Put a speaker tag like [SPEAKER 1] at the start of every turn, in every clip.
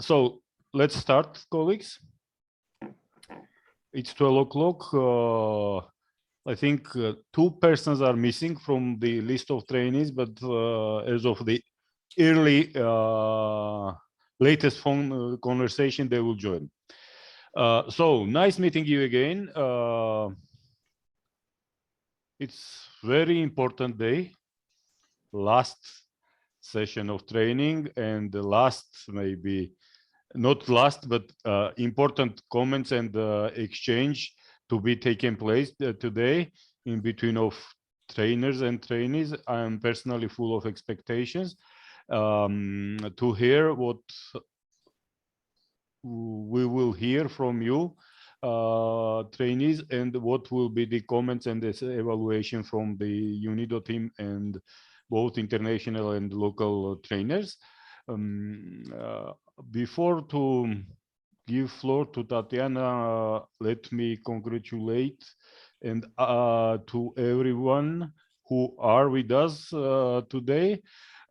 [SPEAKER 1] So let's start, colleagues. It's 12 o'clock. I think two persons are missing from the list of trainees, but as of the early latest phone conversation, they will join. So nice meeting you again. It's very important day, last session of training, and the last, maybe not last, but important comments and exchange to be taken place today in between of trainers and trainees. I am personally full of expectations to hear what we will hear from you, trainees, and what will be the comments and this evaluation from the UNIDO team and both international and local trainers. Before to give floor to Tatiana, let me congratulate and to everyone who are with us today,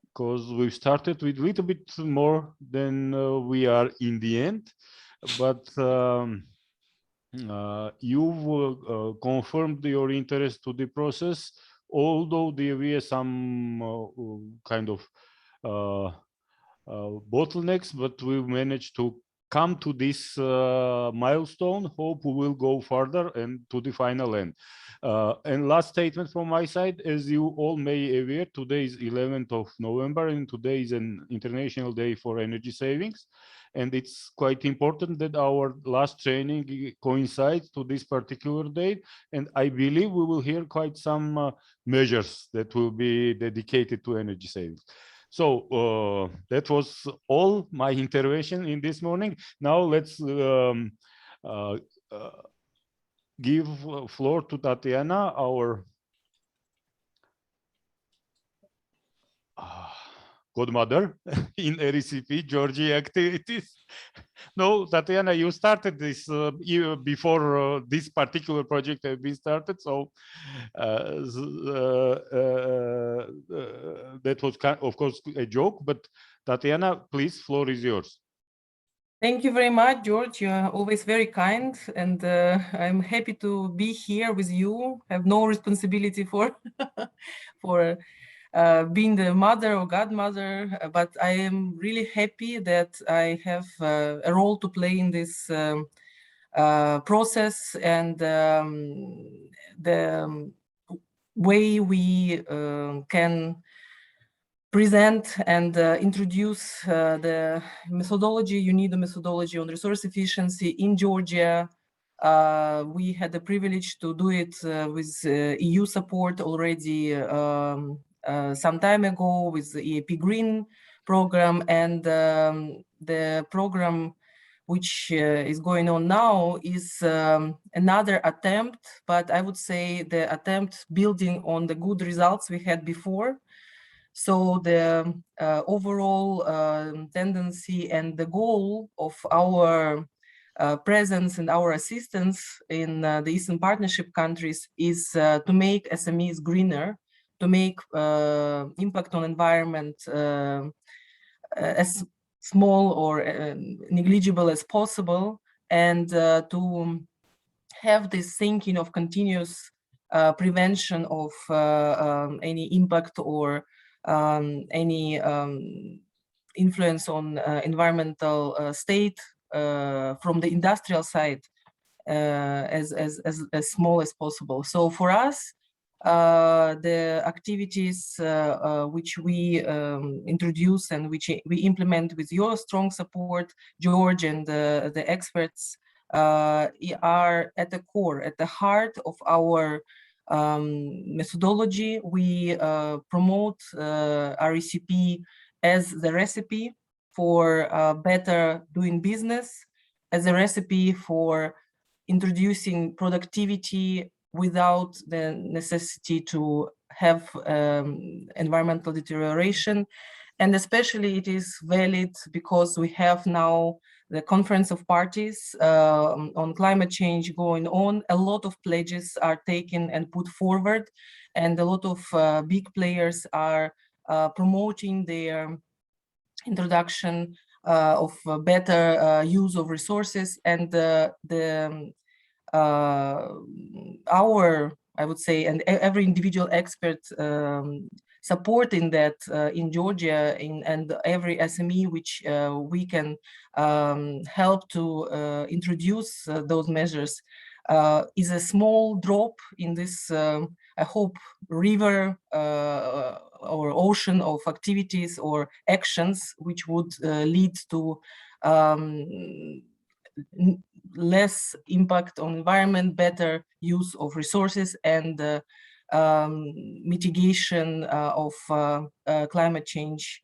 [SPEAKER 1] because we started with a little bit more than we are in the end, but you've confirmed your interest to the process, although there were some kind of bottlenecks, but we managed to come to this milestone. Hope we will go further and to the final end. And last statement from my side, as you all may aware, today is 11th of November, and today is an International Day for Energy Savings. And it's quite important that our last training coincides to this particular date. And I believe we will hear quite some measures that will be dedicated to energy savings. So that was all my intervention in this morning. Now let's give floor to Tatiana, our godmother in RECP Georgia activities. No, Tatiana, you started this before this particular project has been started. So that was, of course, a joke. But Tatiana, please, floor is yours.
[SPEAKER 2] Thank you very much, George. You are always very kind, and I'm happy to be here with you. I have no responsibility for for being the mother or godmother, but I am really happy that I have a role to play in this process, and the way we can present and introduce the methodology, UNIDO methodology on resource efficiency in Georgia. We had the privilege to do it with EU support already some time ago with the EAP Green program, and the program which is going on now is another attempt, but I would say the attempt building on the good results we had before. So the overall tendency and the goal of our presence and our assistance in the Eastern Partnership countries is to make SMEs greener, to make impact on environment as small or negligible as possible, and to have this thinking of continuous prevention of any impact or any influence on environmental state from the industrial side as small as possible. So for us, the activities which we introduce and which we implement with your strong support, George, and the experts are at the core, at the heart of our methodology. We promote RECP as the recipe for better doing business, as a recipe for introducing productivity without the necessity to have environmental deterioration. And especially it is valid because we have now the Conference of Parties on climate change going on. A lot of pledges are taken and put forward, and a lot of big players are promoting their introduction better use of resources, and our, I would say, and every individual expert supporting that in Georgia, and every SME which we can help to introduce those measures is a small drop in this, I hope, river or ocean of activities or actions which would lead to less impact on environment, better use of resources, and mitigation of climate change,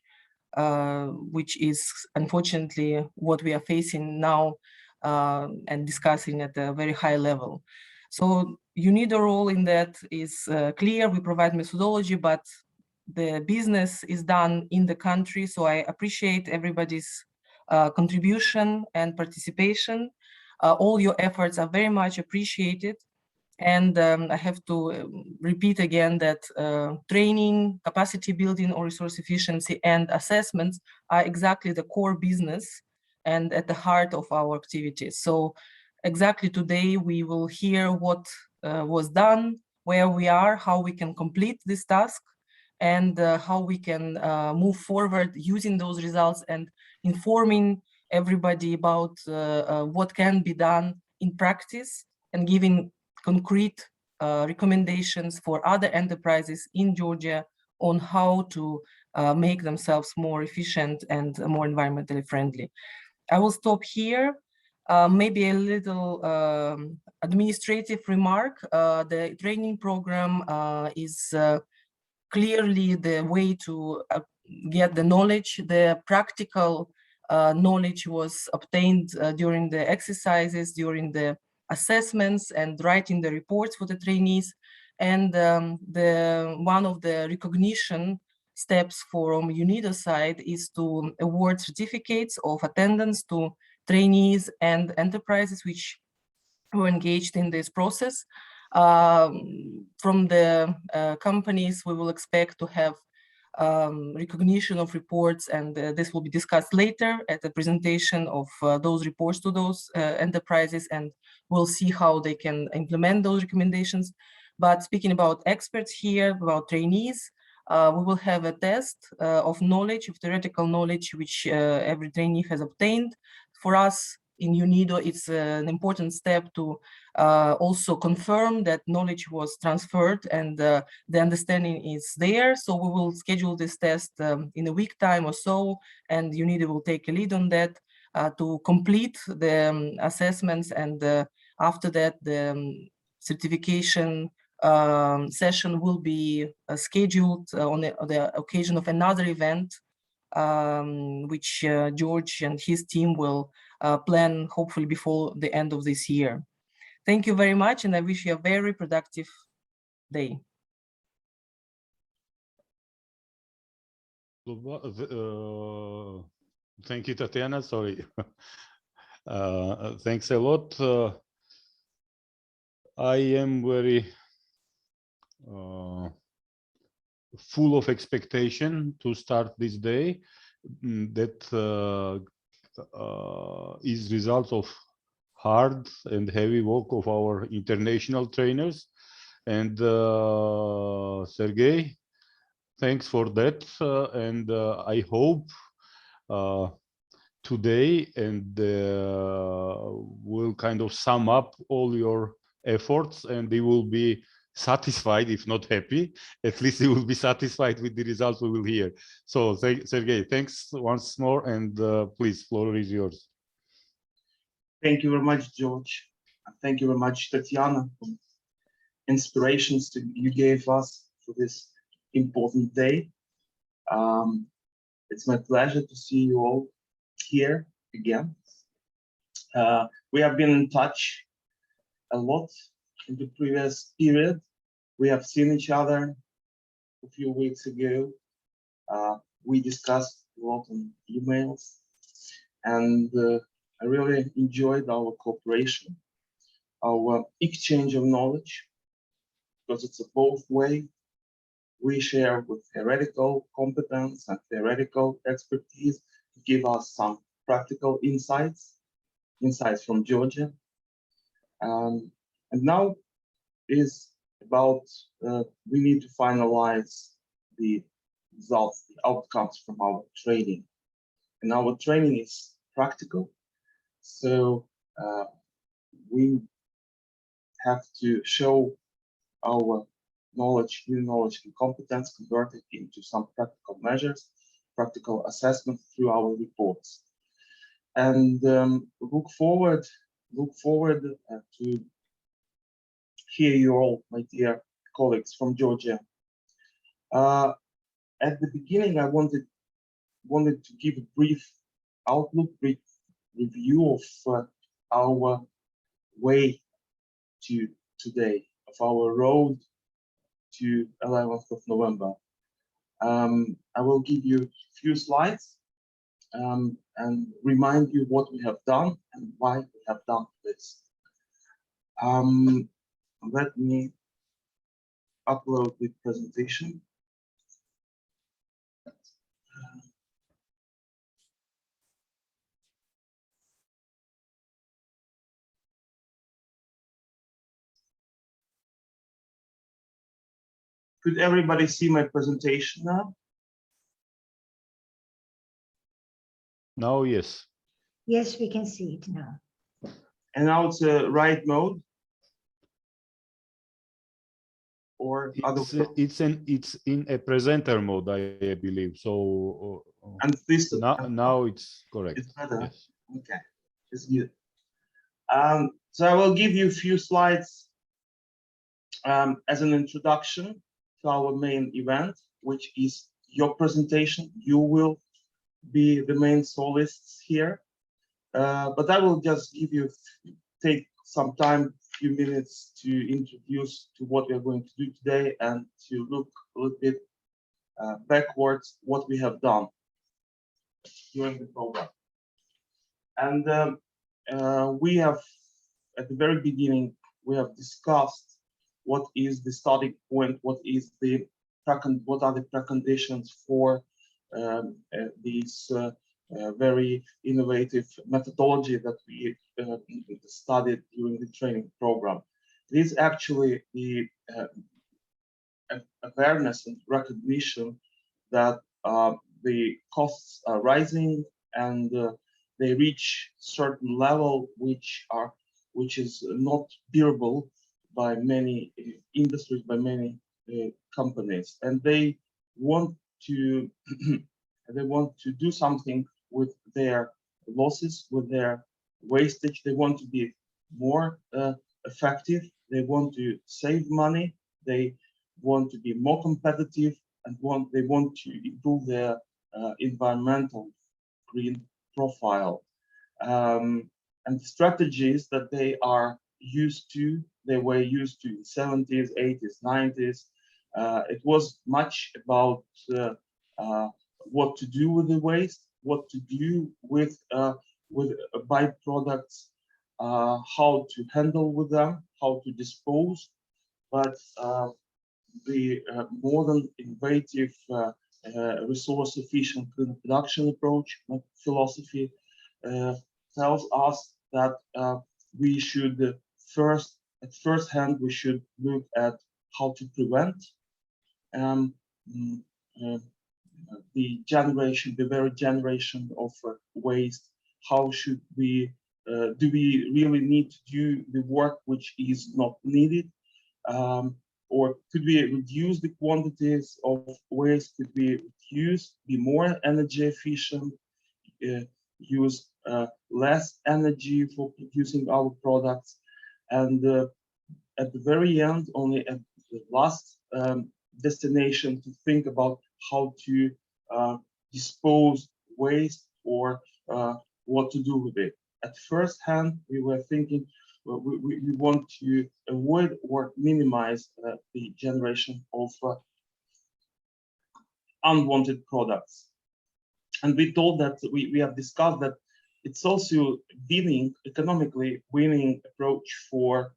[SPEAKER 2] which is unfortunately what we are facing now and discussing at a very high level. So you need a role in that is clear. We provide methodology, but the business is done in the country. So I appreciate everybody's contribution and participation. All your efforts are very much appreciated. And I have to repeat again that training, capacity building or resource efficiency and assessments are exactly the core business and at the heart of our activities. So exactly today we will hear what was done, where we are, how we can complete this task, and how we can move forward using those results and informing everybody about what can be done in practice, and giving concrete recommendations for other enterprises in Georgia on how to make themselves more efficient and more environmentally friendly. I will stop here. Maybe a little administrative remark. The training program is clearly the way to get the knowledge. The practical knowledge was obtained during the exercises, during the assessments, and writing the reports for the trainees. And one of the recognition steps from UNIDO side is to award certificates of attendance to trainees and enterprises which were engaged in this process. From the companies, we will expect to have recognition of reports, and this will be discussed later at the presentation of those reports to those enterprises, and we'll see how they can implement those recommendations. But speaking about experts here, about trainees, we will have a test of knowledge, of theoretical knowledge, which every trainee has obtained. For us in UNIDO, it's an important step to also confirm that knowledge was transferred and the understanding is there. So we will schedule this test in a week time or so, and UNIDO will take a lead on that to complete the assessments, and after that the certification session will be scheduled on the occasion of another event, which George and his team will plan hopefully before the end of this year. Thank you very much, and I wish you a very productive day.
[SPEAKER 1] Thank you, Tatiana. Sorry. Thanks a lot. I am very full of expectation to start this day. That is result of hard and heavy work of our international trainers. And Sergey, thanks for that. And I hope today and will kind of sum up all your efforts, and they will be satisfied, if not happy. At least they will be satisfied with the results we will hear. So Sergey, thanks once more, and please, floor is yours.
[SPEAKER 3] Thank you very much, George. Thank you very much, Tatiana, for inspirations you gave us for this important day. It's my pleasure to see you all here again. We have been in touch a lot in the previous period. We have seen each other a few weeks ago. We discussed a lot on emails, and I really enjoyed our cooperation, our exchange of knowledge, because it's a both way. We share with theoretical competence and theoretical expertise to give us some practical insights from Georgia. And now is about we need to finalize the results, the outcomes from our training. And our training is practical, so we have to show our knowledge, new knowledge and competence converted into some practical measures, practical assessment through our reports. And look forward to hear you all, my dear colleagues from Georgia. At the beginning, I wanted to give a brief outlook, brief review of our way to today, of our road to 11th of November. I will give you a few slides and remind you what we have done and why we have done this. Let me upload the presentation. Could everybody see my presentation now?
[SPEAKER 1] Now, yes.
[SPEAKER 4] Yes, we can see it now.
[SPEAKER 3] And now it's a right mode? Or
[SPEAKER 1] It's in a presenter mode, I believe. So
[SPEAKER 3] and this
[SPEAKER 1] now it's correct.
[SPEAKER 3] It's better.
[SPEAKER 1] Yes.
[SPEAKER 3] Okay, it's good. So I will give you a few slides as an introduction to our main event, which is your presentation. You will be the main soloists here, but I will just take some time, few minutes to introduce to what we are going to do today and to look a little bit backwards what we have done during the program. And we have, at the very beginning, we have discussed what is the starting point, what are the preconditions for this very innovative methodology that we studied during the training program. It is actually the awareness and recognition that the costs are rising and they reach certain level which is not bearable by many industries, by many companies, and they want to do something with their losses, with their wastage. They want to be more effective. They want to save money. They want to be more competitive, and they want to improve their environmental green profile. And the strategies that they were used to in the 70s, 80s, 90s. It was much about what to do with the waste, what to do with byproducts, how to handle with them, how to dispose. But the modern, innovative, resource-efficient production approach philosophy tells us that we should at first hand, we should look at how to prevent the very generation of waste. How should we do we really need to do the work which is not needed? Or could we reduce the quantities of waste? Could we be more energy efficient, use less energy for producing our products? And at the very end, only at the last destination, to think about how to dispose waste or what to do with it. At first hand, we were thinking we want to avoid or minimize the generation of unwanted products. And we thought that we have discussed that it's also economically winning approach for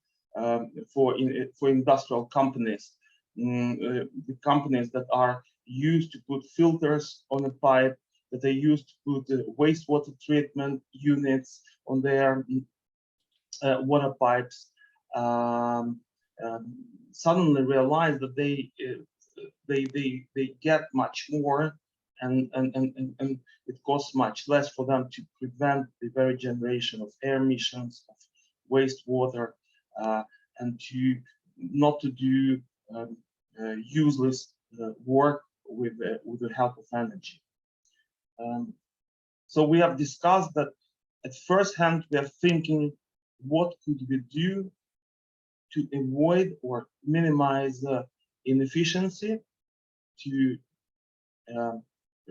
[SPEAKER 3] industrial companies, the companies that are used to put filters on a pipe, that they used to put wastewater treatment units on their water pipes, suddenly realized that they get much more, and it costs much less for them to prevent the very generation of air emissions, of wastewater, and to not to do useless work with the help of energy. So we have discussed that at first hand we are thinking, what could we do to avoid or minimize inefficiency, to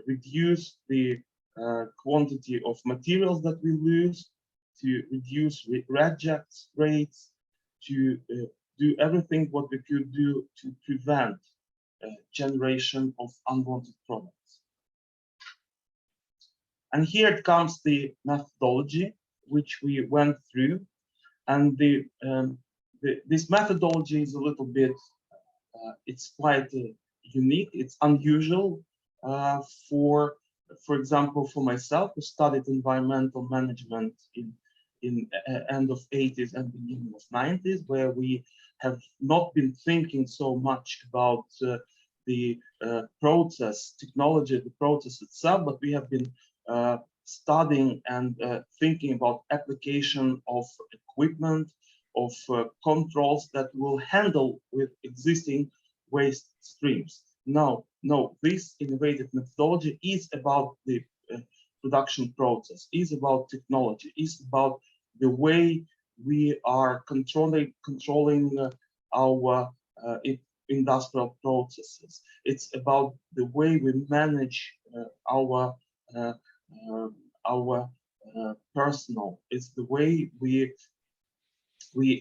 [SPEAKER 3] reduce the quantity of materials that we lose, to reduce reject rates, to do everything what we could do to prevent generation of unwanted products. And here it comes the methodology which we went through, and this methodology is a little bit, it's quite unique, it's unusual for example, for myself, who studied environmental management in end of 80s and beginning of 90s, where we have not been thinking so much about the process technology, the process itself, but we have been studying and thinking about application of equipment, of controls that will handle with existing waste streams. No, this innovative methodology is about the production process, is about technology, is about the way we are controlling our industrial processes. It's about the way we manage our personal. It's the way we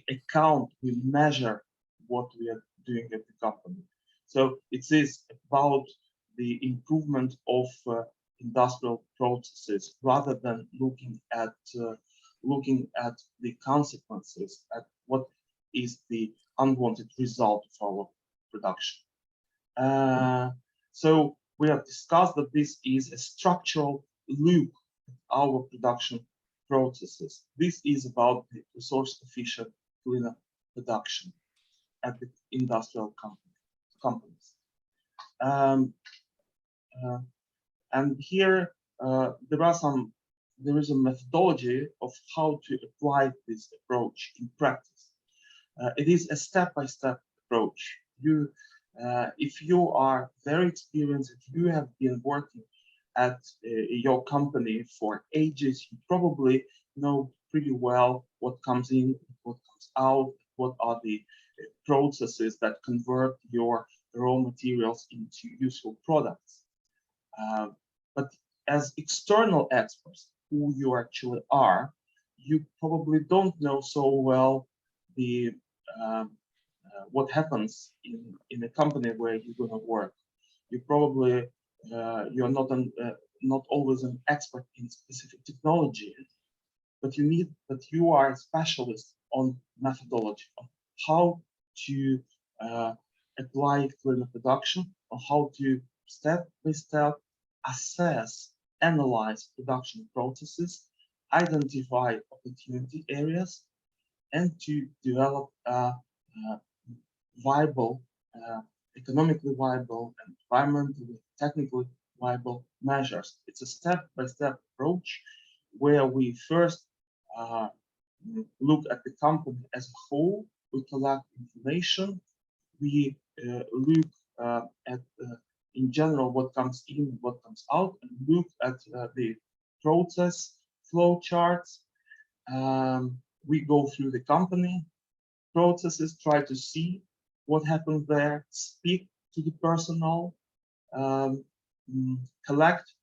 [SPEAKER 3] account, we measure what we are doing at the company. So it is about the improvement of industrial processes rather than looking at the consequences, at what is the unwanted result of our production. So we have discussed that this is a structural look at our production processes. This is about the resource efficient, cleaner production at the industrial companies. And here there is a methodology of how to apply this approach in practice. It is a step-by-step approach. If you are very experienced, if you have been working at your company for ages, you probably know pretty well what comes in, what comes out, what are the processes that convert your raw materials into useful products. But as external experts, who you actually are, you probably don't know so well the what happens in a company where you're going to work. You probably you're not always an expert in specific technology, but you are a specialist on methodology, on how to apply cleaner production, on how to step by step assess, analyze production processes, identify opportunity areas, and to develop viable, economically viable, and environmentally, technically viable measures. It's a step-by-step approach where we first look at the company as a whole, we collect information, we look at in general what comes in, what comes out, and look at the process flow charts. We go through the company processes, try to see what happens there, speak to the personnel, collect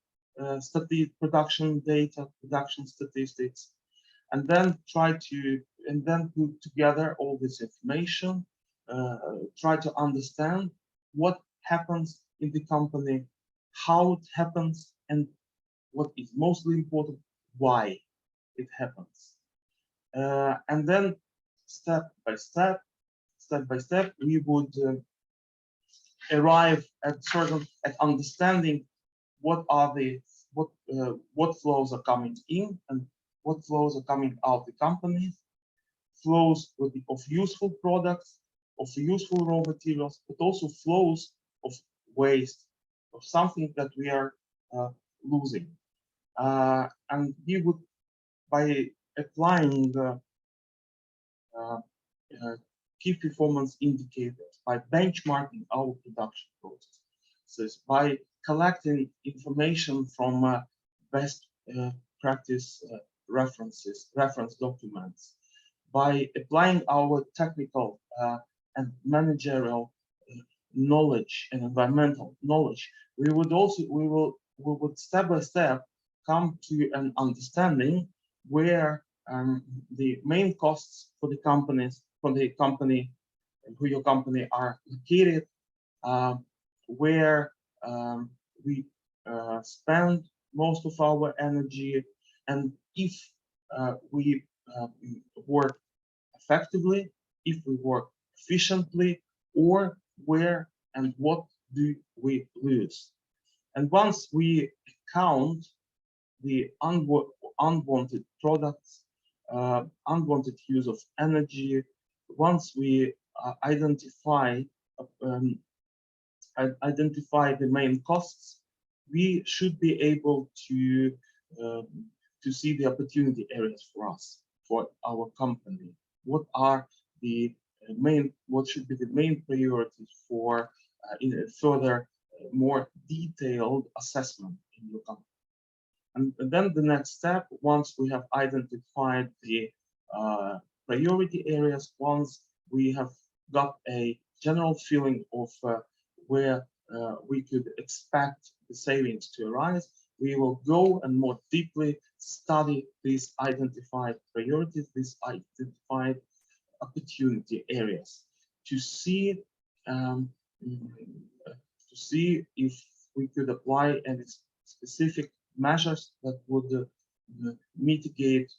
[SPEAKER 3] production data, production statistics, and then put together all this information, try to understand what happens in the company, how it happens, and what is mostly important, why it happens. And then step by step, we would arrive at understanding what are the what flows are coming in and what flows are coming out the companies, flows of useful products, of useful raw materials, but also flows of waste, of something that we are losing. And we would, by applying key performance indicators, by benchmarking our production processes, by collecting information from best practice reference documents, by applying our technical and managerial knowledge and environmental knowledge, we would step by step come to an understanding where the main costs for the companies, for the company, who your company are located, where we spend most of our energy, and if we work effectively, if we work efficiently, or where and what do we lose. And once we count the unwanted products, unwanted use of energy, once we identify the main costs, we should be able to see the opportunity areas for us, for our company. What are the what should be the main priorities for in a further, more detailed assessment in your company? And then the next step, once we have identified the priority areas, once we have got a general feeling of where we could expect the savings to arise, we will go and more deeply study these identified priorities, these identified opportunity areas, to see if we could apply any specific measures that would mitigate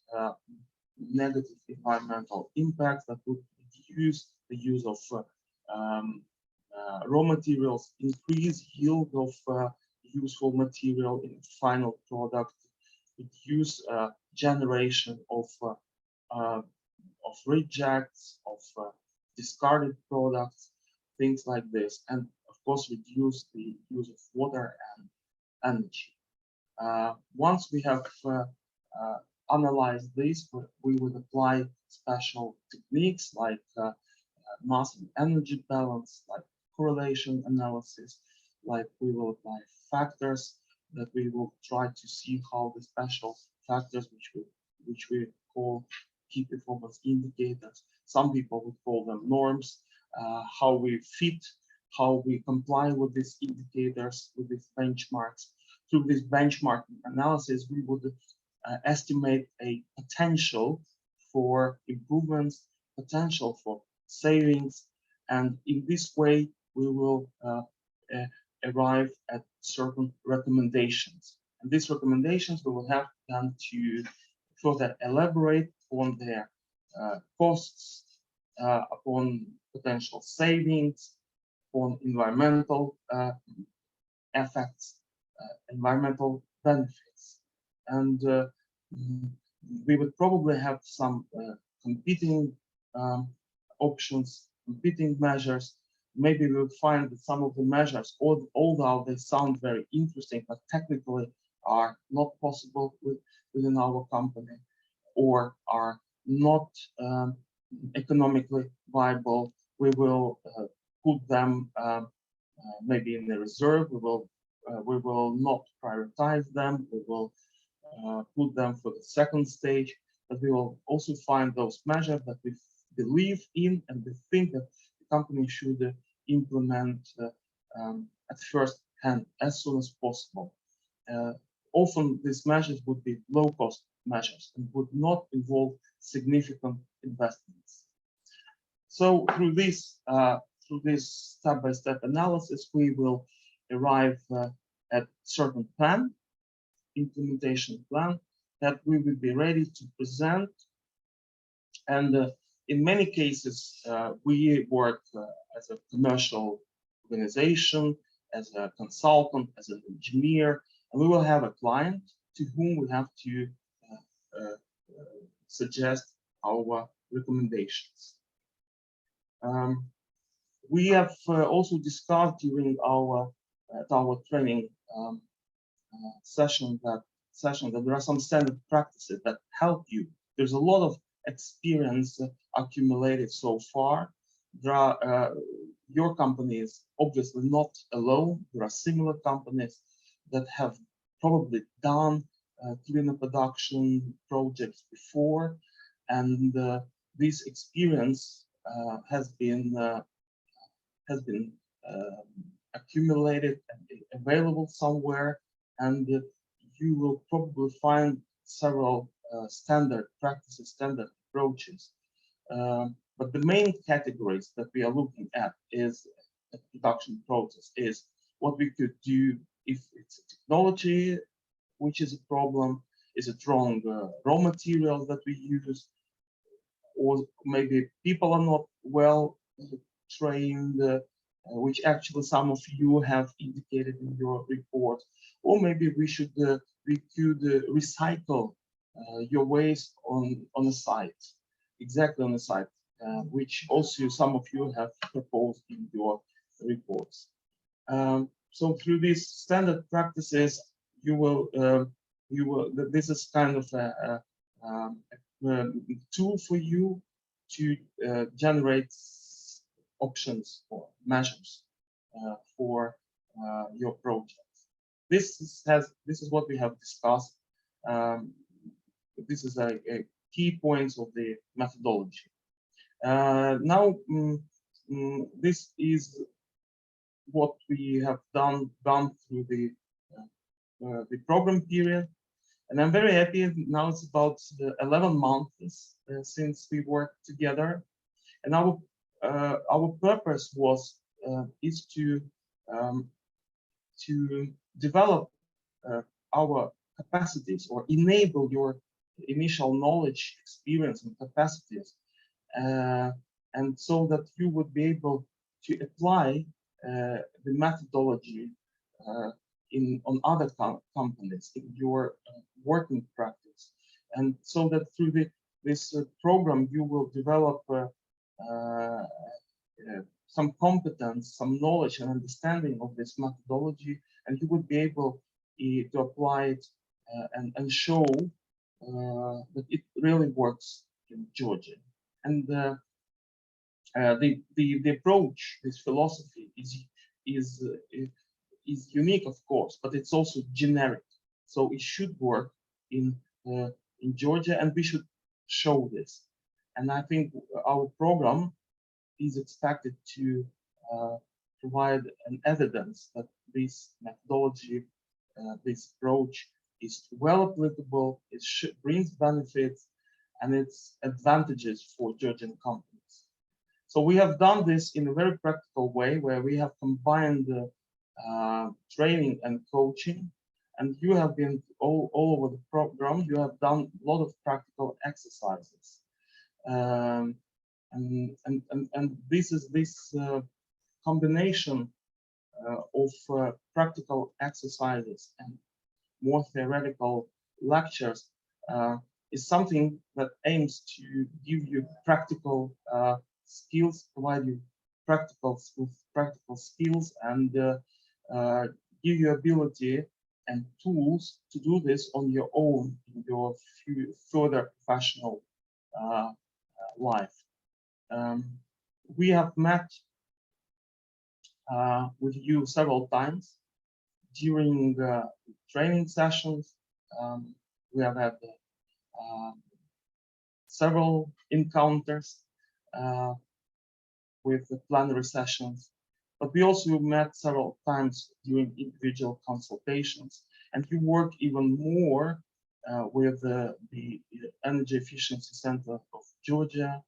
[SPEAKER 3] negative environmental impacts, that would reduce the use of raw materials, increase yield of useful material in the final product, reduce generation of rejects, of discarded products, things like this, and of course reduce the use of water and energy. Once we have analyzed this, we would apply special techniques like mass and energy balance, like correlation analysis, like we will apply factors that we will try to see how the special factors, which we call key performance indicators, some people would call them norms, how we fit, how we comply with these indicators, with these benchmarks. Through this benchmarking analysis, we would estimate a potential for improvements, potential for savings, and in this way, we will arrive at certain recommendations. And these recommendations we will have done to further elaborate on their costs, upon potential savings, on environmental effects, environmental benefits. And we would probably have some competing options, competing measures. Maybe we would find that some of the measures, although they sound very interesting, but technically are not possible within our company, or are not economically viable. We will put them maybe in the reserve. We will not prioritize them. We will put them for the second stage. But we will also find those measures that we believe in and we think that the company should implement at first hand as soon as possible. Often these measures would be low-cost measures and would not involve significant investments. So through this step-by-step analysis, we will arrive at certain plan, implementation plan, that we will be ready to present. And in many cases, we work as a commercial organization, as a consultant, as an engineer, and we will have a client to whom we have to suggest our recommendations. We have also discussed during our training session that there are some standard practices that help you. There's a lot of experience accumulated so far. There are your company is obviously not alone. There are similar companies that have probably done cleaner production projects before, and this experience has been accumulated and available somewhere, and you will probably find several standard practices, standard approaches. But the main categories that we are looking at is the production process, is what we could do if it's a technology which is a problem, is it wrong raw materials that we use, or maybe people are not well trained, which actually some of you have indicated in your report, or maybe we could recycle your waste on the site, exactly on the site, which also some of you have proposed in your reports. So through these standard practices, this is kind of a tool for you to generate options or measures for your project. This is what we have discussed. This is a key points of the methodology. Now, this is what we have done through the program period, and I'm very happy. Now it's about 11 months since we worked together, and our purpose is to develop our capacities, or enable your initial knowledge, experience, and capacities, and so that you would be able to apply the methodology on other companies in your working practice, and so that through this program you will develop some competence, some knowledge and understanding of this methodology, and you would be able to apply it and show that it really works in Georgia. And the approach, this philosophy is unique, of course, but it's also generic. So it should work in Georgia, and we should show this. And I think our program is expected to provide an evidence that this methodology, this approach is well applicable, it brings benefits, and its advantages for Georgian companies. So we have done this in a very practical way, where we have combined training and coaching, and you have been all over the program. You have done a lot of practical exercises, and this combination of practical exercises and more theoretical lectures is something that aims to give you practical skills, provide you practical skills, and give you ability and tools to do this on your own in your further professional life. We have met with you several times during training sessions. We have had several encounters with the plenary sessions, but we also met several times during individual consultations, and you work even more with the Energy Efficiency Center of Georgia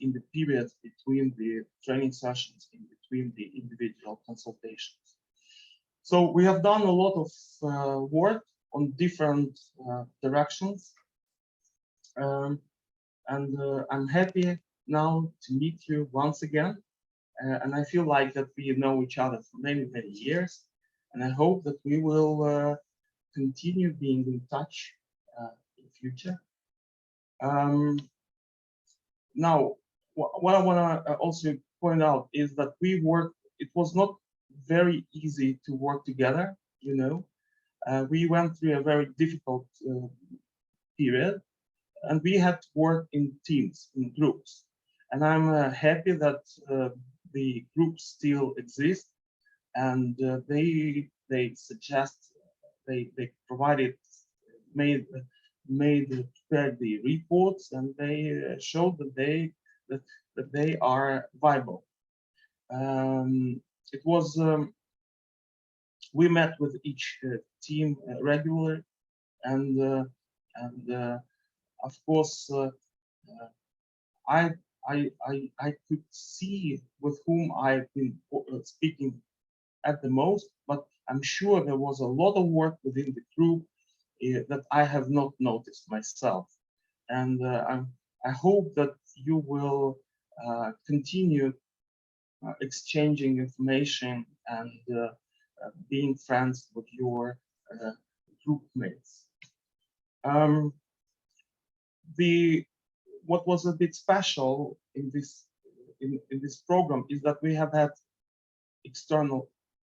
[SPEAKER 3] in the period between the training sessions, in between the individual consultations. So we have done a lot of work on different directions, and I'm happy now to meet you once again, and I feel like that we know each other for many years, And I hope that we will continue being in touch in the future. Now, what I want to also point out is that it was not very easy to work together, you know. We went through a very difficult period, and we had to work in teams, in groups. And I'm happy that the groups still exist, and they suggest, they provided, prepared the reports, and they showed that they are viable. It was we met with each team regularly, and of course I could see with whom I've been speaking at the most, but I'm sure there was a lot of work within the group that I have not noticed myself. And I hope that you will continue exchanging information and being friends with your group mates. What was a bit special in this program is that we have had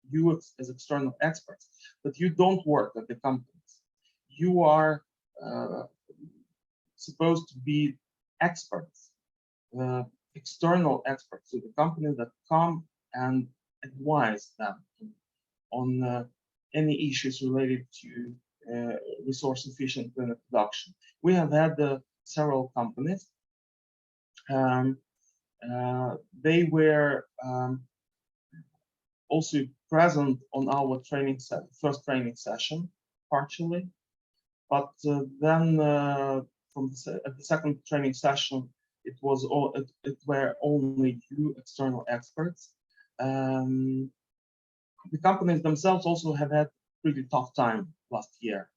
[SPEAKER 3] you as external experts, but you don't work at the companies. You are supposed to be experts, external experts to the company that come and advise them on any issues related to resource efficient production. We have had several companies. They were also present on our first training session, partially, but then at the second training session, it were only few external experts. The companies themselves also have had pretty tough time last year.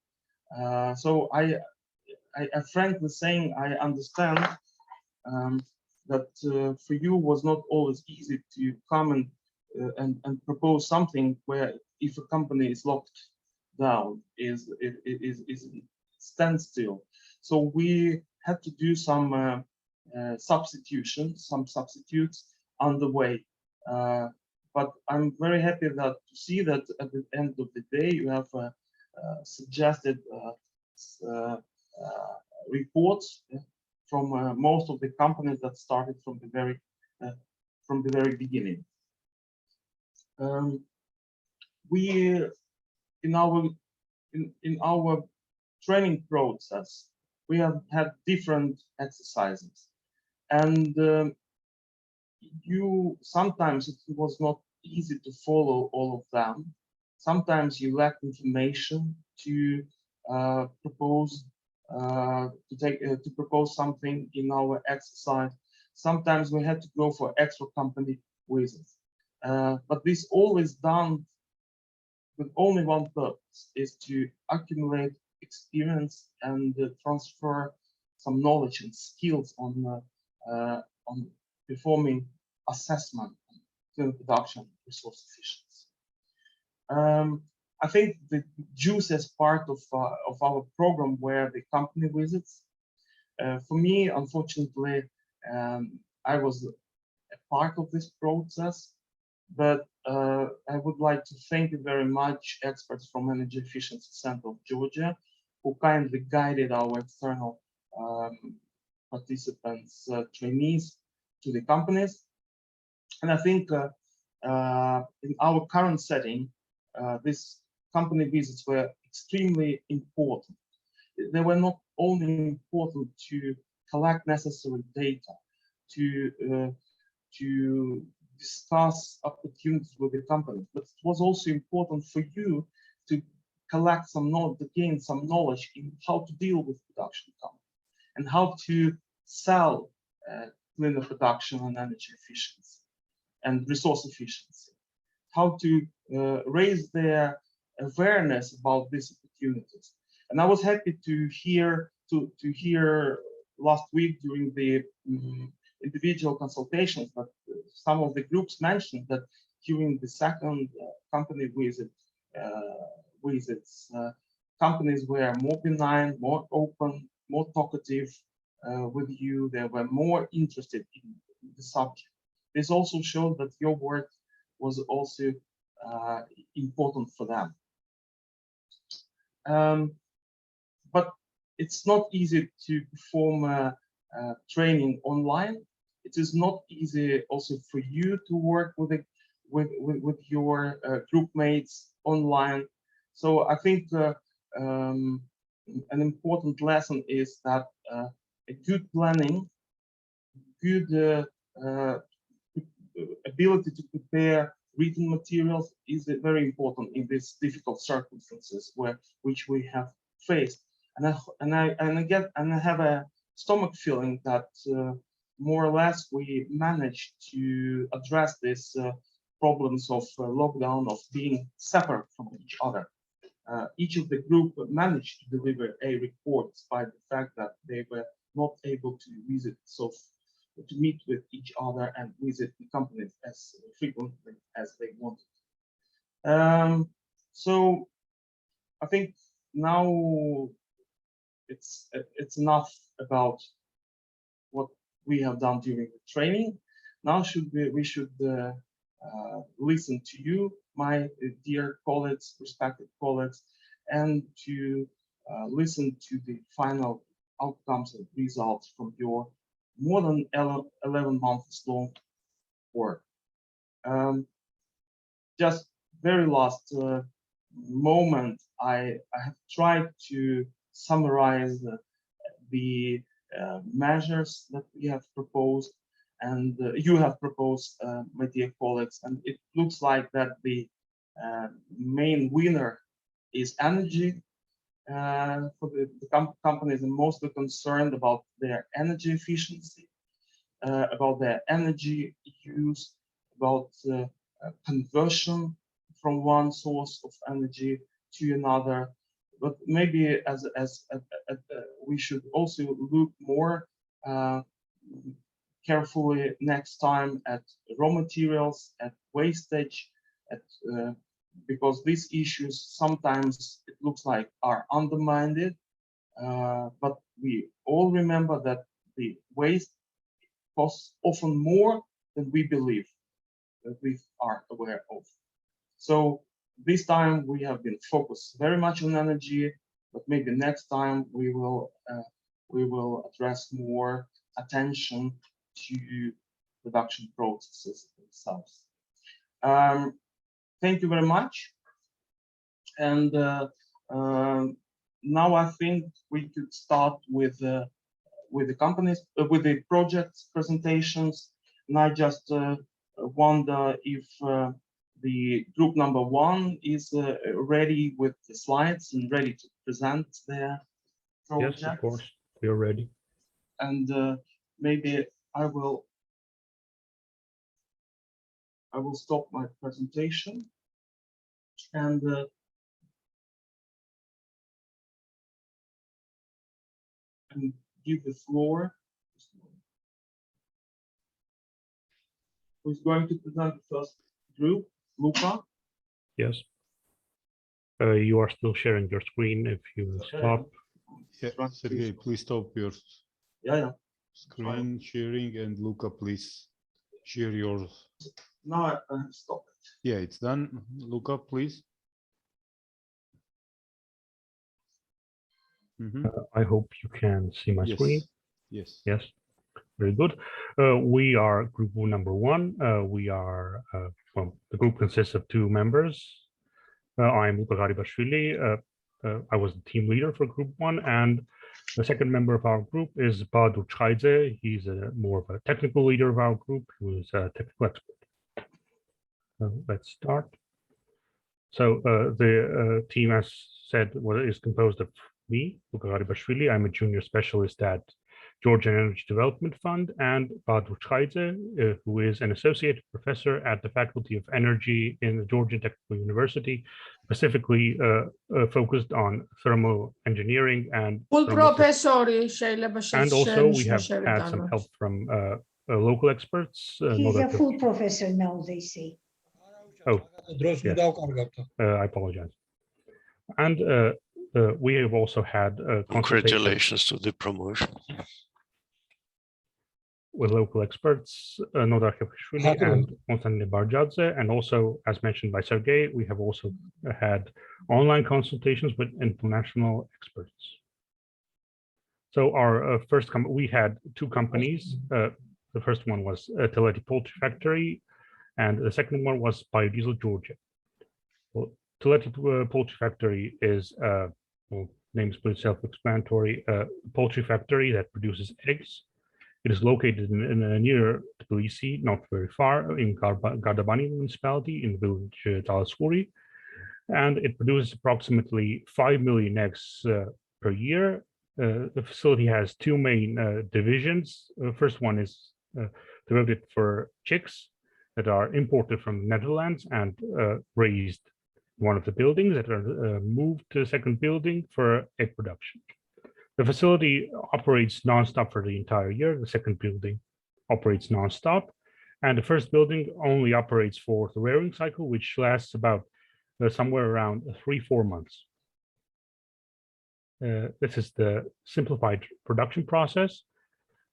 [SPEAKER 3] So I frankly saying, I understand that for you was not always easy to come and propose something where if a company is locked down, is standstill. So we had to do some substitutes on the way. But I'm very happy to see that at the end of the day you have suggested reports from most of the companies that started from the very beginning. We in our training process we have had different exercises, and sometimes it was not easy to follow all of them. Sometimes you lack information to propose something in our exercise. Sometimes we had to go for extra company visits, but this always done with only one purpose: is to accumulate experience and transfer some knowledge and skills on performing assessment to production resource efficiency. I think the juiciest part of our program were the company visits. For me, unfortunately, I was a part of this process, but I would like to thank you very much, experts from Energy Efficiency Center of Georgia, who kindly guided our external participants, trainees, to the companies. And I think in our current setting, these company visits were extremely important. They were not only important to collect necessary data, to discuss opportunities with the company, but it was also important for you to collect some knowledge, to gain some knowledge in how to deal with production companies and how to sell cleaner production and energy efficiency and resource efficiency, how to raise their awareness about these opportunities. And I was happy to hear last week during the individual consultations that some of the groups mentioned that during the second company visit, visits. Companies were more benign, more open, more talkative with you. They were more interested in the subject. This also showed that your work was also important for them. But it's not easy to perform training online. It is not easy also for you to work with your group mates online. So I think an important lesson is that a good planning, good ability to prepare written materials is very important in these difficult circumstances which we have faced. And I have a stomach feeling that more or less we managed to address these problems of lockdown, of being separate from each other. Each of the group managed to deliver a report despite the fact that they were not able to visit, so to meet with each other and visit the companies as frequently as they wanted. So I think now it's enough about what we have done during the training. Now we should listen to you, my dear colleagues, respected colleagues, and to listen to the final outcomes and results from your more than 11 months long work. Just very last moment, I have tried to summarize the measures that we have proposed and you have proposed, my dear colleagues, and it looks like that the main winner is energy. For the companies are mostly concerned about their energy efficiency, about their energy use, about conversion from one source of energy to another. But maybe we should also look more carefully next time at raw materials, at wastage, because these issues sometimes it looks like are undermined, but we all remember that the waste costs often more than we believe, that we are aware of. So this time we have been focused very much on energy, but maybe next time we will address more attention to production processes themselves. Thank you very much. And now I think we could start with the companies, with the projects presentations. And I just wonder if the group number 1 is ready with the slides and ready to present their project.
[SPEAKER 5] Yes, of course, we are ready.
[SPEAKER 3] And maybe I will stop my presentation and give the floor. Who's going to present the first group? Luca?
[SPEAKER 5] Yes. You are still sharing your screen. If you stop.
[SPEAKER 1] Yeah, Sergey, please stop your screen sharing, and Luca, please share yours.
[SPEAKER 3] Now I have stopped it.
[SPEAKER 1] Yeah, it's done. Luca, please.
[SPEAKER 5] I hope you can see my screen.
[SPEAKER 1] Yes.
[SPEAKER 5] Yes. Very good. We are group number 1. We are well, the group consists of 2 members. I'm Luca Garibashvili. I was the team leader for group 1, and the second member of our group is Badur Chaidze. He's more of a technical leader of our group, who is a technical expert. Let's start. So the team, as said, is composed of me, Luca Garibashvili. I'm a junior specialist at Georgian Energy Development Fund, and Badur Chaidze, who is an associate professor at the Faculty of Energy in the Georgian Technical University, specifically focused on thermal engineering and and also we have had some help from local experts.
[SPEAKER 4] He's a full professor now, they say.
[SPEAKER 5] Oh, yes. I apologize. And we have also had
[SPEAKER 6] Congratulations to the promotion.
[SPEAKER 5] with local experts, Nodar Khevashvili and Konstantin Bardjadze, and also, as mentioned by Sergey, we have also had online consultations with international experts. So our we had two companies. The first one was Teleti Poultry Factory, and the second one was Biodiesel Georgia. Well, Teleti Poultry Factory is, well, name is pretty self-explanatory, poultry factory that produces eggs. It is located in near Tbilisi, not very far, in Gardabani municipality, in the village Talasuri, and it produces approximately 5 million eggs per year. The facility has two main divisions. The first one is devoted for chicks that are imported from the Netherlands and raised in one of the buildings that are moved to the second building for egg production. The facility operates nonstop for the entire year. The second building operates nonstop, and the first building only operates for the rearing cycle, which lasts about somewhere around 3-4 months. This is the simplified production process.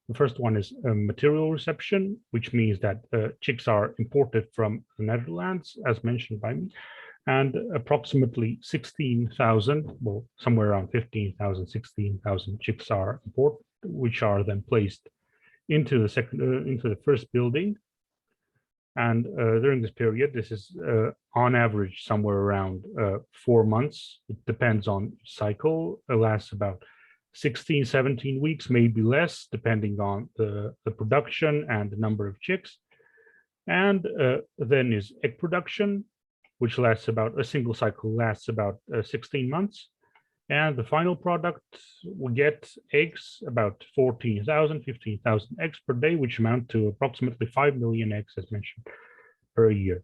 [SPEAKER 5] The first one is material reception, which means that chicks are imported from the Netherlands, as mentioned by me, and approximately 16,000, well, somewhere around 15,000, 16,000 chicks are imported, which are then placed into the first building. And during this period, this is on average somewhere around 4 months. It depends on cycle. It lasts about 16, 17 weeks, maybe less, depending on the production and the number of chicks. And then is egg production, which lasts about, a single cycle lasts about 16 months. And the final product will get eggs, about 14,000, 15,000 eggs per day, which amount to approximately 5 million eggs, as mentioned, per year.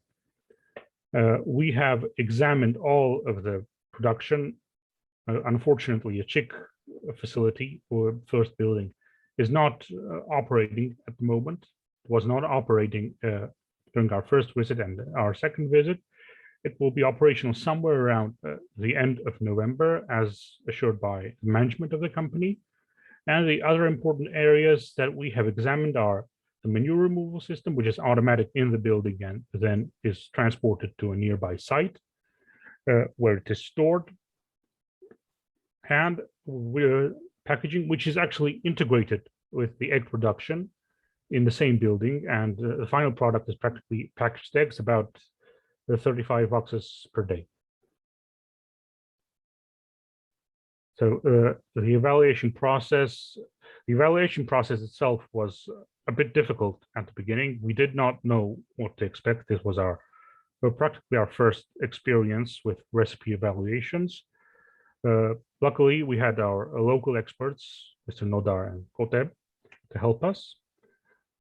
[SPEAKER 5] We have examined all of the production. Unfortunately, a chick facility or first building is not operating at the moment. It was not operating during our first visit and our second visit. It will be operational somewhere around the end of November, as assured by the management of the company. And the other important areas that we have examined are the manure removal system, which is automatic in the building and then is transported to a nearby site where it is stored. And we're packaging, which is actually integrated with the egg production in the same building. And the final product is practically packaged eggs, about 35 boxes per day. So the evaluation process itself was a bit difficult at the beginning. We did not know what to expect. This was practically our first experience with recipe evaluations. Luckily, we had our local experts, Mr. Nodar and Koteb, to help us.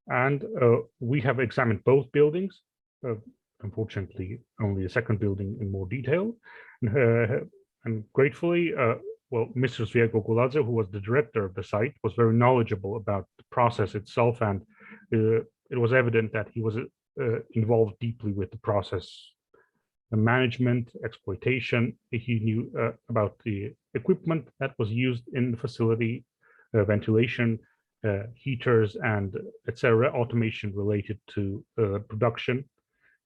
[SPEAKER 5] And we have examined both buildings. Unfortunately, only the second building in more detail. And gratefully, well, Mr. Sviat Gokuladze, who was the director of the site, was very knowledgeable about the process itself. And it was evident that he was involved deeply with the process, the management, exploitation. He knew about the equipment that was used in the facility, ventilation, heaters, and etc., automation related to production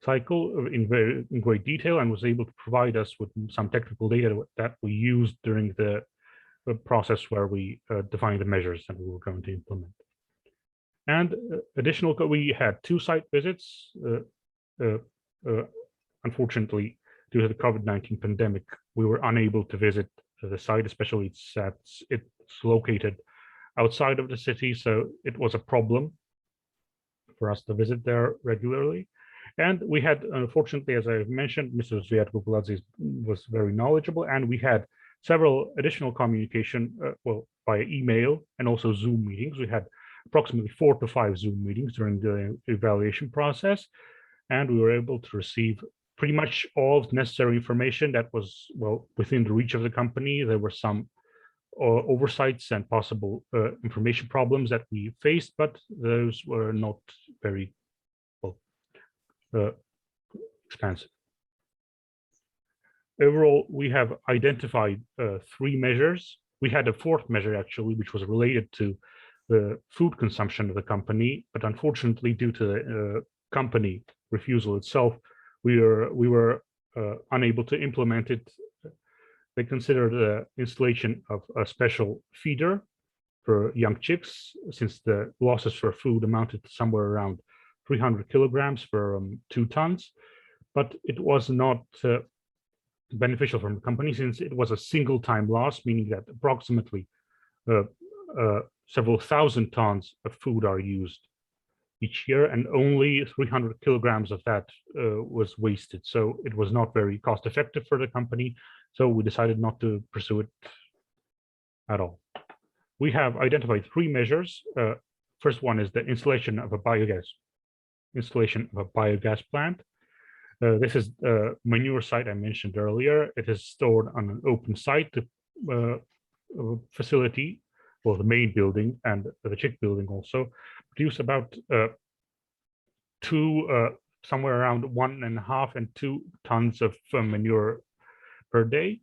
[SPEAKER 5] cycle in great detail, and was able to provide us with some technical data that we used during the process where we defined the measures that we were going to implement. And we had 2 site visits. Unfortunately, due to the COVID-19 pandemic, we were unable to visit the site, especially it's located outside of the city, so it was a problem for us to visit there regularly. And we had, unfortunately, as I mentioned, Mr. Sviat Gokuladze was very knowledgeable, and we had several additional communication, well, via email and also Zoom meetings. We had approximately 4 to 5 Zoom meetings during the evaluation process, and we were able to receive pretty much all of the necessary information that was, well, within the reach of the company. There were some oversights and possible information problems that we faced, but those were not very expansive. Overall, we have identified 3 measures. We had a 4th measure actually, which was related to the food consumption of the company, but unfortunately, due to the company refusal itself, we were unable to implement it. They considered the installation of a special feeder for young chicks, since the losses for food amounted to somewhere around 300 kilograms for 2 tons, but it was not beneficial from the company, since it was a single time loss, meaning that approximately several thousand tons of food are used each year, and only 300 kilograms of that was wasted. So it was not very cost effective for the company. So we decided not to pursue it at all. We have identified 3 measures. First one is the installation of a biogas plant. This is a manure site I mentioned earlier. It is stored on an open site. The facility, well, the main building and the chick building also produce about somewhere around 1.5 and 2 tons of manure per day,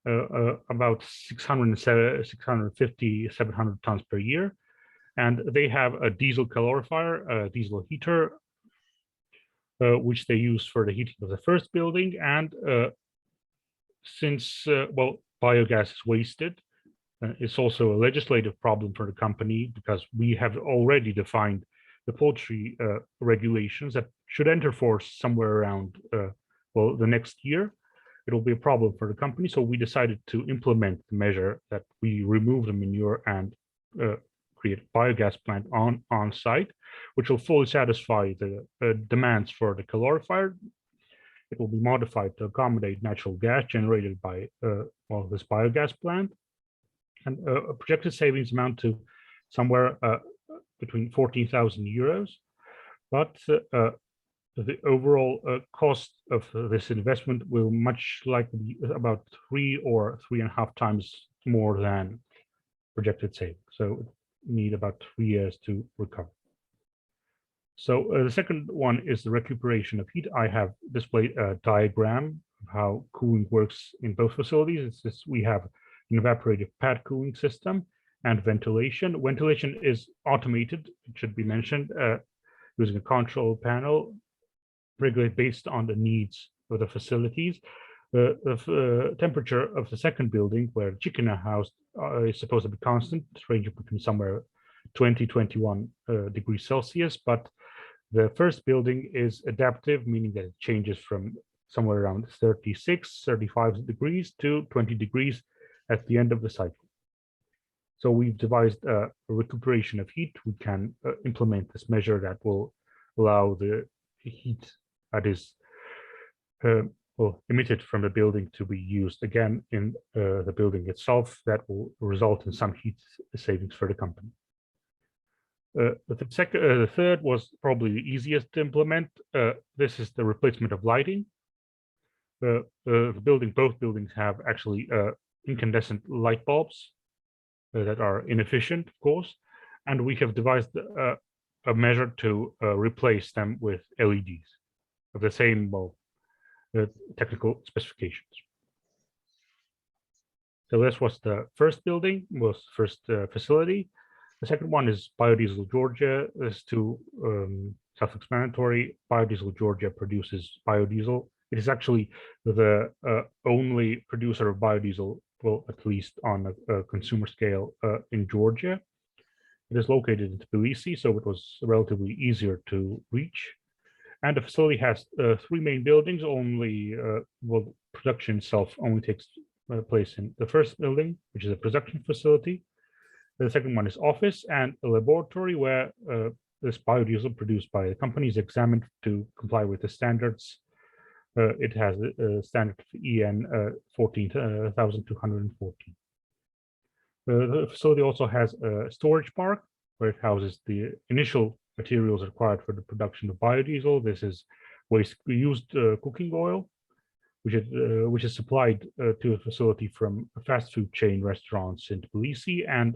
[SPEAKER 5] about 650, 700 tons per year. And they have a diesel calorifier, a diesel heater, which they use for the heating of the first building. And since, well, biogas is wasted, it's also a legislative problem for the company, because we have already defined the poultry regulations that should enter force somewhere around, well, the next year. It will be a problem for the company. So we decided to implement the measure that we remove the manure and create a biogas plant on site, which will fully satisfy the demands for the calorifier. It will be modified to accommodate natural gas generated by well, this biogas plant. And projected savings amount to somewhere between 14,000 euros. But the overall cost of this investment will much likely be about 3 or 3.5 times more than projected savings. So need about 3 years to recover. So the second one is the recuperation of heat. I have displayed a diagram of how cooling works in both facilities. It's just, we have an evaporative pad cooling system and ventilation. Ventilation is automated, it should be mentioned, using a control panel regulated based on the needs of the facilities. The temperature of the second building, where the chicken are housed, is supposed to be constant, ranging between somewhere 20-21 degrees Celsius, but the first building is adaptive, meaning that it changes from somewhere around 36-35 degrees to 20 degrees at the end of the cycle. So we've devised a recuperation of heat. We can implement this measure that will allow the heat that is well, emitted from the building to be used again in the building itself. That will result in some heat savings for the company. The third was probably the easiest to implement. This is the replacement of lighting. Both buildings have actually incandescent light bulbs that are inefficient, of course, and we have devised a measure to replace them with LEDs of the same technical specifications. So this was the first building, was first facility. The second one is Biodiesel Georgia. This is too self-explanatory. Biodiesel Georgia produces biodiesel. It is actually the only producer of biodiesel, well, at least on a consumer scale in Georgia. It is located in Tbilisi, so it was relatively easier to reach. And the facility has 3 main buildings. Only, well, production itself only takes place in the first building, which is a production facility. The second one is office and a laboratory, where this biodiesel produced by the company is examined to comply with the standards. It has a standard EN 14214. The facility also has a storage park where it houses the initial materials required for the production of biodiesel. This is used cooking oil, which is supplied to a facility from a fast food chain restaurants in Tbilisi, and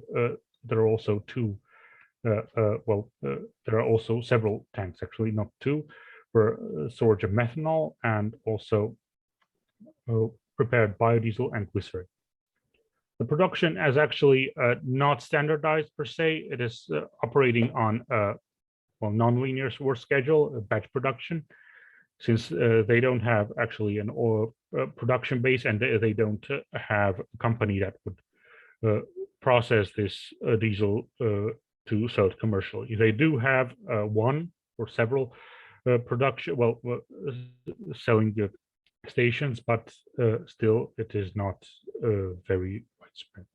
[SPEAKER 5] there are also there are also several tanks, actually not 2, for storage of methanol and also prepared biodiesel and glycerin. The production is actually not standardized per se. It is operating on well, non-linear work schedule, batch production, since they don't have actually an oil production base, and they don't have a company that would process this diesel to sell it commercially. They do have one or several production, selling stations, but still it is not very widespread.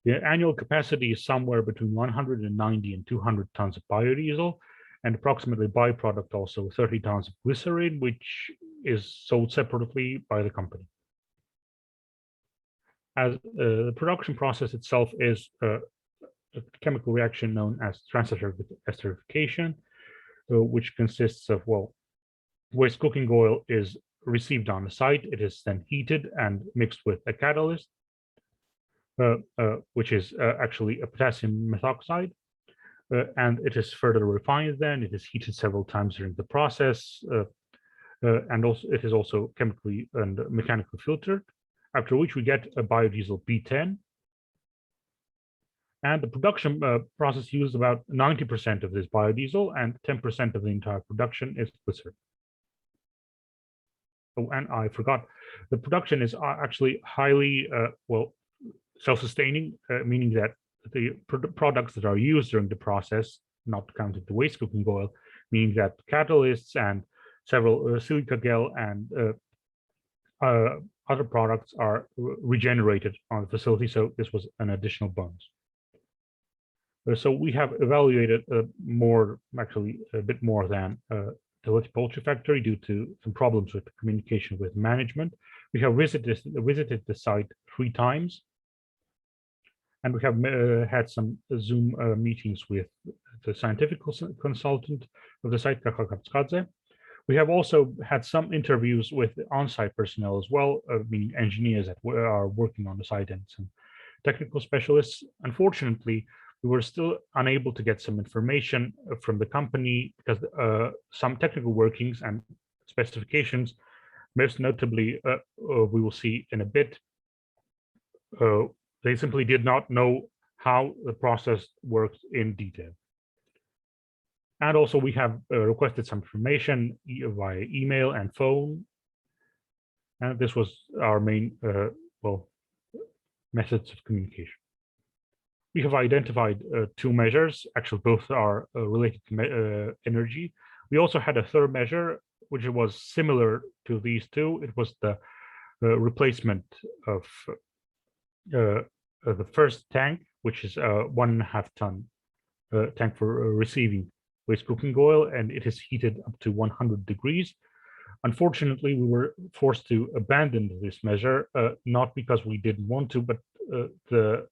[SPEAKER 5] The annual capacity is somewhere between 190 and 200 tons of biodiesel, and approximately byproduct also 30 tons of glycerin, which is sold separately by the company. As the production process itself is a chemical reaction known as esterification, which consists of, well, waste cooking oil is received on the site. It is then heated and mixed with a catalyst, which is actually a potassium methoxide. And it is further refined then. It is heated several times during the process. And also it is also chemically and mechanically filtered, after which we get a biodiesel B10. And the production process used about 90% of this biodiesel, and 10% of the entire production is glycerin. Oh, and I forgot, the production is actually highly, well, self-sustaining, meaning that the products that are used during the process, not counting the waste cooking oil, meaning that catalysts and several silica gel and other products are regenerated on the facility. So this was an additional bonus. So we have evaluated more, actually a bit more than the Little Poultry Factory due to some problems with the communication with management. We have visited the site 3 times. And we have had some Zoom meetings with the scientific consultant of the site, Kakakatskadze. We have also had some interviews with the on-site personnel as well, meaning engineers that are working on the site and some technical specialists. Unfortunately, we were still unable to get some information from the company because some technical workings and specifications, most notably, we will see in a bit, they simply did not know how the process works in detail. And also we have requested some information via email and phone. And this was our main, well, methods of communication. We have identified 2 measures. Actually, both are related to energy. We also had a third measure, which was similar to these 2. It was the replacement of the first tank, which is a 1.5 ton tank for receiving waste cooking oil, and it is heated up to 100 degrees. Unfortunately, we were forced to abandon this measure, not because we didn't want to, but the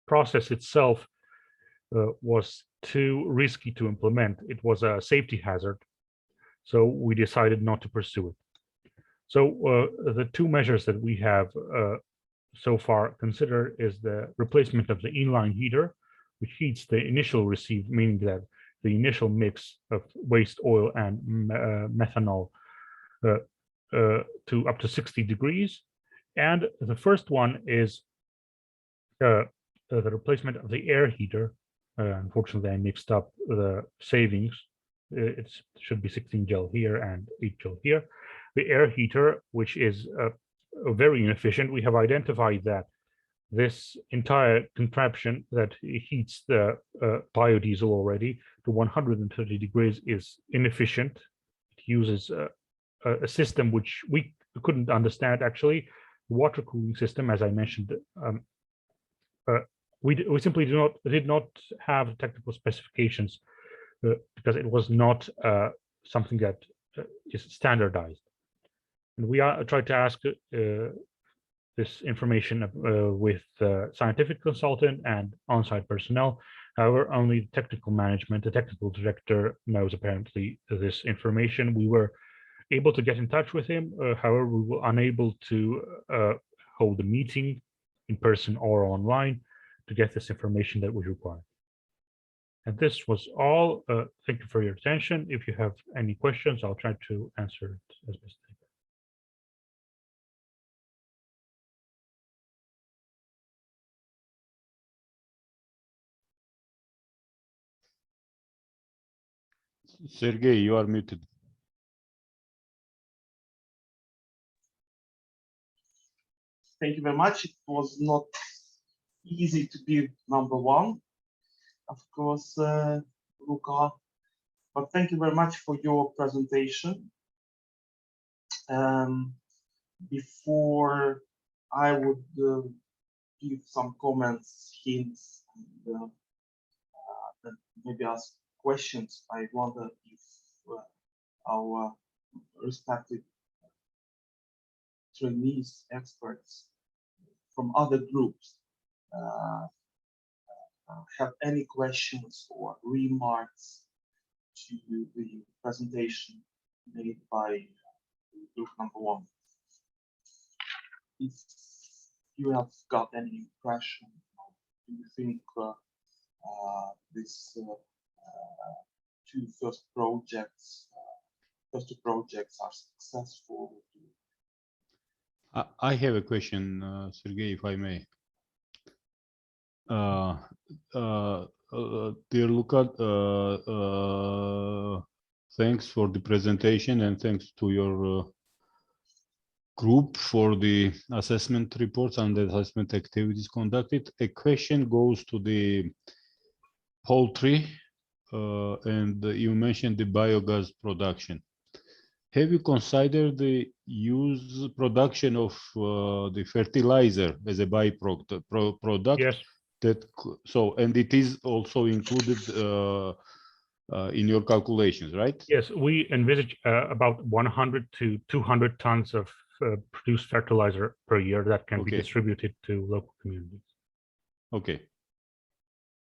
[SPEAKER 5] process itself was too risky to implement. It was a safety hazard, so we decided not to pursue it. So the 2 measures that we have so far considered is the replacement of the inline heater, which heats the initial receive, meaning that the initial mix of waste oil and methanol to up to 60 degrees. And the first one is the replacement of the air heater. Unfortunately, I mixed up the savings. It should be 16 gel here and 8 gel here. The air heater, which is very inefficient. We have identified that this entire contraption that heats the biodiesel already to 130 degrees is inefficient. It uses a system which we couldn't understand, actually. The water cooling system, as I mentioned, we simply did not have technical specifications because it was not something that is standardized. And we tried to ask this information with scientific consultant and on-site personnel. However, only technical management, the technical director, knows apparently this information. We were able to get in touch with him. However, we were unable to hold a meeting in person or online to get this information that was required. And this was all. Thank you for your attention. If you have any questions, I'll try to answer it as best I can.
[SPEAKER 1] Sergey, you are muted.
[SPEAKER 3] Thank you very much. It was not easy to be number one, of course, Luca, but thank you very much for your presentation. Before I would give some comments, hints, and maybe ask questions, I wonder if our respective trainees, experts from other groups have any questions or remarks to the presentation made by group number one. If you have got any impression, do you think these first two projects are successful?
[SPEAKER 1] I have a question, Sergey, if I may. Dear Luca, thanks for the presentation and thanks to your group for the assessment reports and the assessment activities conducted. A question goes to the poultry, and you mentioned the biogas production. Have you considered the production of the fertilizer as a byproduct?
[SPEAKER 5] Yes.
[SPEAKER 1] And it is also included in your calculations, right?
[SPEAKER 5] Yes, we envisage about 100 to 200 tons of produced fertilizer per year that can be distributed to local communities.
[SPEAKER 1] Okay.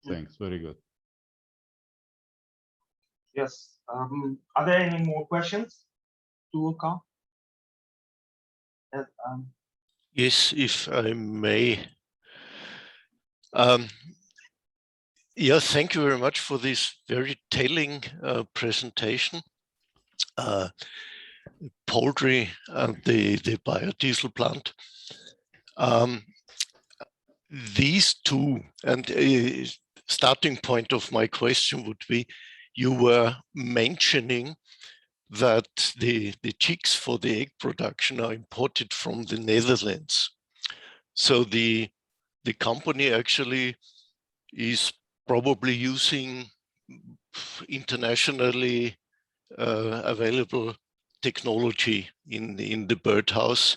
[SPEAKER 1] Thanks. Very good.
[SPEAKER 3] Yes. Are there any more questions to Luca?
[SPEAKER 6] Yes, if I may. Yeah, thank you very much for this very telling presentation. Poultry and the biodiesel plant. These two, and a starting point of my question would be, you were mentioning that the chicks for the egg production are imported from the Netherlands. So the company actually is probably using internationally available technology in the birdhouse.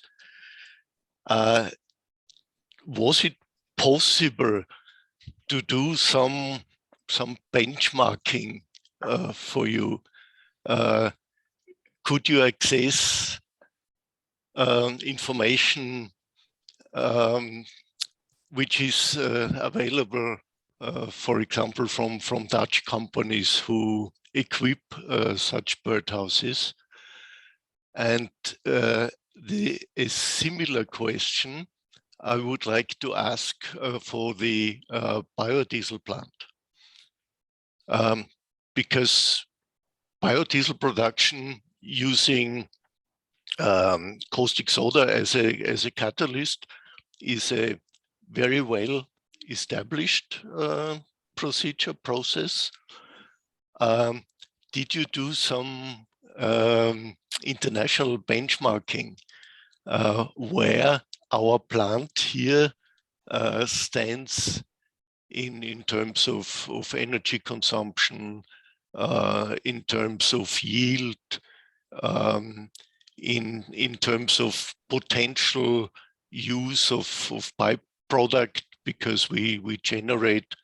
[SPEAKER 6] Was it possible to do some benchmarking for you? Could you access information which is available, for example, from Dutch companies who equip such birdhouses? And a similar question I would like to ask for the biodiesel plant, because biodiesel production using caustic soda as a catalyst is a very well established process. Did you do some international benchmarking where our plant here stands in terms of energy consumption, in terms of yield, in terms of potential use of byproduct, because we generate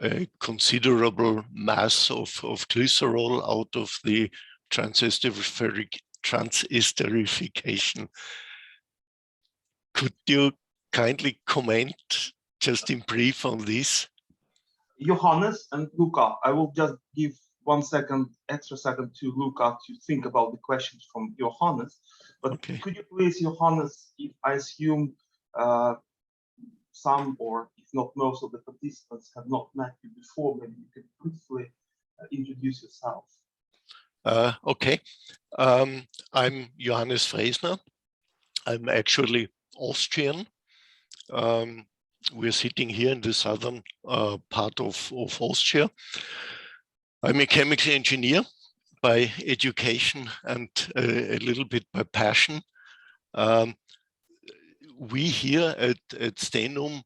[SPEAKER 6] a considerable mass of glycerol out of the transesterification. Could you kindly comment just in brief on this?
[SPEAKER 3] Johannes and Luca, I will just give 1 second, extra second to Luca to think about the questions from Johannes. But could you please, Johannes, if I assume some, or if not most of the participants have not met you before, maybe you could briefly introduce yourself.
[SPEAKER 6] Okay, I'm Johannes Fresner. I'm actually Austrian. We're sitting here in the southern part of Austria. I'm a chemical engineer by education and a little bit by passion. We here at Stenum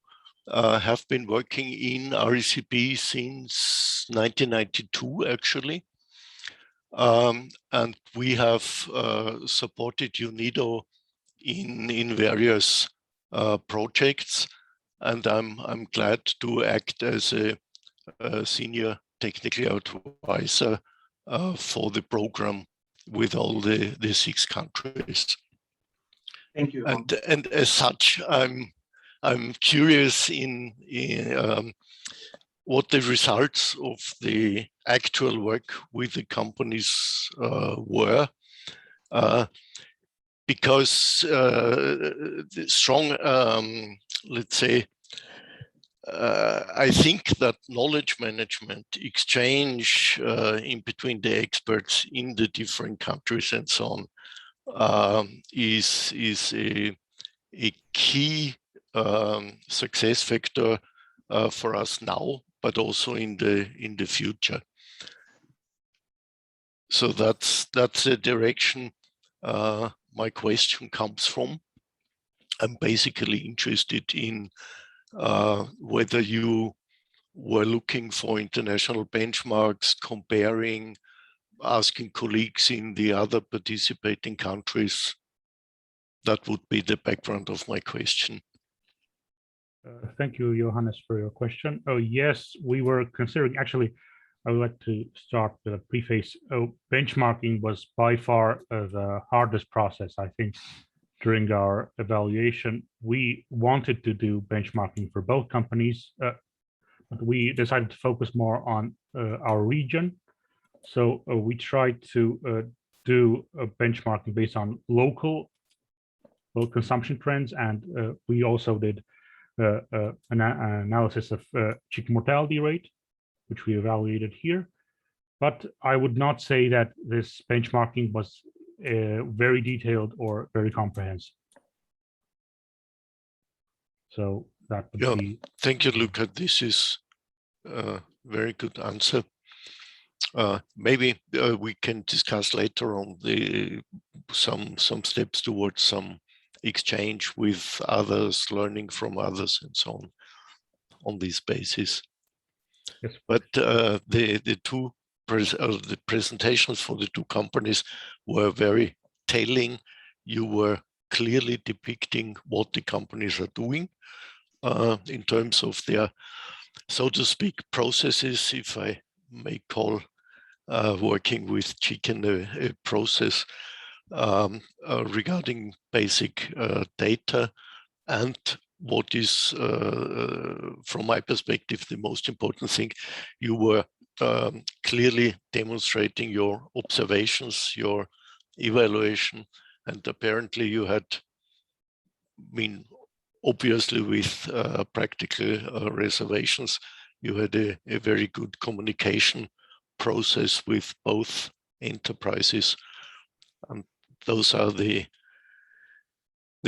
[SPEAKER 6] have been working in RECP since 1992, actually. And we have supported UNIDO in various projects, and I'm glad to act as a senior technical advisor for the program with all the 6 countries.
[SPEAKER 3] Thank you.
[SPEAKER 6] And as such, I'm curious in what the results of the actual work with the companies were, because the strong, let's say, I think that knowledge management exchange in between the experts in the different countries and so on is a key success factor for us now, but also in the future. So that's the direction my question comes from. I'm basically interested in whether you were looking for international benchmarks, comparing, asking colleagues in the other participating countries. That would be the background of my question.
[SPEAKER 5] Thank you, Johannes, for your question. Oh, yes, we were considering, actually, I would like to start with a preface. Benchmarking was by far the hardest process, I think, during our evaluation. We wanted to do benchmarking for both companies, but we decided to focus more on our region. So we tried to do a benchmarking based on local consumption trends, and we also did an analysis of chicken mortality rate, which we evaluated here. But I would not say that this benchmarking was very detailed or very comprehensive. So that would be.
[SPEAKER 6] Thank you, Luca. This is a very good answer. Maybe we can discuss later on some steps towards some exchange with others, learning from others, and so on this basis.
[SPEAKER 5] Yes.
[SPEAKER 6] But the presentations for the 2 companies were very telling. You were clearly depicting what the companies are doing in terms of their, so to speak, processes, if I may call working with chicken a process, regarding basic data, and what is, from my perspective, the most important thing, you were clearly demonstrating your observations, your evaluation, and apparently you had been, obviously with practical reservations, you had a very good communication process with both enterprises. And those are the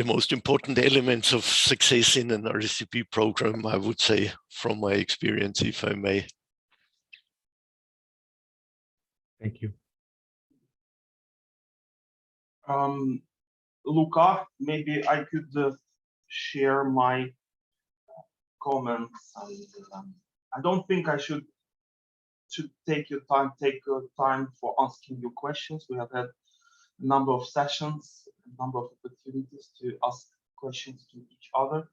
[SPEAKER 6] most important elements of success in an RECP program, I would say, from my experience, if I may.
[SPEAKER 5] Thank you.
[SPEAKER 3] Luca, maybe I could share my comments. And, I don't think I should take time for asking you questions. We have had a number of sessions, a number of opportunities to ask questions to each other.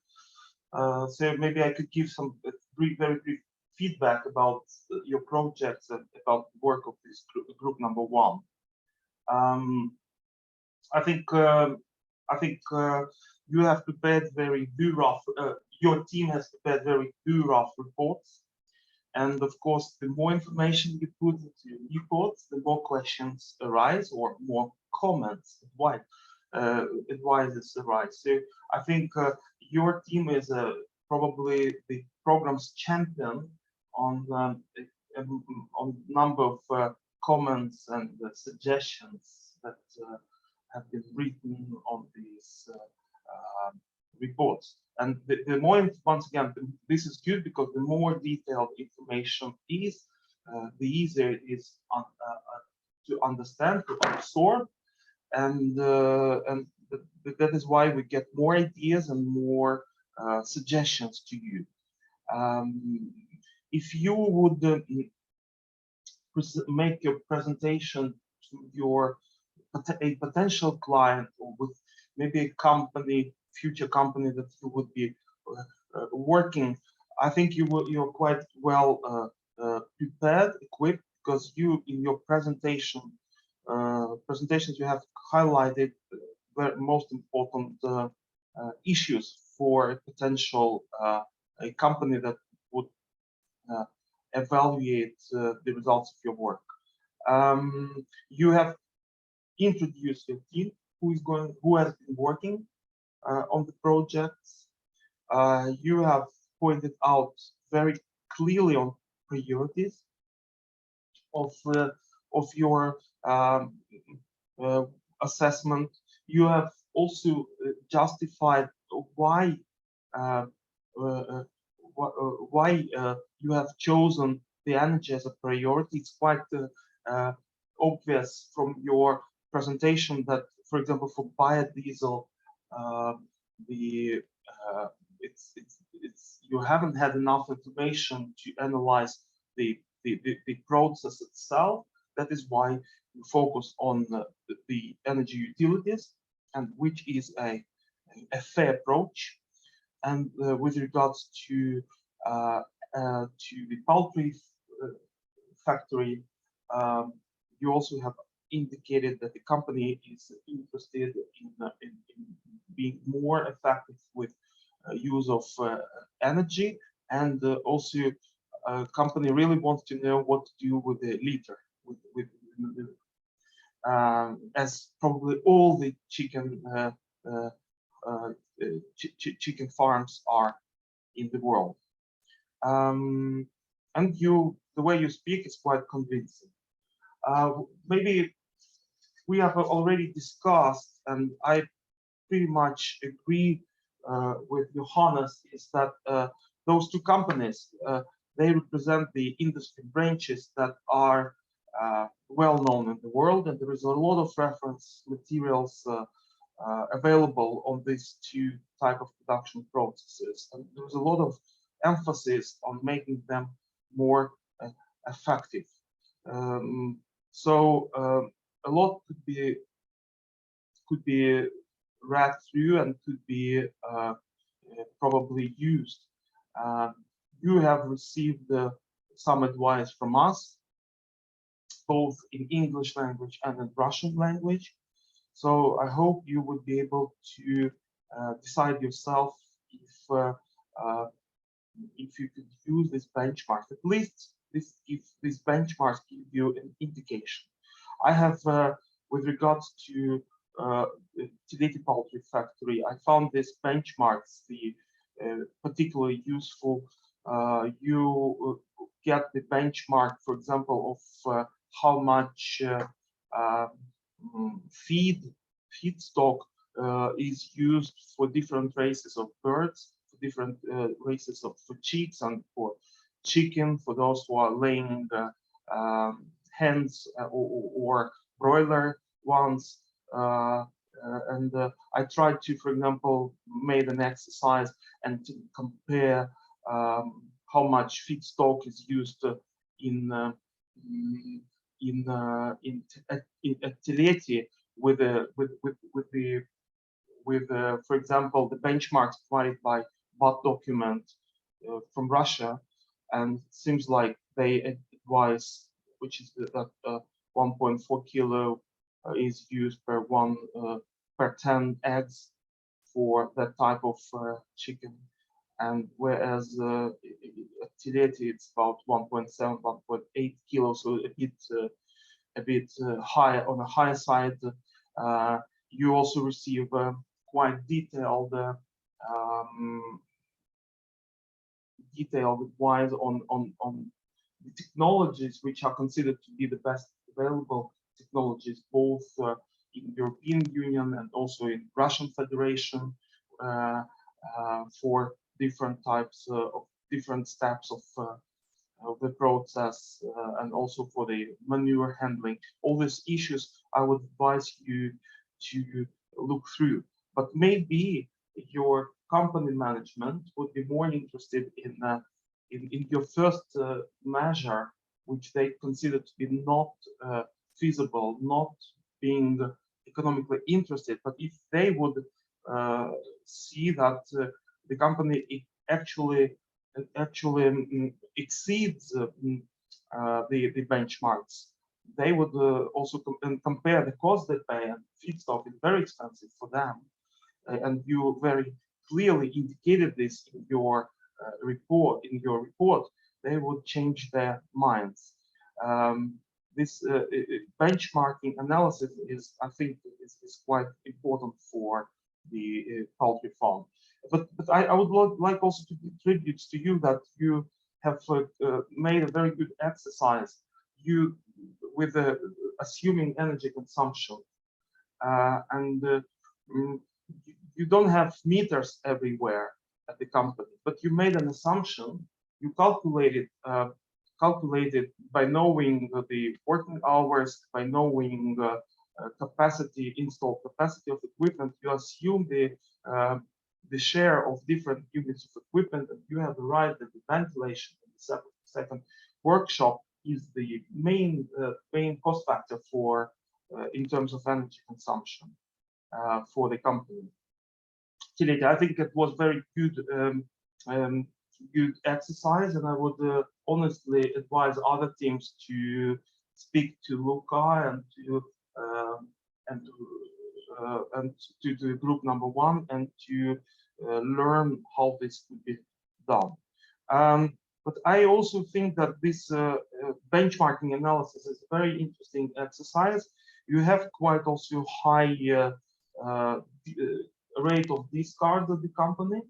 [SPEAKER 3] So maybe I could give some very brief feedback about your projects and about the work of this group number 1. I think you have prepared very thorough. Your team has prepared very thorough reports, and of course, the more information you put into your reports, the more questions arise or more comments, advices arise. So I think your team is probably the program's champion on number of comments and suggestions that have been written on these reports. And the more, once again, this is good because the more detailed information is, the easier it is to understand, to absorb, and that is why we get more ideas and more suggestions to you. If you would make your presentation to a potential client, or with maybe a company, future company that you would be working, I think you're quite well prepared, equipped, because you, in your presentations, you have highlighted the most important issues for a potential a company that would evaluate the results of your work. You have introduced your team who has been working on the projects. You have pointed out very clearly on priorities of your assessment. You have also justified why you have chosen the energy as a priority. It's quite obvious from your presentation that, for example, for biodiesel, you haven't had enough information to analyze the process itself. That is why you focus on the energy utilities, and which is a fair approach. And with regards to the poultry factory, you also have indicated that the company is interested in being more effective with use of energy, and also company really wants to know what to do with the litter, as probably all the chicken chicken farms are in the world. And the way you speak is quite convincing. Maybe we have already discussed, and I pretty much agree with Johannes, is that those two companies, they represent the industry branches that are well known in the world, and there is a lot of reference materials available on these two type of production processes, and there's a lot of emphasis on making them more effective. So a lot could be read through and could be probably used. You have received some advice from us, both in English language and in Russian language. So I hope you would be able to decide yourself if you could use this benchmark. At least if these benchmarks give you an indication. I have, with regards to Tileti Poultry Factory, I found these benchmarks particularly useful. You get the benchmark, for example, of how much feedstock is used for different races of birds, for different races of chicks, and for chicken, for those who are laying hens or broiler ones. And I tried to, for example, made an exercise and to compare how much feedstock is used in Tileti with for example, the benchmarks provided by BOT document from Russia, and it seems like they advise, which is that 1.4 kilo is used per 10 eggs for that type of chicken, and whereas at Tileti it's about 1.7, 1.8 kilos, so a bit higher, on the higher side. You also receive quite detailed detailed advice on the technologies which are considered to be the best available technologies, both in European Union and also in Russian Federation, for different types of different steps of the process, and also for the manure handling. All these issues I would advise you to look through. But maybe your company management would be more interested in your first measure, which they consider to be not feasible, not being economically interested. But if they would see that the company actually exceeds the benchmarks, they would also compare the cost they pay, and feedstock is very expensive for them. And you very clearly indicated this in your report. They would change their minds. This benchmarking analysis is, I think, is quite important for the poultry farm. But I would like also to give tributes to you that you have made a very good exercise. With assuming energy consumption, and you don't have meters everywhere at the company, but you made an assumption. You calculated by knowing the working hours, by knowing installed capacity of equipment. You assume the share of different units of equipment, and you have arrived at the ventilation in the second workshop is the main cost factor for in terms of energy consumption for the company. I think it was very good good exercise, and I would honestly advise other teams to speak to Luca and to the group number one, and to learn how this could be done. But I also think that this benchmarking analysis is a very interesting exercise. You have quite also high rate of discard of the company,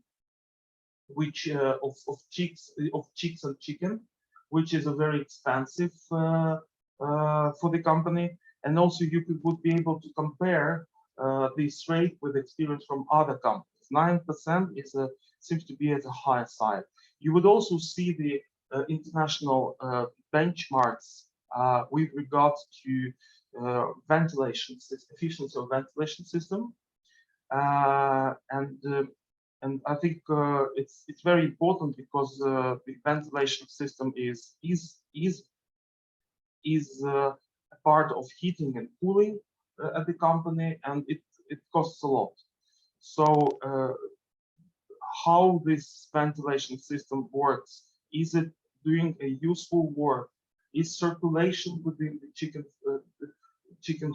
[SPEAKER 3] which of chicks and chicken, which is a very expensive for the company. And also you would be able to compare this rate with experience from other companies. 9% seems to be at a higher side. You would also see the international benchmarks with regards to ventilation, efficiency of ventilation system, and I think it's very important, because the ventilation system is a part of heating and cooling at the company, and it costs a lot. So how this ventilation system works? Is it doing a useful work? Is circulation within the chicken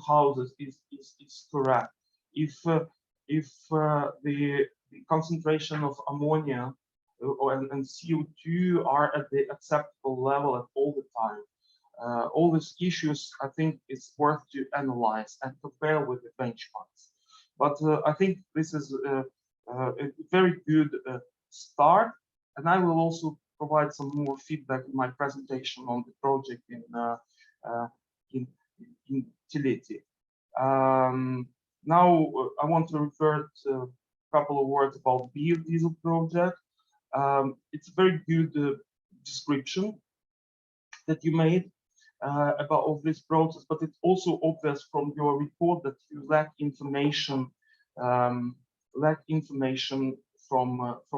[SPEAKER 3] houses is correct? If the concentration of ammonia and CO2 are at the acceptable level at all the time, all these issues, I think it's worth to analyze and compare with the benchmarks. But I think this is a very good start, and I will also provide some more feedback in my presentation on the project in Tility. Now I want to refer to a couple of words about biodiesel project. It's a very good description that you made about all this process, but it's also obvious from your report that you lack information from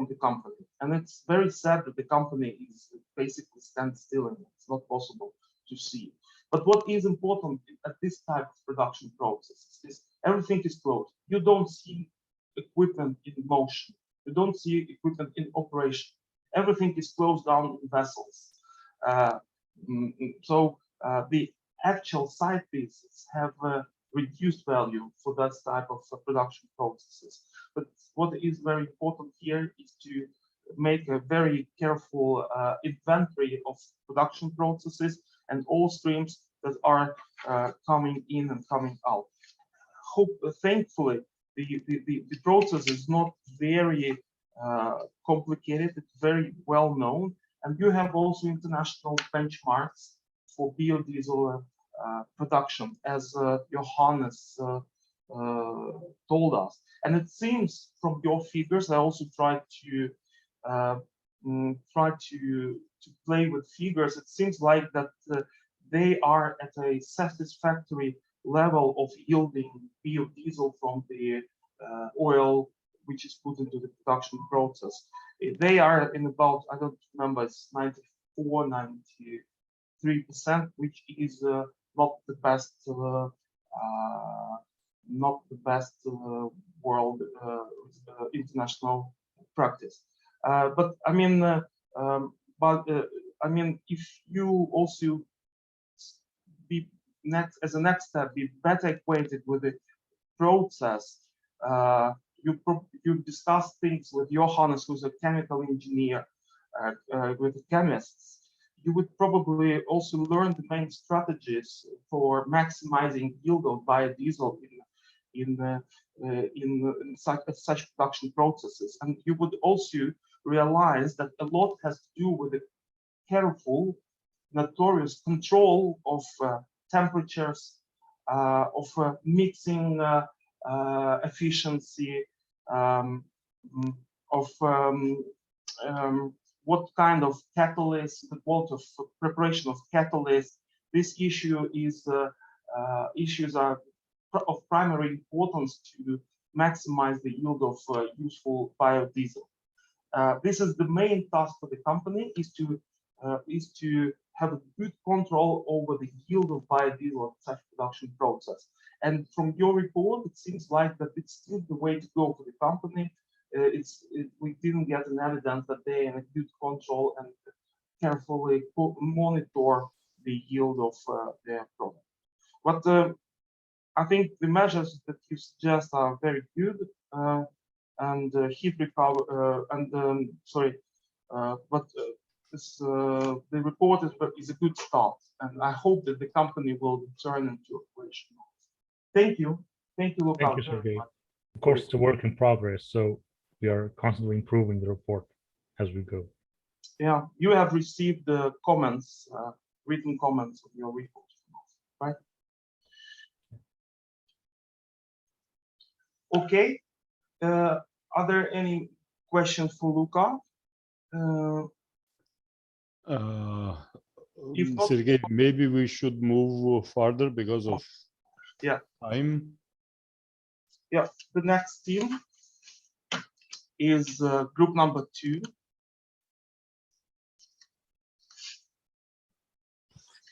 [SPEAKER 3] the company, and it's very sad that the company is basically stands still, and it's not possible to see. But what is important at this type of production process is everything is closed. You don't see equipment in motion. You don't see equipment in operation. Everything is closed down in vessels. So the actual site visits have reduced value for that type of production processes. But what is very important here is to make a very careful inventory of production processes and all streams that are coming in and coming out. Thankfully, the process is not very complicated. It's very well known, and you have also international benchmarks for biodiesel production, as Johannes told us. And it seems from your figures, I also tried to play with figures. It seems like that they are at a satisfactory level of yielding biodiesel from the oil which is put into the production process. They are in about, I don't remember, it's 94, 93%, which is not the best world international practice. But I mean, if you also be as a next step, be better acquainted with the process. You discuss things with Johannes, who's a chemical engineer, with the chemists. You would probably also learn the main strategies for maximizing yield of biodiesel in such production processes. And you would also realize that a lot has to do with the careful, notorious control of temperatures, of mixing efficiency, of what kind of catalyst, the quality of preparation of catalyst. This issue is issues are of primary importance to maximize the yield of useful biodiesel. This is the main task for the company, is to have a good control over the yield of biodiesel of such production process. And from your report, it seems like that it's still the way to go for the company. We didn't get an evidence that they are in a good control and carefully monitor the yield of their product. But I think the measures that you suggest are very good, and heat recovery, the report is a good start, and I hope that the company will turn into operation. Thank you, Luca.
[SPEAKER 5] Thank you, Sergey. Of course, it's a work in progress, so we are constantly improving the report as we go.
[SPEAKER 3] Yeah, you have received the comments, written comments of your report, right? Okay. Are there any questions for Luca? If not,
[SPEAKER 1] Sergey, maybe we should move further because of time.
[SPEAKER 3] Yeah, the next team is group number 2.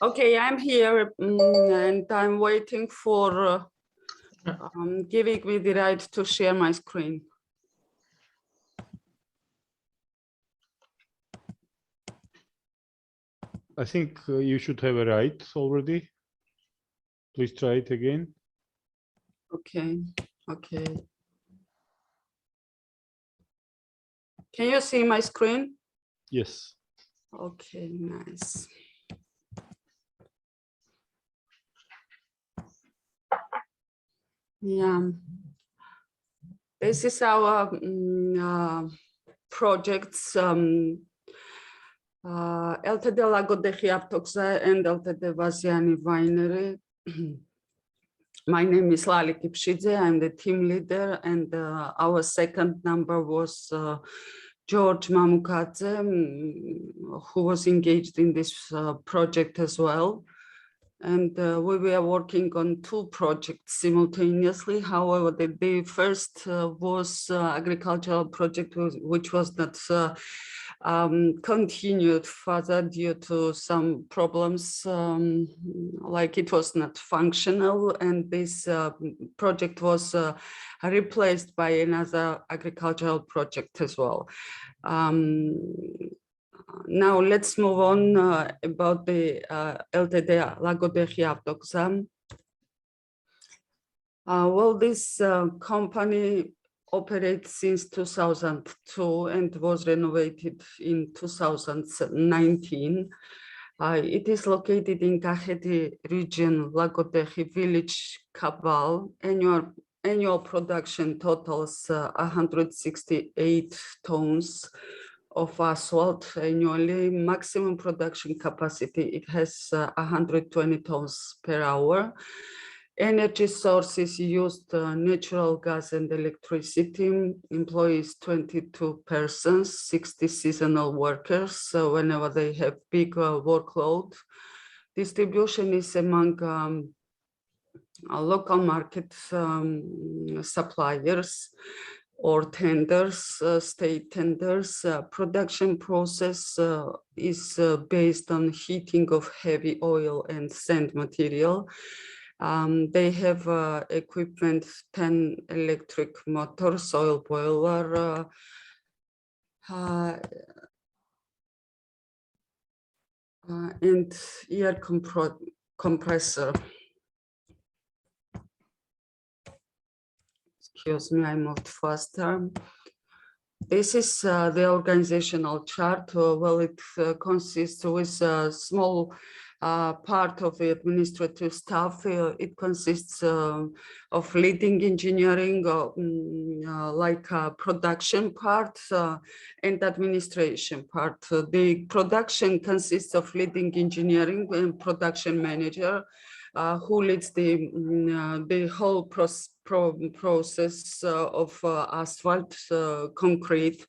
[SPEAKER 7] Okay, I'm here and I'm waiting for giving me the right to share my screen.
[SPEAKER 1] I think you should have a right already. Please try it again.
[SPEAKER 7] Okay. Can you see my screen?
[SPEAKER 1] Yes.
[SPEAKER 7] Okay, nice. Yeah, this is our projects, LTD Lagodekhi Aptoxa and LTD Vaziani Winery. My name is Lali Kipshidze, I'm the team leader, and our second number was George Mamukadze, who was engaged in this project as well. And we were working on 2 projects simultaneously. However, the first was agricultural project, which was not continued further due to some problems, like it was not functional, and this project was replaced by another agricultural project as well. Now let's move on about the LTD Lagodekhi Aptoxa. Well, this company operates since 2002 and was renovated in 2019. It is located in Kakheti region, Lagodekhi village, Kabal. Annual annual production totals 168 tons of asphalt annually. Maximum production capacity, it has 120 tons per hour. Energy sources used natural gas and electricity, employs 22 persons, 60 seasonal workers whenever they have big workload. Distribution is among local market suppliers or tenders, state tenders. Production process is based on heating of heavy oil and sand material. They have equipment, 10 electric motors, oil boiler, and air compressor. Excuse me, I moved faster. This is the organizational chart. Well, it consists with a small part of the administrative staff. It consists of leading engineering, like production part and administration part. The production consists of leading engineering and production manager, who leads the whole process of asphalt, concrete.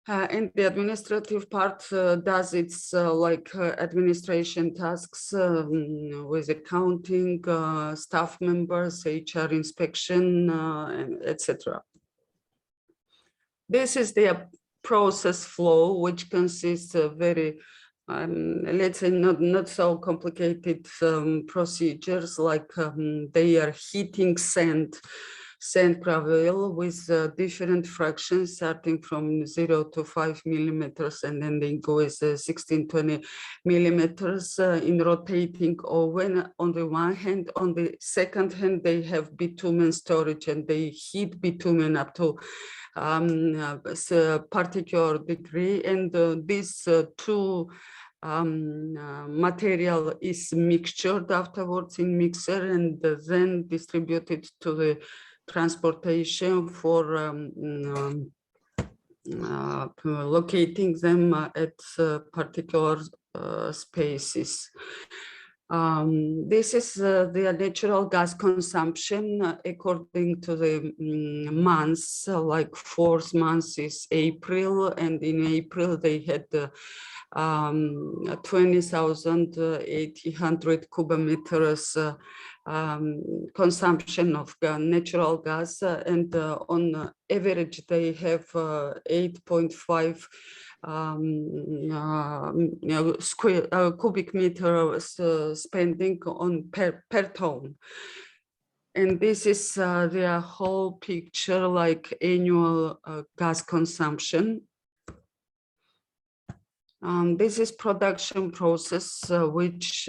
[SPEAKER 7] And the administrative part does its administration tasks with accounting, staff members, HR inspection, etc. This is the process flow, which consists of very let's say not so complicated procedures, like they are heating sand gravel with different fractions starting from 0 to 5 millimeters, and then they go with 16-20 millimeters in rotating oven on the one hand. On the second hand, they have bitumen storage, and they heat bitumen up to a particular degree, and these two material is mixtured afterwards in mixer and then distributed to the transportation for locating them at particular spaces. This is the natural gas consumption according to the months, like 4th month is April, and in April they had 20,800 cubic meters consumption of natural gas, and on average they have 8.5 cubic meters spending on per ton. And this is the whole picture, like annual gas consumption. This is production process, which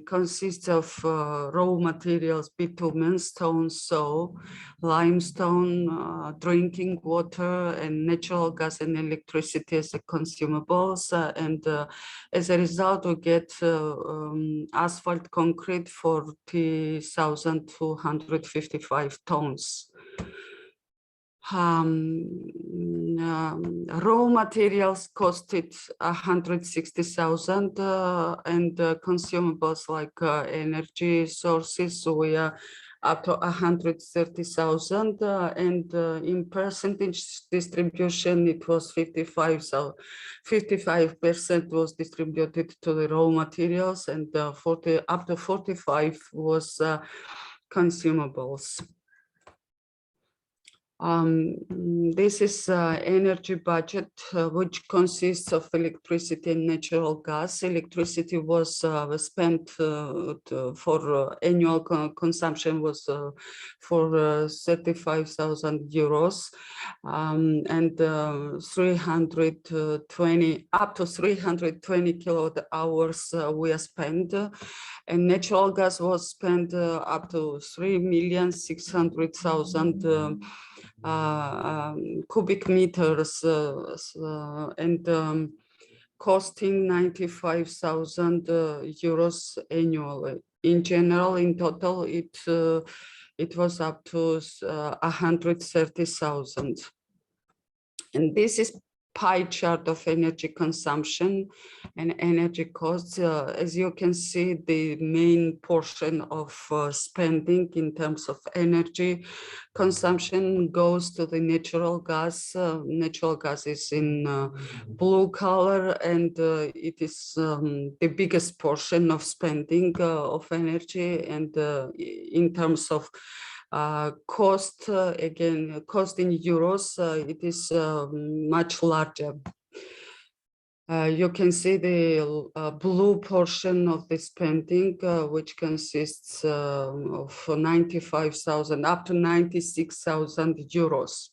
[SPEAKER 7] consists of raw materials, bitumen, stone, soil, limestone, drinking water, and natural gas and electricity as consumables. And as a result, we get asphalt concrete 40,255 tons. Raw materials costed 160,000 and consumables like energy sources, so we are up to 130,000, and in percentage distribution it was 55. So 55% was distributed to the raw materials, and up to 45 was consumables. This is energy budget, which consists of electricity and natural gas. Electricity was spent for annual consumption was for 35,000 euros, and 320 up to 320 kilowatt hours we are spent, and natural gas was spent up to 3,600,000 cubic meters, and costing 95,000 euros annually. In general, in total, it it was up to 130,000. And this is pie chart of energy consumption and energy costs. As you can see, the main portion of spending in terms of energy consumption goes to the natural gas. Natural gas is in blue color, and it is the biggest portion of spending of energy. And in terms of cost, again, cost in euros, it is much larger. You can see the blue portion of the spending, which consists of 95,000 up to 96,000 euros.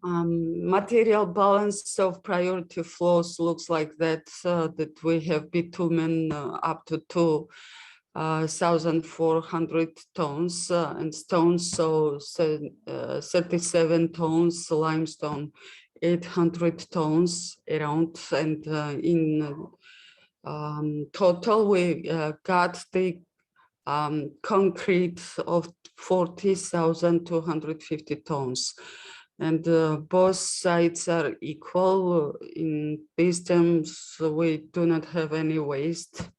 [SPEAKER 7] Material balance of priority flows looks like that, that we have bitumen up to 2,400 tons and stones, so 37 tons, limestone 800 tons around, and in total we got the concrete of 40,250 tons. And both sides are equal. In these terms, we do not have any waste.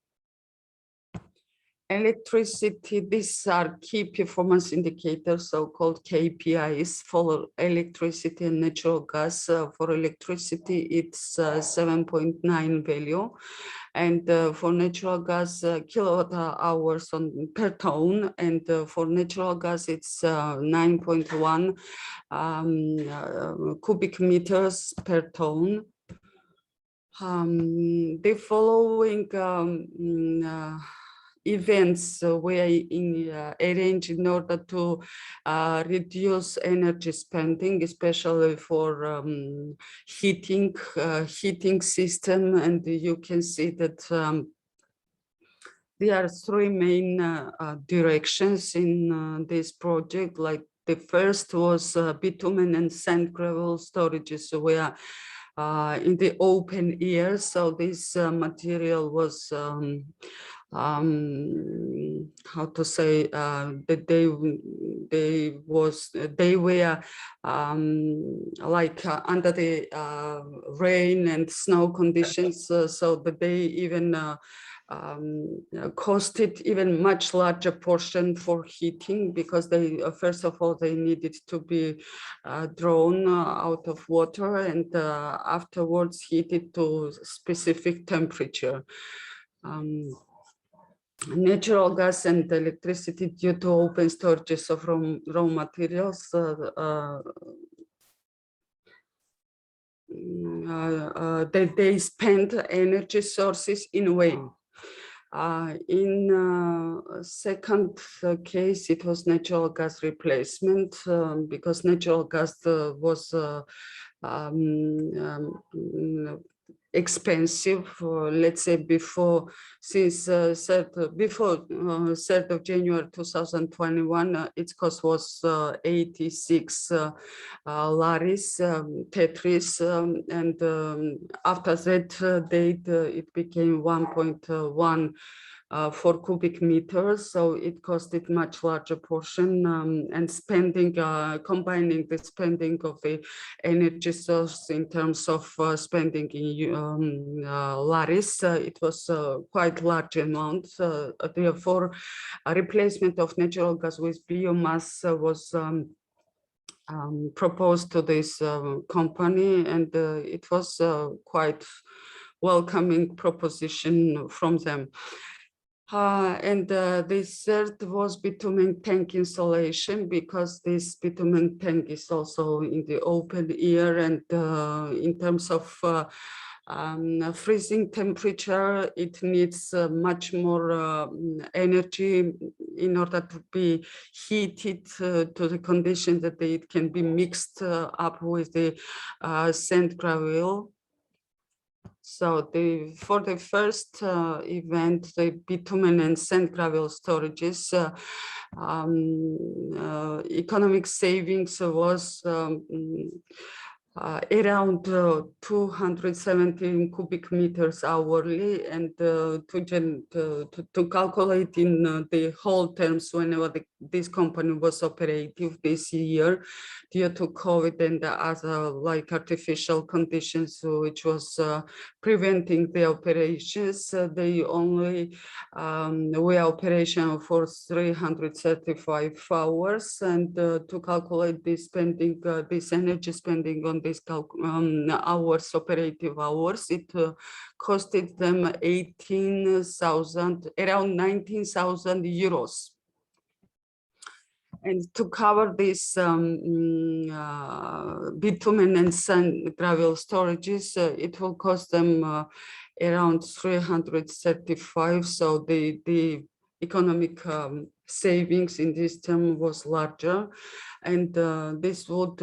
[SPEAKER 7] Electricity, these are key performance indicators, so-called KPIs for electricity and natural gas. For electricity, it's 7.9 value. And for natural gas, kilowatt hours per ton. And for natural gas, it's 9.1 cubic meters per ton. The following events were arranged in order to reduce energy spending, especially for heating system. And you can see that there are three main directions in this project. Like the first was bitumen and sand gravel storages were in the open air. So this material was how to say, that they were like under the rain and snow conditions, so that they even costed even much larger portion for heating, because they first of all they needed to be drawn out of water and afterwards heated to specific temperature. Natural gas and electricity, due to open storages of raw materials, they spend energy sources in vain. In second case, it was natural gas replacement, because natural gas was expensive. Let's say before, since 3rd of January 2021, its cost was 86 laris tetris, and after that date it became 1.1 for cubic meters, so it costed much larger portion, and spending, combining the spending of the energy source in terms of spending in laris, it was quite large amount. Therefore, a replacement of natural gas with biomass was proposed to this company, and it was quite welcoming proposition from them. And the third was bitumen tank installation, because this bitumen tank is also in the open air, and in terms of freezing temperature, it needs much more energy in order to be heated to the condition that it can be mixed up with the sand gravel. So for the first event, the bitumen and sand gravel storages, economic savings was around 217 cubic meters hourly, and to calculate in the whole terms whenever this company was operative this year, due to COVID and other like artificial conditions which was preventing the operations, they only were operational for 335 hours, and to calculate this spending, this energy spending on these hours, operative hours, it costed them 18,000, around 19,000 euros. And to cover this bitumen and sand gravel storages, it will cost them around 335. So the economic savings in this term was larger, and this would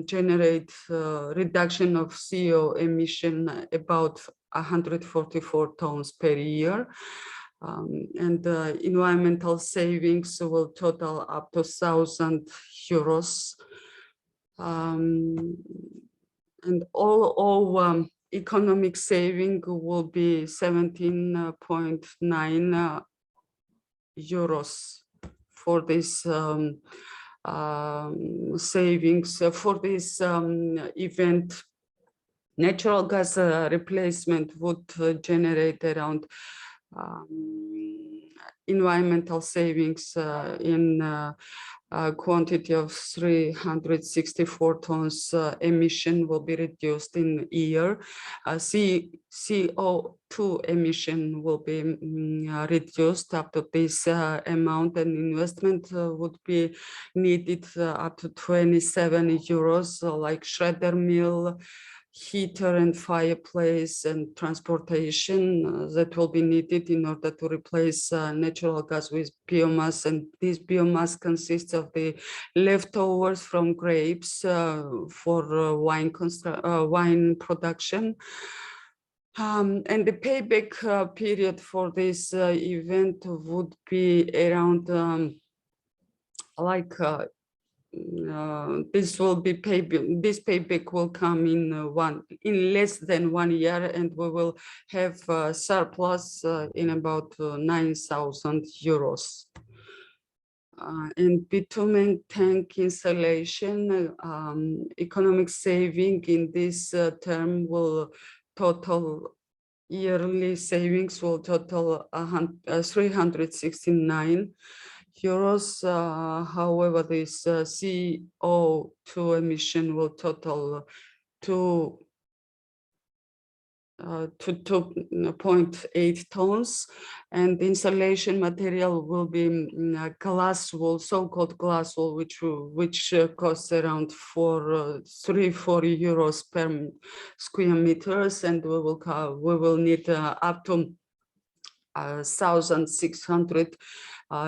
[SPEAKER 7] generate reduction of CO emission about 144 tons per year. And environmental savings will total up to 1,000 euros. And all economic saving will be 17.9 euros for this savings for this event. Natural gas replacement would generate around environmental savings in quantity of 364 tons emission will be reduced in a year. CO2 emission will be reduced up to this amount, and investment would be needed up to 27 euros, like shredder mill, heater and fireplace, and transportation that will be needed in order to replace natural gas with biomass. And this biomass consists of the leftovers from grapes for wine production. And the payback period for this event would be around this will be this payback will come in less than 1 year, and we will have surplus in about 9,000 euros. And bitumen tank installation, economic saving in this term will total yearly savings will total 369 euros. However, this CO2 emission will total 2.8 tons, and the installation material will be glass wool, so-called glass wool, which costs around 3-4 euros per square meters, and we will need up to 1,600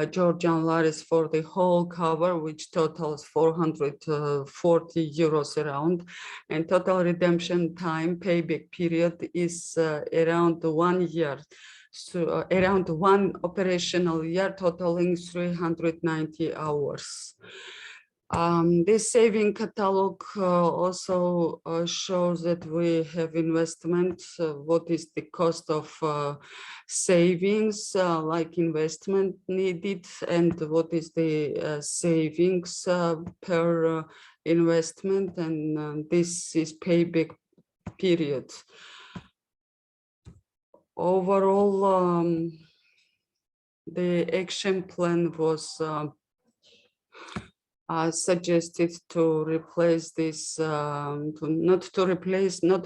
[SPEAKER 7] Georgian laris for the whole cover, which totals 440 euros around, and total redemption time payback period is around 1 year, so around 1 operational year, totaling 390 hours. This saving catalog also shows that we have investment, what is the cost of savings, like investment needed, and what is the savings per investment, and this is payback period. Overall, the action plan was suggested to replace this, not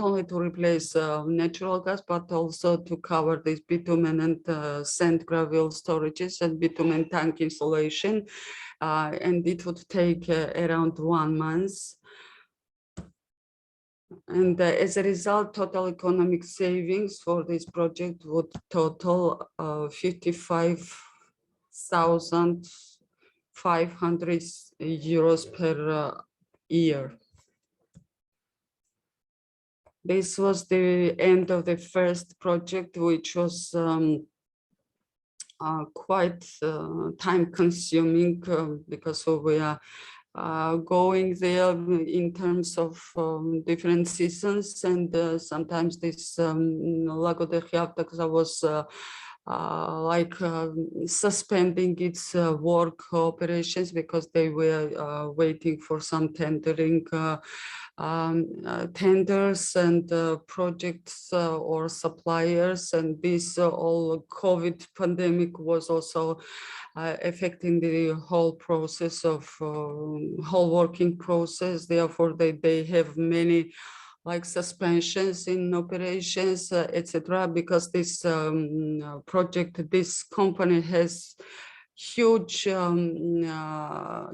[SPEAKER 7] only to replace natural gas, but also to cover this bitumen and sand gravel storages and bitumen tank installation, and it would take around 1 month. And as a result, total economic savings for this project would total 55,500 euros per year. This was the end of the first project, which was quite time consuming because we are going there in terms of different seasons, and sometimes this Lago de Chiaptaxa was suspending its work operations because they were waiting for some tendering tenders and projects or suppliers, and this all COVID pandemic was also affecting the whole process of whole working process. Therefore, they have many like suspensions in operations, etc. Because this project, this company has huge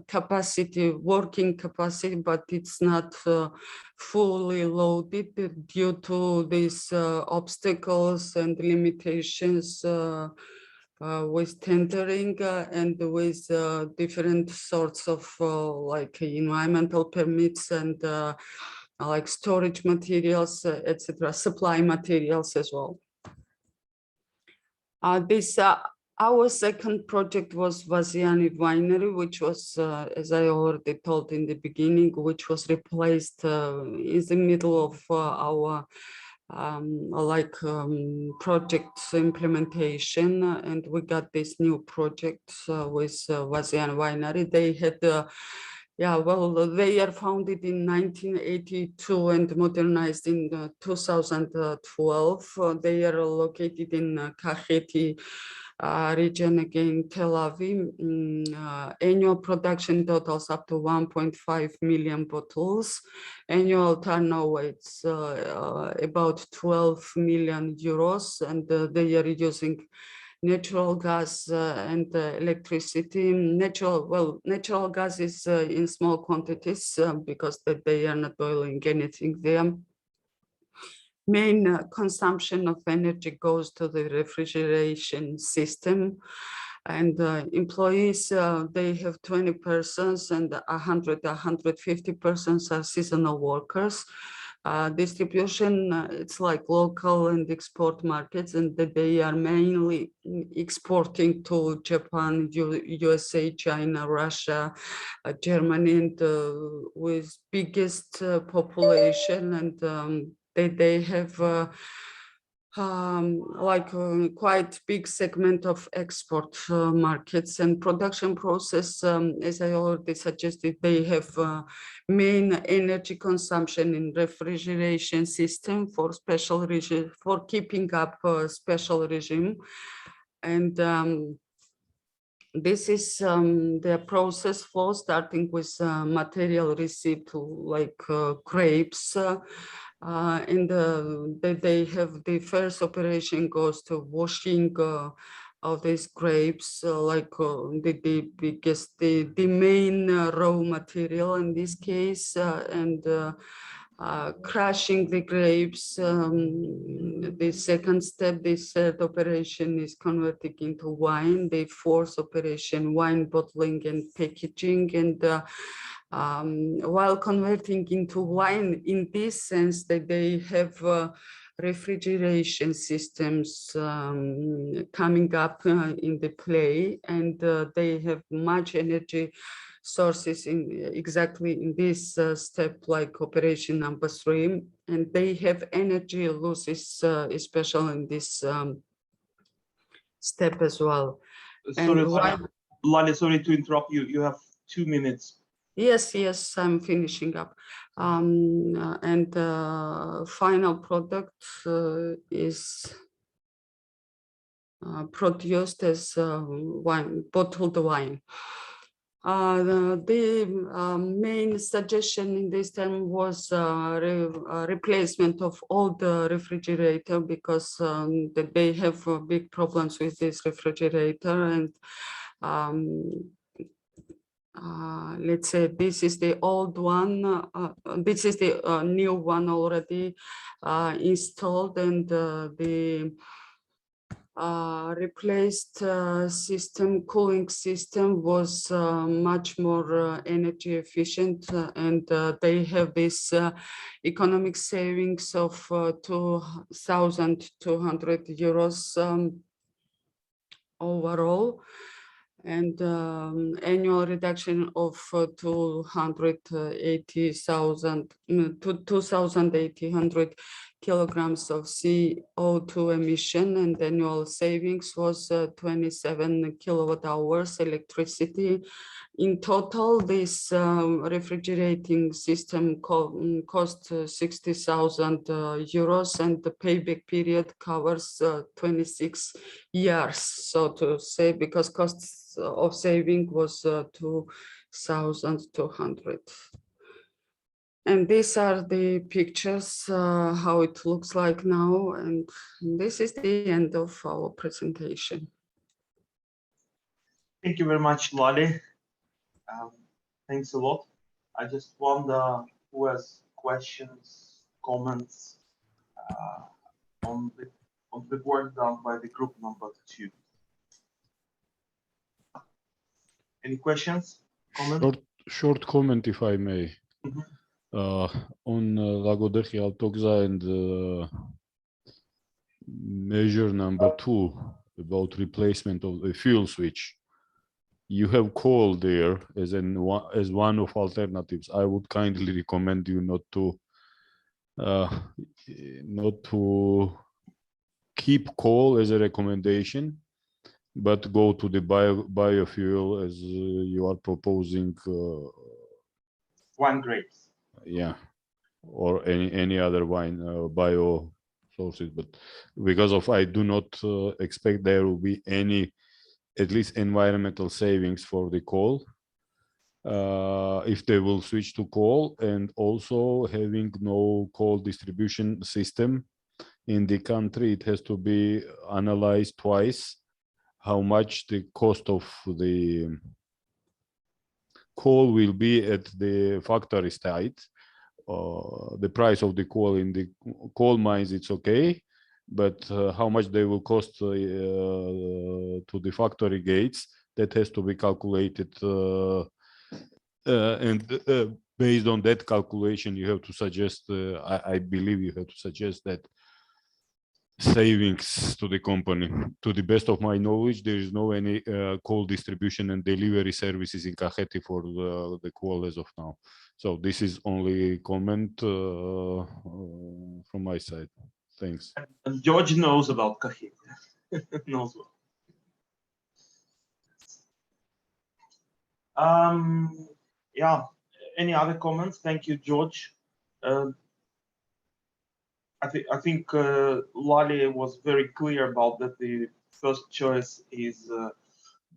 [SPEAKER 7] capacity, working capacity, but it's not fully loaded due to these obstacles and limitations with tendering and with different sorts of like environmental permits and like storage materials, etc., supply materials as well. Our second project was Vaziani Winery, which was, as I already told in the beginning, which was replaced in the middle of our project implementation, and we got this new project with Vaziani Winery. They had they are founded in 1982 and modernized in 2012. They are located in Kakheti region, again, Tel Aviv. Annual production totals up to 1.5 million bottles. Annual turnover, it's about 12 million euros, and they are using natural gas and electricity. Natural gas is in small quantities because they are not boiling anything there. Main consumption of energy goes to the refrigeration system, and employees, they have 20 persons, and 150 persons are seasonal workers. Distribution, it's like local and export markets, and they are mainly exporting to Japan, USA, China, Russia, Germany, and with biggest population, and they have quite big segment of export markets and production process. As I already suggested, they have main energy consumption in refrigeration system for special regime, for keeping up special regime. And this is their process flow, starting with material received like grapes. And they have the first operation goes to washing of these grapes, the biggest, the main raw material in this case, and crushing the grapes. The second step, this third operation is converting into wine. The fourth operation, wine bottling and packaging. And while converting into wine, in this sense, that they have refrigeration systems coming up in the play, and they have much energy sources in exactly in this step, like operation number 3, and they have energy losses, especially in this step as well.
[SPEAKER 3] Sorry, Lali, sorry to interrupt you. You have 2 minutes.
[SPEAKER 7] Yes, I'm finishing up. And final product is produced as wine, bottled wine. The main suggestion in this term was replacement of old refrigerator, because they have big problems with this refrigerator, and let's say this is the old one, this is the new one already installed, and the replaced system, cooling system, was much more energy efficient, and they have this economic savings of 2,200 euros overall. and annual reduction of 2,800 kilograms of CO2 emission, and annual savings was 27 kilowatt hours electricity. In total, this refrigerating system cost 60,000 euros, and the payback period covers 26 years. So to say, because costs of saving was 2,200. And these are the pictures, how it looks like now. And this is the end of our presentation.
[SPEAKER 3] Thank you very much, Lali. Thanks a lot. I just wonder who has questions, comments on the work done by the group number 2. Any questions? Comments?
[SPEAKER 1] Short comment, if I may.
[SPEAKER 3] Mhm.
[SPEAKER 1] On Lagodekhi Altokza and measure number 2 about replacement of the fuel switch. You have coal there as one of alternatives. I would kindly recommend you not to keep coal as a recommendation, but go to the biofuel as you are proposing.
[SPEAKER 3] Wine grapes.
[SPEAKER 1] Yeah, or any other wine bio sources, but because of I do not expect there will be any at least environmental savings for the coal if they will switch to coal, and also having no coal distribution system in the country, it has to be analyzed twice how much the cost of the coal will be at the factory site. The price of the coal in the coal mines, it's okay, but how much they will cost to the factory gates, that has to be calculated, and based on that calculation, you have to suggest, I believe you have to suggest that savings to the company. To the best of my knowledge, there is no any coal distribution and delivery services in Kakheti for the coal as of now. So this is only comment from my side. Thanks.
[SPEAKER 3] And George knows about Kakheti. Knows well. Yeah. Any other comments? Thank you, George. I think Lali was very clear about that. The first choice is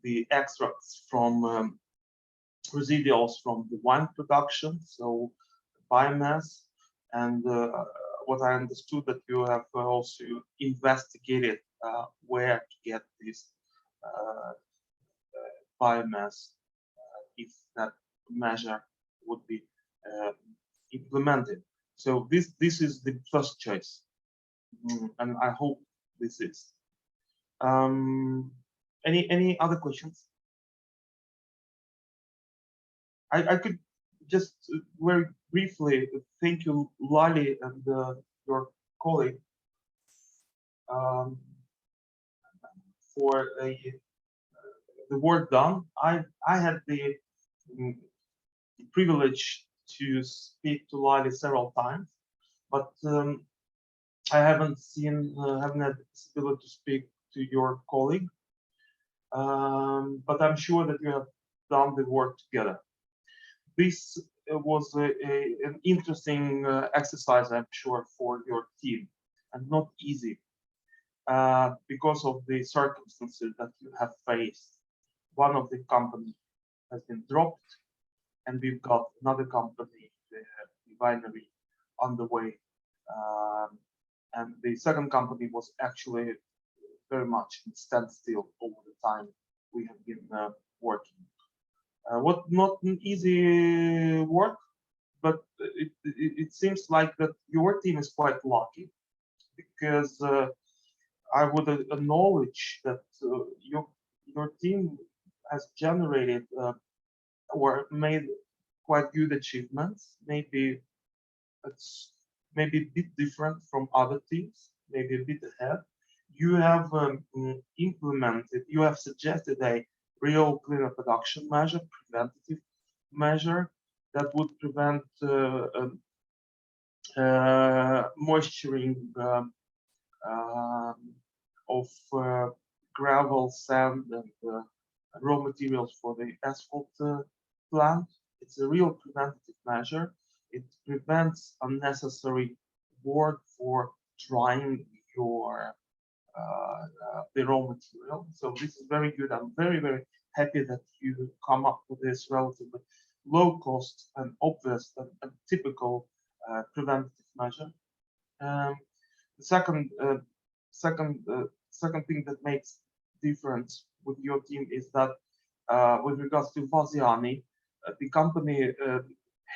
[SPEAKER 3] the extracts from residuals from the wine production, so biomass. And what I understood that you have also investigated where to get this biomass if that measure would be implemented. So this is the first choice, and I hope this is. Any other questions? I could just very briefly thank you, Lali, and your colleague for the work done. I had the privilege to speak to Lali several times, but I haven't had the possibility to speak to your colleague. But I'm sure that you have done the work together. This was an interesting exercise, I'm sure, for your team, and not easy because of the circumstances that you have faced. One of the companies has been dropped, and we've got another company, the winery, on the way. And the second company was actually very much in standstill over the time we have been working. What not an easy work, but it seems like that your team is quite lucky, because I would acknowledge that your team has generated or made quite good achievements. Maybe it's a bit different from other teams, maybe a bit ahead. You have implemented, you have suggested a real cleaner production measure, preventative measure that would prevent moisturing of gravel, sand, and raw materials for the asphalt plant. It's a real preventative measure. It prevents unnecessary work for drying your the raw material. So this is very good. I'm very, very happy that you come up with this relatively low cost and obvious and typical preventative measure. The second thing that makes difference with your team is that with regards to Vaziani, the company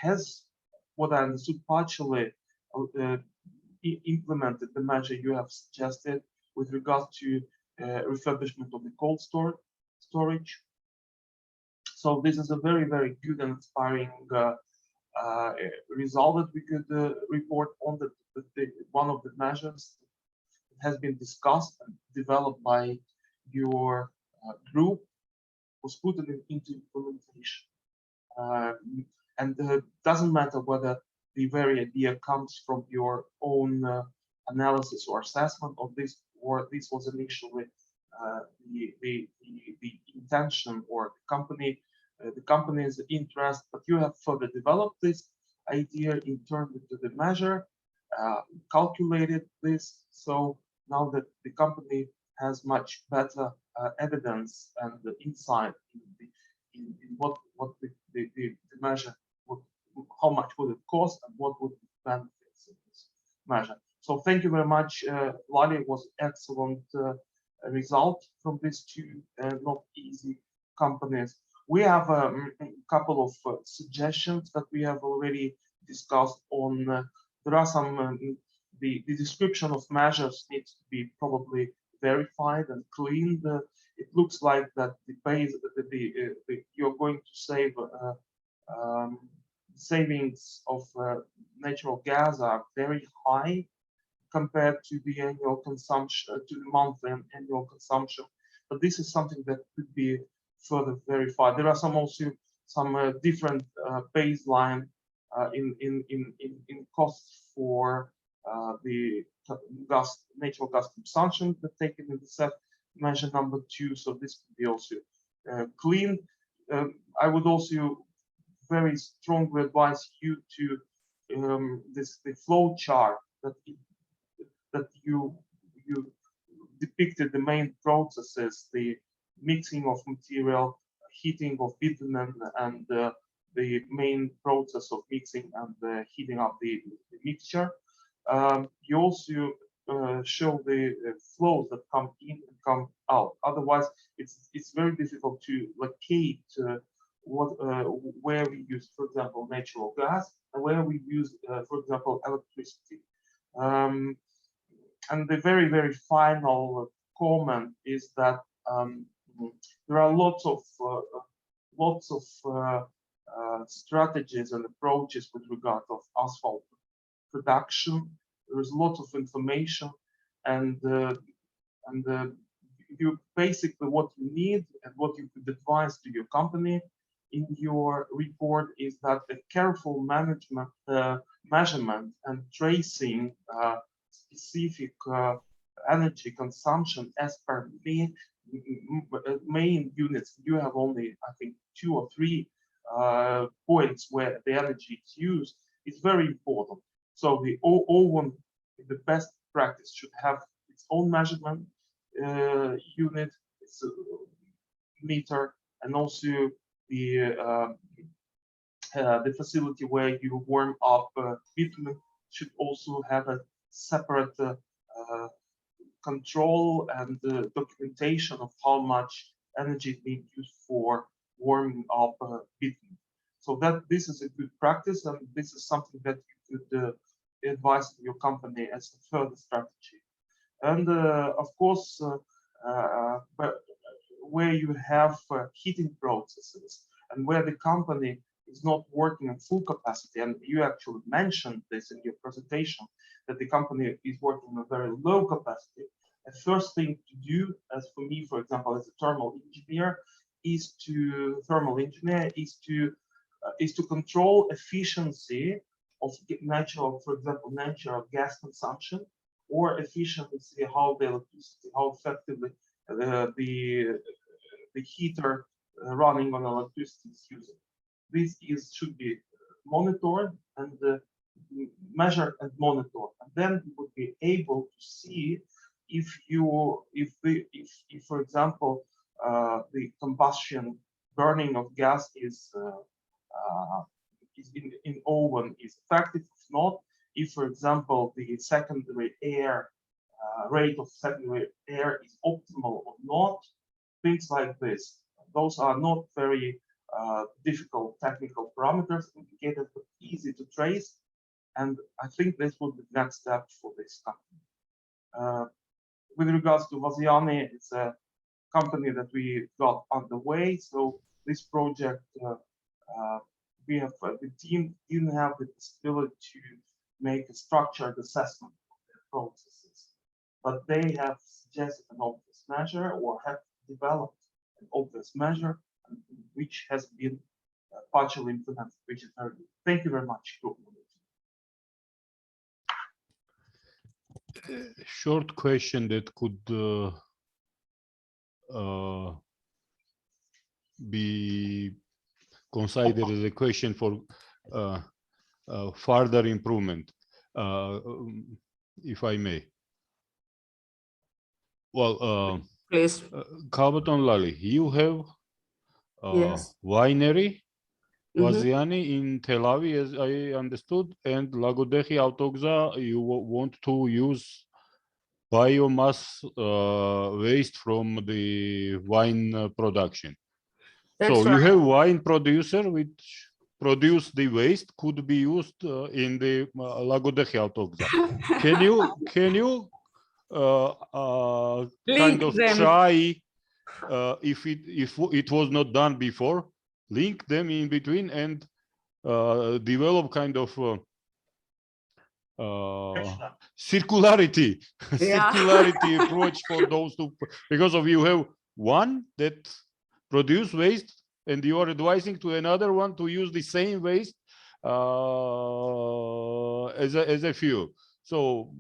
[SPEAKER 3] has, what I understood, partially implemented the measure you have suggested with regards to refurbishment of the cold storage. So this is a very, very good and inspiring result that we could report on. One of the measures that has been discussed and developed by your group was put into implementation. And it doesn't matter whether the very idea comes from your own analysis or assessment of this, or this was initially the intention or the company's interest, but you have further developed this idea, turned into the measure, calculated this. So now that the company has much better evidence and the insight in what the measure would, how much would it cost and what would be the benefits of this measure. So thank you very much, Lali. It was excellent result from these two not easy companies. We have a couple of suggestions that we have already discussed on. There are some, the description of measures needs to be probably verified and cleaned. It looks like that the base, you're going to save savings of natural gas are very high compared to the annual consumption, to the monthly and annual consumption. But this is something that could be further verified. There are also some different baseline in costs for the natural gas consumption that taken in the set measure number 2. So this could be also cleaned. I would also very strongly advise you to the flow chart that you depicted the main processes, the mixing of material, heating of bitumen, and the main process of mixing and heating up the mixture. You also show the flows that come in and come out. Otherwise, it's very difficult to locate where we use, for example, natural gas and where we use, for example, electricity. And the very, very final comment is that there are lots of strategies and approaches with regard of asphalt production. There is lots of information, and you basically what you need and what you could advise to your company in your report is that a careful management, measurement and tracing specific energy consumption as per main units. You have only, I think, 2 or 3 points where the energy is used. Is very important. So the O1, the best practice, should have its own measurement unit, its meter, and also the facility where you warm up bitumen should also have a separate control and documentation of how much energy is being used for warming up bitumen. So that this is a good practice, and this is something that you could advise your company as a further strategy. And of course, but where you have heating processes and where the company is not working at full capacity, and you actually mentioned this in your presentation, that the company is working at a very low capacity, the first thing to do, as for me, for example, as a thermal engineer, is to thermal engineer is to control efficiency of natural, for example, natural gas consumption, or efficiency how the electricity, how effectively the heater running on electricity is using. This should be monitored and measured and monitored, and then you would be able to see if for example the combustion burning of gas is in oven is effective. If not, if for example the secondary air rate of secondary air is optimal or not, things like this. Those are not very difficult technical parameters, indicators, but easy to trace. And I think this will be the next step for this company. With regards to Vaziani, it's a company that we got underway. So this project, the team didn't have the possibility to make a structured assessment of their processes, but they have suggested an obvious measure, or have developed an obvious measure, which has been partially implemented, which is very good. Thank you very much.
[SPEAKER 1] Short question that could be considered as a question for further improvement, if I may. Well,
[SPEAKER 7] Please.
[SPEAKER 1] Kalbaton Lali, you have
[SPEAKER 7] Yes.
[SPEAKER 1] winery,
[SPEAKER 7] Mhm.
[SPEAKER 1] Vaziani in Tel Aviv, as I understood, and Lagodehi Autogza, you want to use biomass waste from the wine production.
[SPEAKER 7] That's
[SPEAKER 1] So you
[SPEAKER 7] right.
[SPEAKER 1] have wine producer which produce the waste, could be used in the Lagodehi Autogza. Can you kind
[SPEAKER 7] Link
[SPEAKER 1] of
[SPEAKER 7] them.
[SPEAKER 1] try, if it was not done before, link them in between and develop kind of circularity approach for those two, because of you have one that produce waste and you are advising to another one to use the same waste as a fuel. So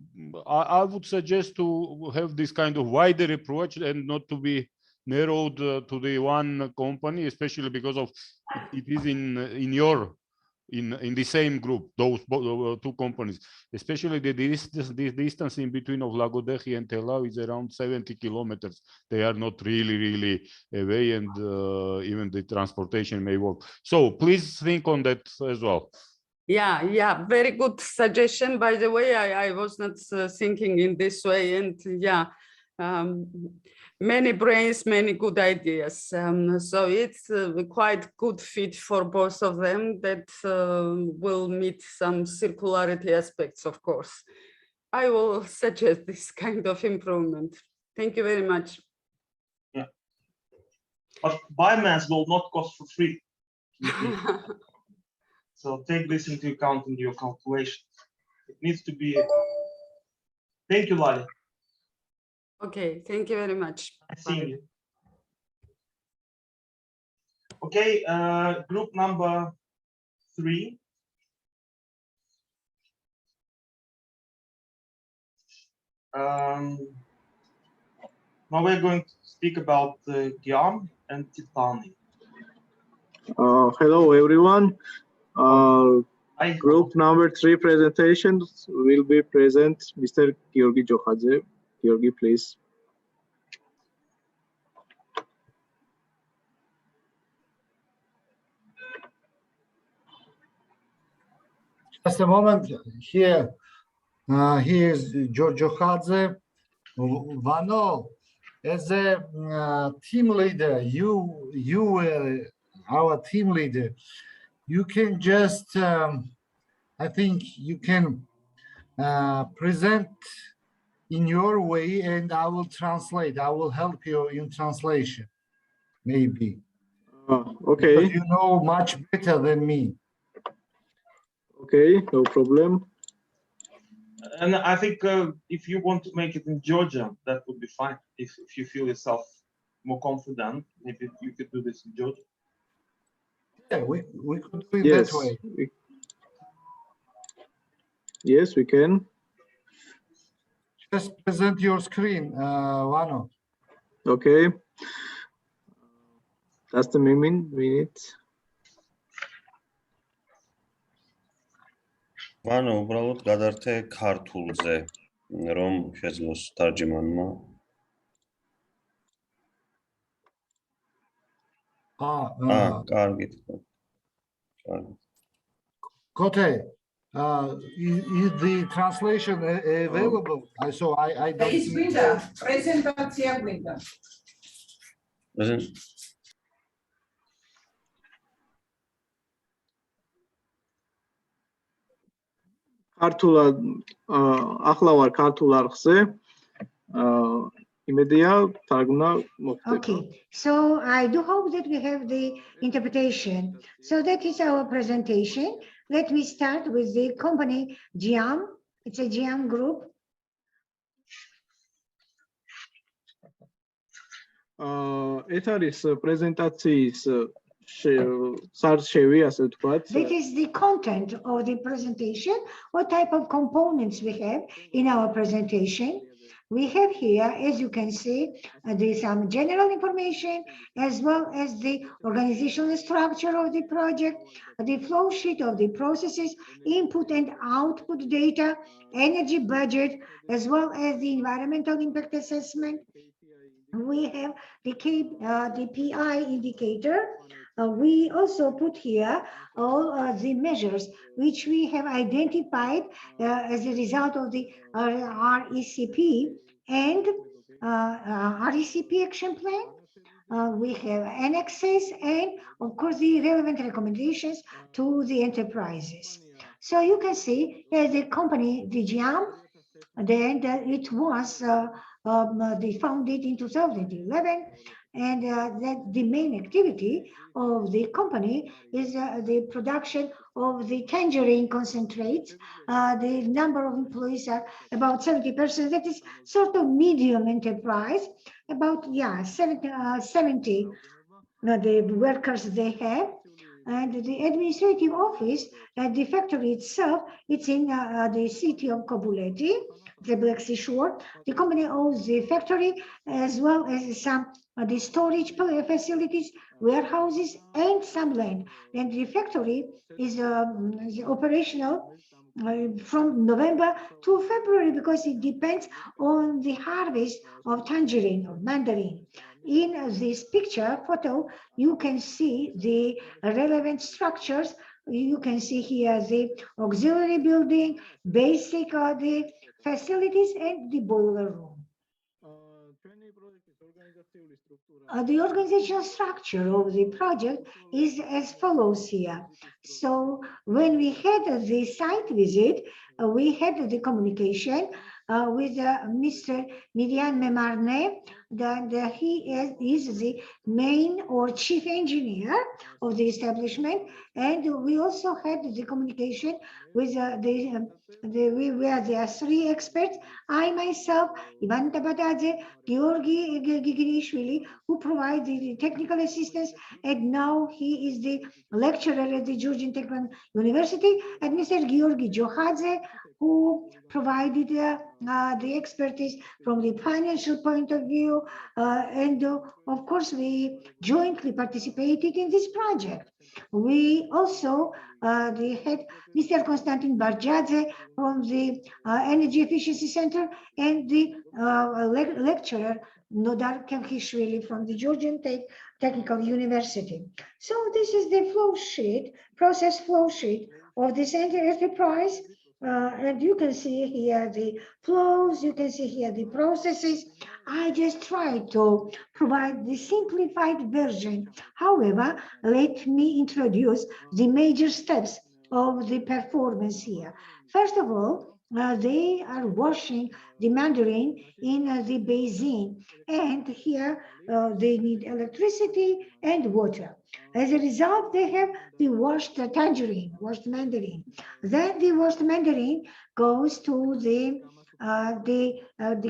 [SPEAKER 1] I would suggest to have this kind of wider approach and not to be narrowed to the one company, especially because of it is in the same group, those two companies, especially the distance in between of Lagodehi and Tel Aviv is around 70 kilometers. They are not really away, and even the transportation may work. So please think on that as well.
[SPEAKER 7] Yeah, very good suggestion. By the way, I was not thinking in this way, and yeah, many brains, many good ideas. So it's quite good fit for both of them that will meet some circularity aspects, of course. I will suggest this kind of improvement. Thank you very much.
[SPEAKER 3] Yeah, but biomass will not cost for free. So take this into account in your calculation. It needs to be. Thank you, Lali.
[SPEAKER 7] Okay, thank you very much.
[SPEAKER 3] Seeing you. Okay, group number 3. Now we're going to speak about Guillaume and Titani.
[SPEAKER 8] Hello, everyone. Group number 3 presentations will be present Mr. Georgi Jokhadze. Georgi, please.
[SPEAKER 9] Just a moment. Here is Georgi Jokhadze. Vano, as a team leader, you were our team leader. You can just, I think you can present in your way, and I will translate. I will help you in translation, maybe.
[SPEAKER 8] Okay.
[SPEAKER 9] Because you know much better than me.
[SPEAKER 8] Okay, no problem.
[SPEAKER 3] And I think if you want to make it in Georgia, that would be fine. If you feel yourself more confident. Maybe you could do this, George.
[SPEAKER 9] Yeah, we could do it
[SPEAKER 8] Yes,
[SPEAKER 9] that way.
[SPEAKER 8] yes, we can.
[SPEAKER 9] Just present your screen, Vano.
[SPEAKER 8] Okay. Just a minute.
[SPEAKER 10] ვანო, უბრალოდ გადართე ქართულზე, რომ შეძლოს თარჯიმანმა. კარგით.
[SPEAKER 9] Kote, is the translation available? So I don't
[SPEAKER 11] Is window, presentation window.
[SPEAKER 8] ქართულად ახლა ვარ ქართულ არხზე. იმედია თარგმნა მოხდება.
[SPEAKER 4] Okay, so I do hope that we have the interpretation. So that is our presentation. Let me start with the company GM. It's a GM group.
[SPEAKER 8] ეს არის პრეზენტაციის სარჩევი, ასე ვთქვათ.
[SPEAKER 4] That is the content of the presentation. What type of components we have in our presentation? We have here, as you can see, there's some general information, as well as the organizational structure of the project, the flow sheet of the processes, input and output data, energy budget, as well as the environmental impact assessment. We have the PI indicator. We also put here all the measures which we have identified as a result of the RECP and RECP action plan. We have annexes and, of course, the relevant recommendations to the enterprises. So you can see the company, the GM, then it was founded in 2011, and that the main activity of the company is the production of the tangerine concentrates. The number of employees are about 70%. That is sort of medium enterprise, about 70 the workers they have. And the administrative office at the factory itself, it's in the city of Kobuleti, the Black Sea shore. The company owns the factory as well as some the storage facilities, warehouses, and some land. And the factory is operational from November to February because it depends on the harvest of tangerine or mandarin. In this photo, you can see the relevant structures. You can see here the auxiliary building, basic the facilities, and the boiler room. The organizational structure of the project is as follows here. So when we had the site visit, we had the communication with Mr. Midian Memarne, that he is the main or chief engineer of the establishment, and we also had the communication with there are three experts, I myself, Ivan Tabatadze, Georgi Gigirishvili, who provide the technical assistance, and now he is the lecturer at the Georgian Technical University, and Mr. Georgi Johadze, who provided the expertise from the financial point of view, and of course we jointly participated in this project. We also had Mr. Konstantin Barjadze from the Energy Efficiency Center and the lecturer Nodar Kemkhishvili from the Georgian Technical University. So this is the flow sheet, process flow sheet of this enterprise. And you can see here the flows, you can see here the processes. I just try to provide the simplified version. However, let me introduce the major steps of the performance here. First of all, they are washing the mandarin in the basin, and here they need electricity and water. As a result, they have the washed tangerine, washed mandarin. Then the washed mandarin goes to the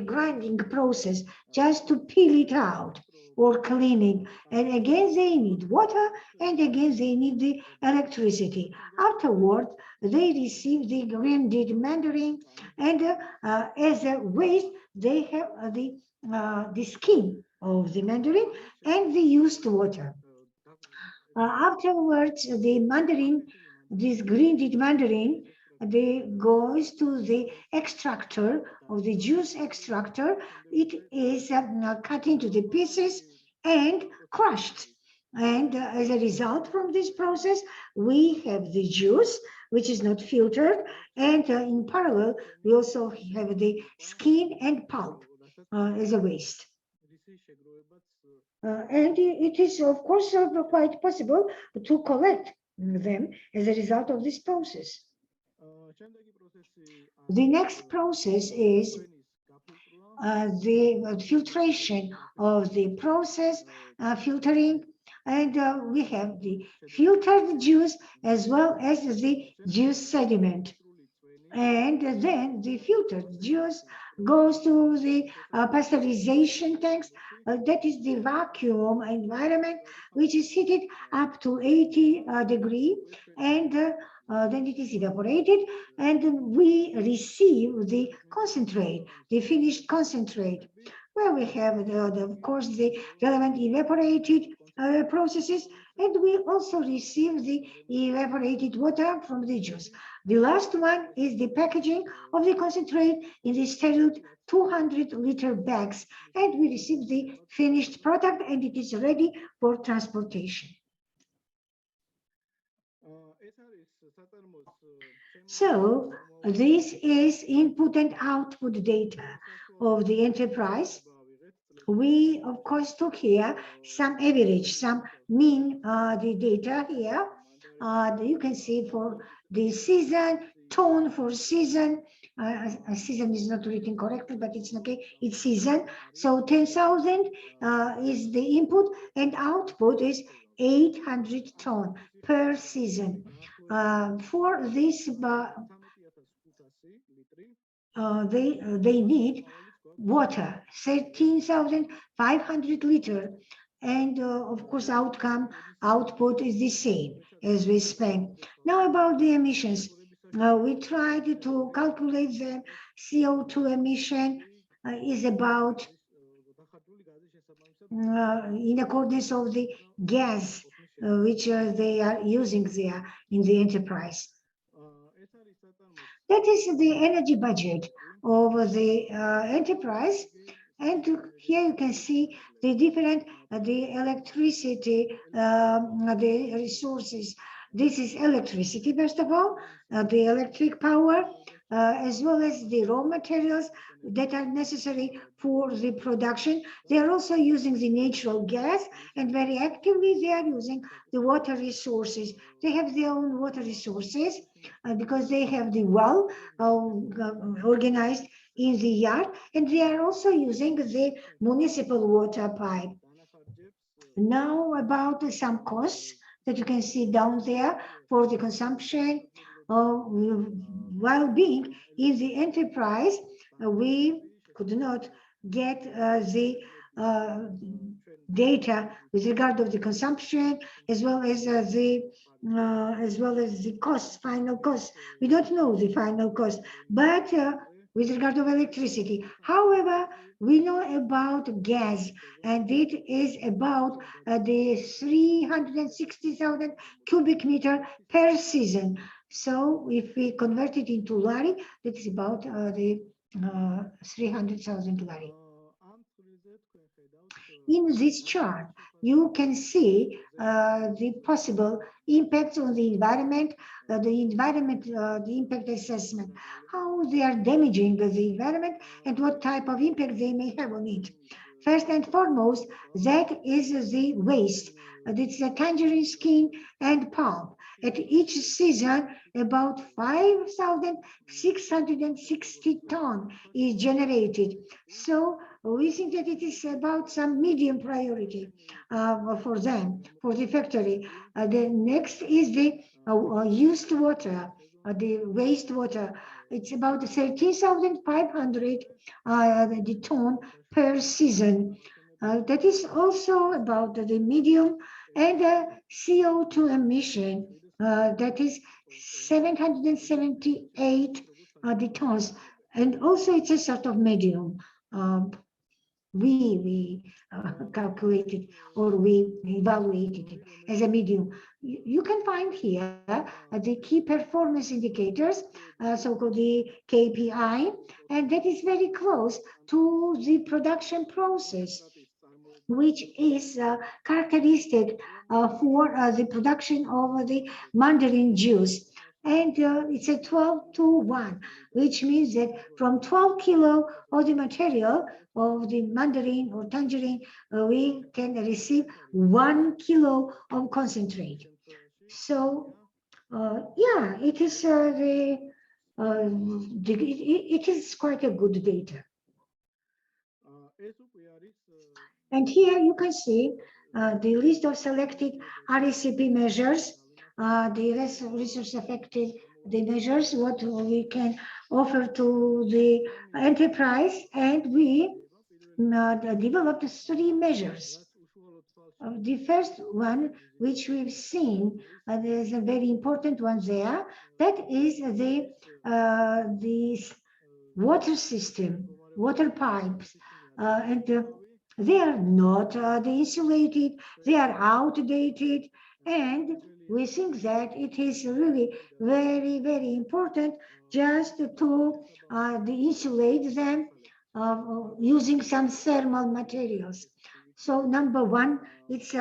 [SPEAKER 4] grinding process just to peel it out. or cleaning. And again, they need water, and again, they need the electricity. Afterward, they receive the grinded mandarin, and as a waste, they have the skin of the mandarin and the used water. Afterwards, the mandarin, this grinded mandarin, they goes to the extractor of the juice extractor. It is cut into the pieces and crushed. And as a result from this process, we have the juice, which is not filtered. And in parallel, we also have the skin and pulp as a waste. And it is, of course, quite possible to collect them as a result of this process. The next process is the filtration of the process, filtering, and we have the filtered juice as well as the juice sediment. And then the filtered juice goes to the pasteurization tanks. That is the vacuum environment, which is heated up to 80 degrees, and then it is evaporated, and we receive the concentrate, the finished concentrate, where we have, of course, the relevant evaporated processes, and we also receive the evaporated water from the juice. The last one is the packaging of the concentrate in the sterile 200-liter bags, and we receive the finished product, and it is ready for transportation. So this is input and output data of the enterprise. We, of course, took here some average, some mean, the data here. You can see for the season, tone for season. Season is not written correctly, but it's okay. It's season. So 10,000 is the input, and output is 800 ton per season. For this, they need water, 13,500 liter, and of course output is the same as we spent. Now about the emissions, we tried to calculate the CO2 emission is about in accordance of the gas which they are using there in the enterprise. That is the energy budget of the enterprise. And here you can see the different, the electricity, the resources. This is electricity, first of all, the electric power, as well as the raw materials that are necessary for the production. They are also using the natural gas, and very actively they are using the water resources. They have their own water resources because they have the well organized in the yard, and they are also using the municipal water pipe. Now about some costs that you can see down there for the consumption. While being in the enterprise, we could not get the data with regard of the consumption as well as the costs, final costs. We don't know the final cost, but with regard of electricity. However, we know about gas, and it is about the 360,000 cubic meter per season. So if we convert it into lari, that is about the 300,000 lari. In this chart, you can see the possible impacts on the environment, the impact assessment, how they are damaging the environment and what type of impact they may have on it. First and foremost, that is the waste. It's the tangerine skin and pulp. At each season, about 5,660 tons is generated. So we think that it is about some medium priority for them, for the factory. The next is the used water, the wastewater. It's about 13,500 the ton per season. That is also about the medium and CO2 emission. That is 778 the tons, and also it's a sort of medium. We calculated or we evaluated it as a medium. You can find here the key performance indicators, so-called the KPI, and that is very close to the production process, which is characteristic for the production of the mandarin juice. And it's a 12-to-1, which means that from 12 kilo of the material of the mandarin or tangerine, we can receive 1 kilo of concentrate. So, yeah, it is it is quite a good data. And here you can see the list of selected RECP measures, the resource affected the measures, what we can offer to the enterprise, and we developed 3 measures. The first one, which we've seen, there's a very important one there, that is the water system, water pipes, and they are not insulated, they are outdated, and we think that it is really very, very important just to insulate them using some thermal materials. So number one, it's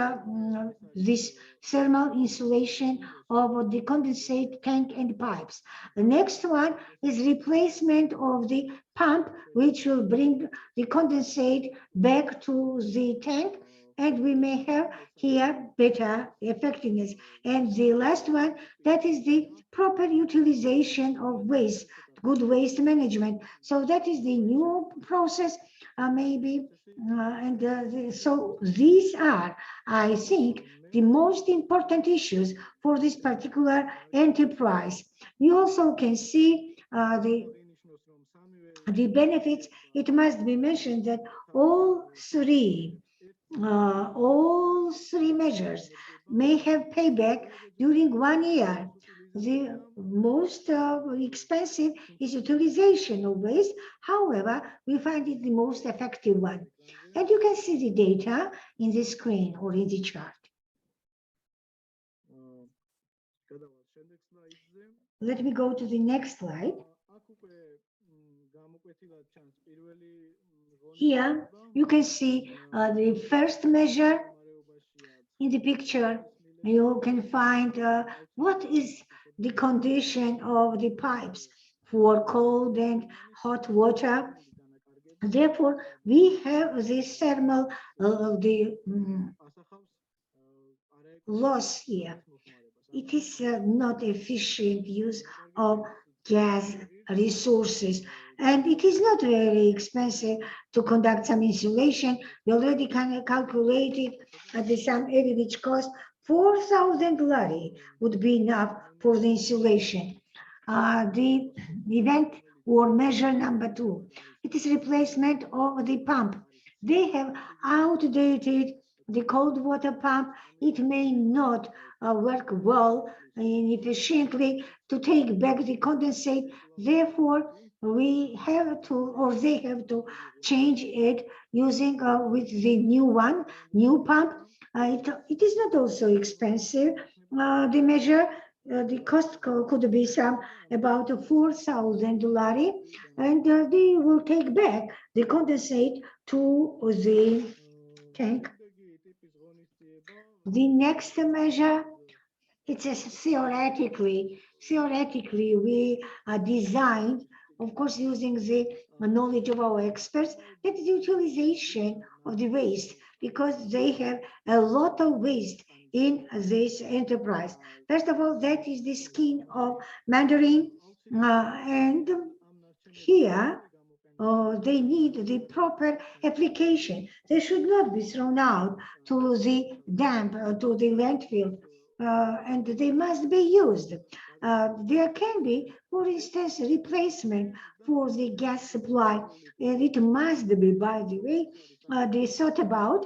[SPEAKER 4] this thermal insulation of the condensate tank and pipes. The next one is replacement of the pump, which will bring the condensate back to the tank, and we may have here better effectiveness. And the last one, that is the proper utilization of waste, good waste management. So that is the new process, maybe. So these are, I think, the most important issues for this particular enterprise. You also can see the benefits. It must be mentioned that all three measures may have payback during 1 year. The most expensive is utilization of waste. However, we find it the most effective one. And you can see the data in the screen or in the chart. Let me go to the next slide. Here, you can see the first measure in the picture. You can find what is the condition of the pipes for cold and hot water. Therefore, we have this thermal loss here. It is not efficient use of gas resources, and it is not very expensive to conduct some insulation. We already calculated at the sum average cost, 4,000 lari would be enough for the insulation. The event or measure number 2, it is replacement of the pump. They have outdated the cold water pump. It may not work well and efficiently to take back the condensate. Therefore, we have to, or they have to change it using with the new pump. It is not also expensive. The measure, the cost could be some about 4,000 lari, and they will take back the condensate to the tank. The next measure, it's theoretically we designed, of course, using the knowledge of our experts, that is the utilization of the waste, because they have a lot of waste in this enterprise. First of all, that is the skin of mandarin, and here they need the proper application. They should not be thrown out to the dump, to the landfill, and they must be used. there can be, for instance, replacement for the gas supply. And it must be, by the way, they thought about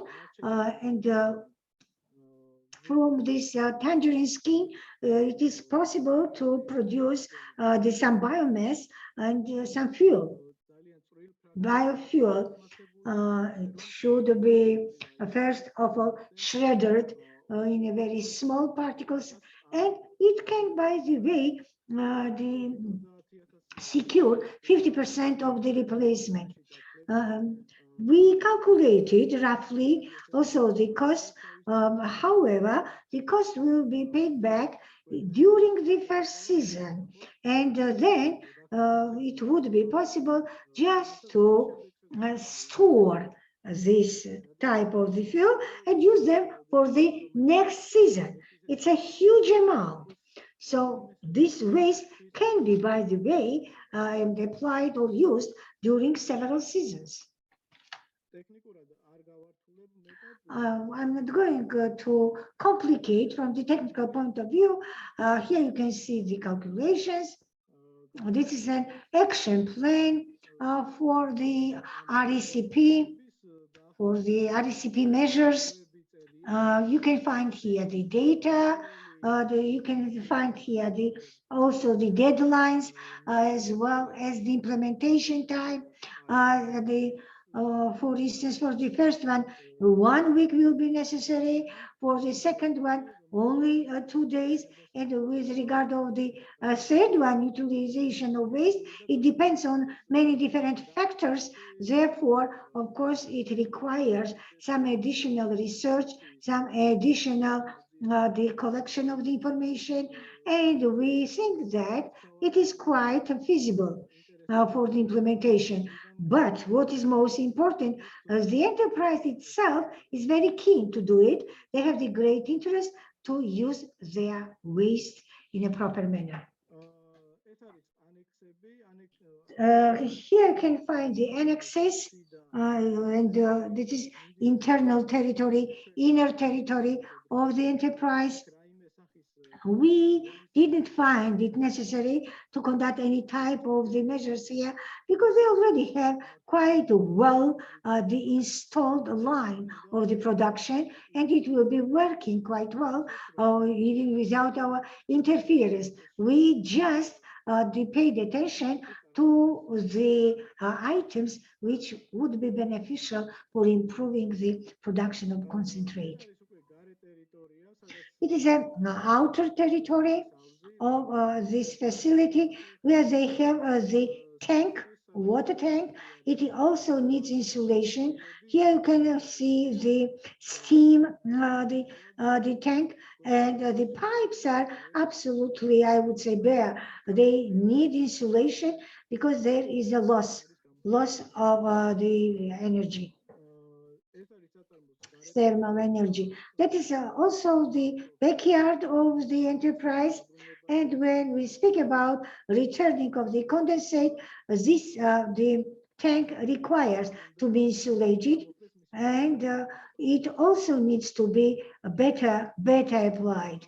[SPEAKER 4] from this tangerine skin, it is possible to produce some biomass and some fuel. Biofuel it should be first of all shredded in a very small particles, and it can, by the way, secure 50% of the replacement. We calculated roughly also the cost. However, the cost will be paid back during the first season, and then it would be possible just to store this type of the fuel and use them for the next season. It's a huge amount. So this waste can be, by the way, applied or used during several seasons. I'm not going to complicate from the technical point of view. Here you can see the calculations. This is an action plan for the RECP, measures. You can find here the data. You can find here also the deadlines, as well as the implementation time. For instance, for the first one, 1 week will be necessary. For the second one, only 2 days. And with regard of the third one, utilization of waste, it depends on many different factors. Therefore, of course, it requires some additional research, some additional the collection of the information, and we think that it is quite feasible for the implementation. But what is most important, the enterprise itself is very keen to do it. They have the great interest to use their waste in a proper manner. Here you can find the annexes, and this is internal territory, inner territory of the enterprise. We didn't find it necessary to conduct any type of the measures here because they already have quite well the installed line of the production, and it will be working quite well even without our interference. We just paid attention to the items which would be beneficial for improving the production of concentrate. It is an outer territory of this facility where they have the tank, water tank. It also needs insulation. Here you can see the steam, the tank, and the pipes are absolutely, I would say, bare. They need insulation because there is a loss of the energy. Thermal energy. That is also the backyard of the enterprise. And when we speak about returning of the condensate, the tank requires to be insulated, and it also needs to be better applied.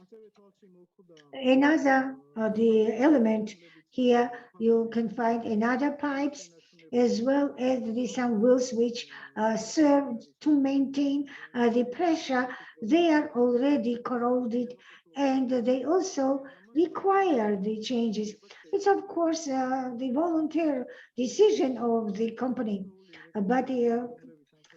[SPEAKER 4] Another the element here, you can find another pipes, as well as some wheels which serve to maintain the pressure. They are already corroded, and they also require the changes. It's of course the volunteer decision of the company, but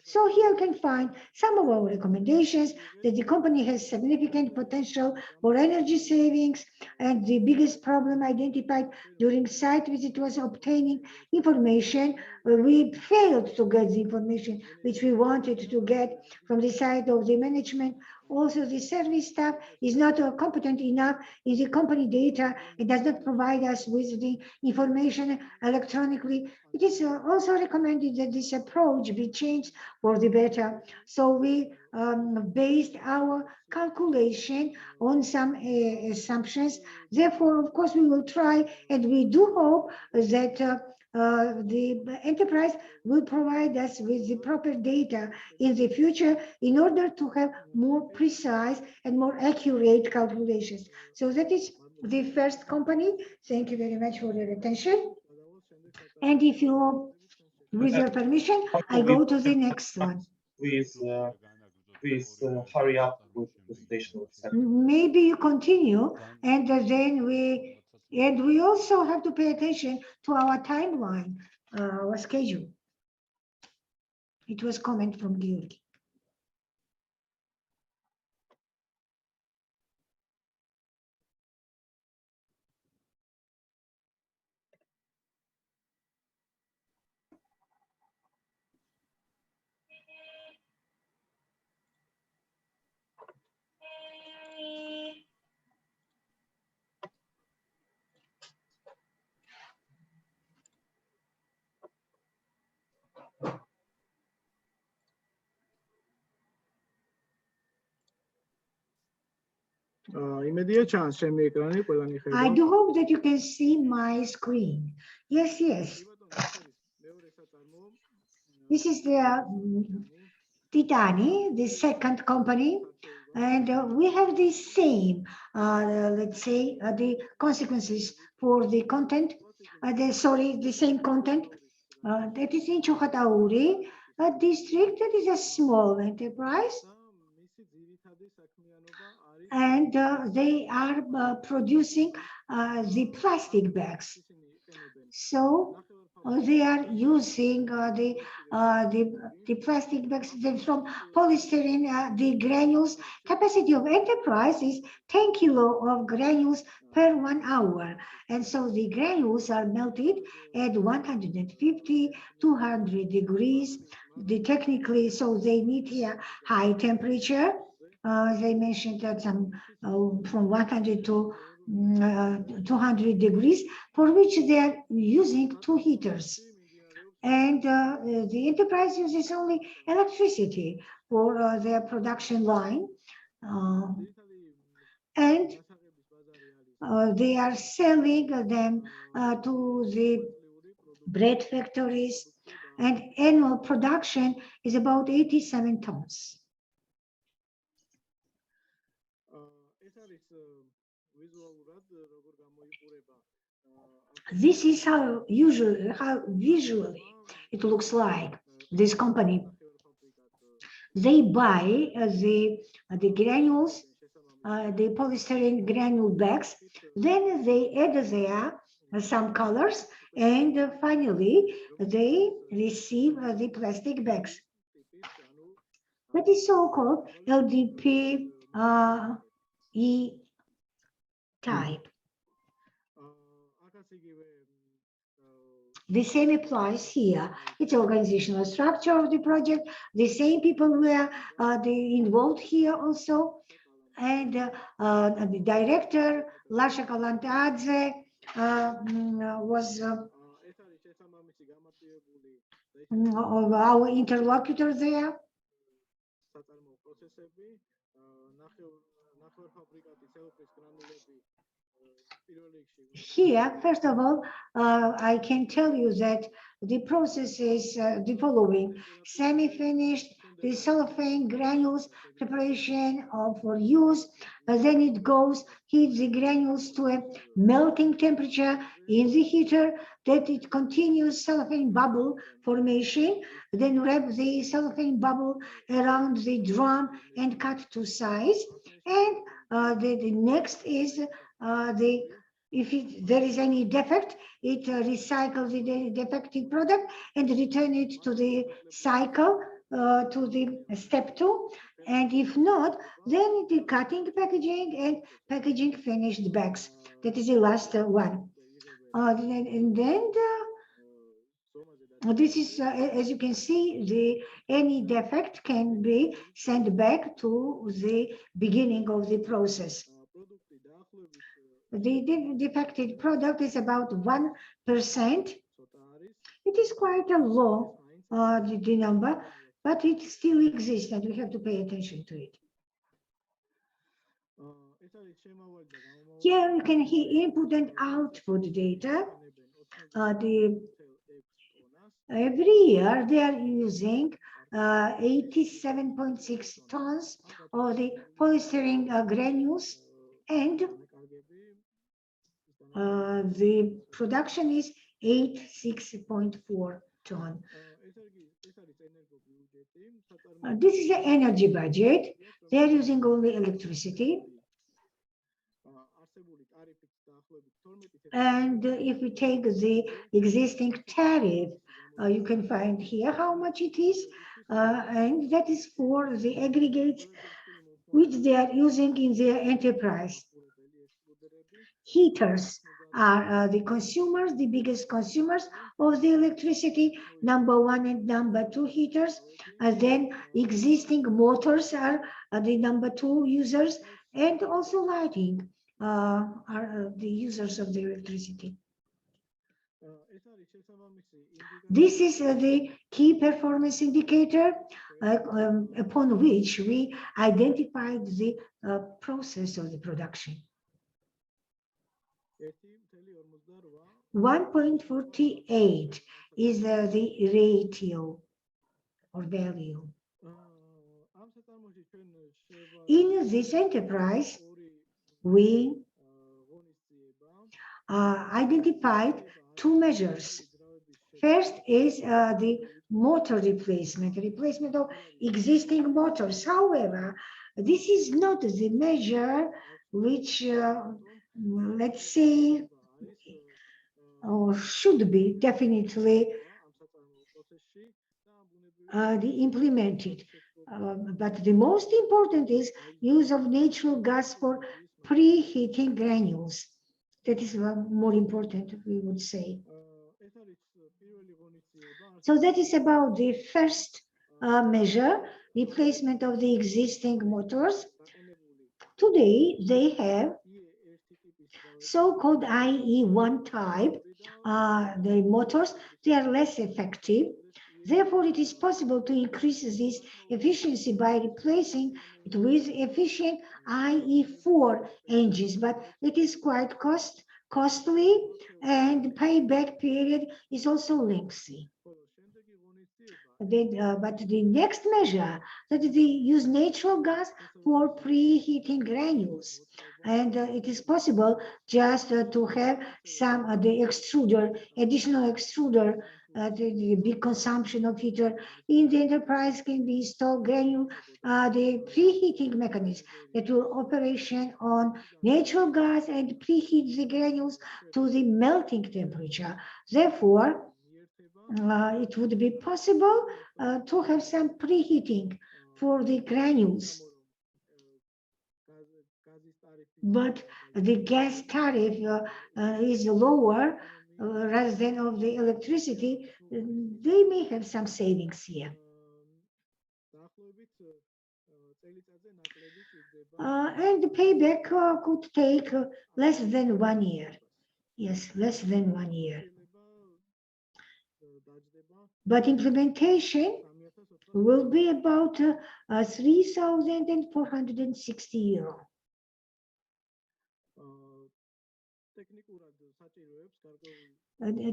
[SPEAKER 4] so here you can find some of our recommendations that the company has significant potential for energy savings, and the biggest problem identified during site visit was obtaining information. We failed to get the information which we wanted to get from the side of the management. Also, the service staff is not competent enough in the company data. It does not provide us with the information electronically. It is also recommended that this approach be changed for the better. So we based our calculation on some assumptions. Therefore, of course, we will try, and we do hope that the enterprise will provide us with the proper data in the future in order to have more precise and more accurate calculations. So that is the first company. Thank you very much for your attention. And if you, with your permission, I go to the next one.
[SPEAKER 3] Please hurry up with the presentation.
[SPEAKER 4] Maybe you continue, and then we also have to pay attention to our timeline, our schedule. It was comment from Georgi. I do hope that you can see my screen. Yes, yes. This is the Titani, the second company, and we have the same, let's say, the consequences for the content, the same content. That is in Chokhatauri, a district that is a small enterprise. And they are producing the plastic bags. So they are using the plastic bags from polystyrene, the granules. Capacity of enterprise is 10 kilo of granules per 1 hour. And so the granules are melted at 150, 200 degrees. Technically, so they need here high temperature. They mentioned that some from 100 to 200 degrees, for which they are using 2 heaters. And the enterprise uses only electricity for their production line. And they are selling them to the bread factories, and annual production is about 87 tons. This is how visually it looks like. This company, they buy the granules, the polystyrene granule bags, then they add there some colors, and finally they receive the plastic bags. That is so-called LDP E type. The same applies here. It's organizational structure of the project. The same people were involved here also. And the director, Lasha Kalantadze, was our interlocutor there. Here, first of all, I can tell you that the process is the following: semi-finished, the cellophane granules preparation for use, then it goes, heats the granules to a melting temperature in the heater, that it continues cellophane bubble formation, then wrap the cellophane bubble around the drum and cut to size, and the next is if there is any defect, it recycles the defective product and return it to the cycle, to the step 2. And if not, then the cutting, packaging, and packaging finished bags. That is the last one. And then this is, as you can see, any defect can be sent back to the beginning of the process. The defective product is about 1%. It is quite a low the number, but it still exists and we have to pay attention to it. Here you can hear input and output data. Every year they are using 87.6 tons of the polystyrene granules, and The production is 86.4 ton. This is the energy budget. They are using only electricity. And if we take the existing tariff, you can find here how much it is, and that is for the aggregates which they are using in their enterprise. Heaters are the consumers, the biggest consumers of the electricity, number one and number two heaters. Then existing motors are the number two users, and also lighting are the users of the electricity. This is the key performance indicator upon which we identified the process of the production. 1.48 is the ratio or value. In this enterprise, we identified two measures. First is the motor replacement of existing motors. However, this is not the measure which, let's say, or should be definitely implemented. But the most important is use of natural gas for preheating granules. That is more important, we would say. So that is about the first measure, replacement of the existing motors. Today, they have so-called IE1 type, the motors, they are less effective. Therefore, it is possible to increase this efficiency by replacing it with efficient IE4 engines, but it is quite costly, and payback period is also lengthy. But the next measure, that is, they use natural gas for preheating granules. And it is possible just to have some the extruder, additional extruder, the big consumption of heater in the enterprise can be installed granule, the preheating mechanism that will operation on natural gas and preheat the granules to the melting temperature. Therefore, it would be possible to have some preheating for the granules. But the gas tariff is lower rather than of the electricity. They may have some savings here. And the payback could take less than 1 year. Yes, less than 1 year. But implementation will be about 3,460 euro.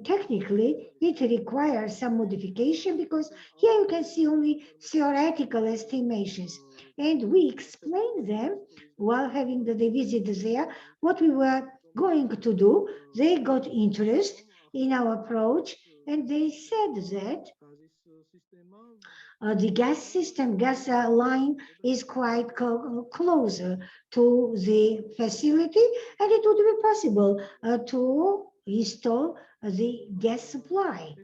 [SPEAKER 4] Technically, it requires some modification because here you can see only theoretical estimations, and we explain them while having the visit there, what we were going to do. They got interest in our approach, and they said that the gas system, gas line is quite closer to the facility, and it would be possible to install the gas supply.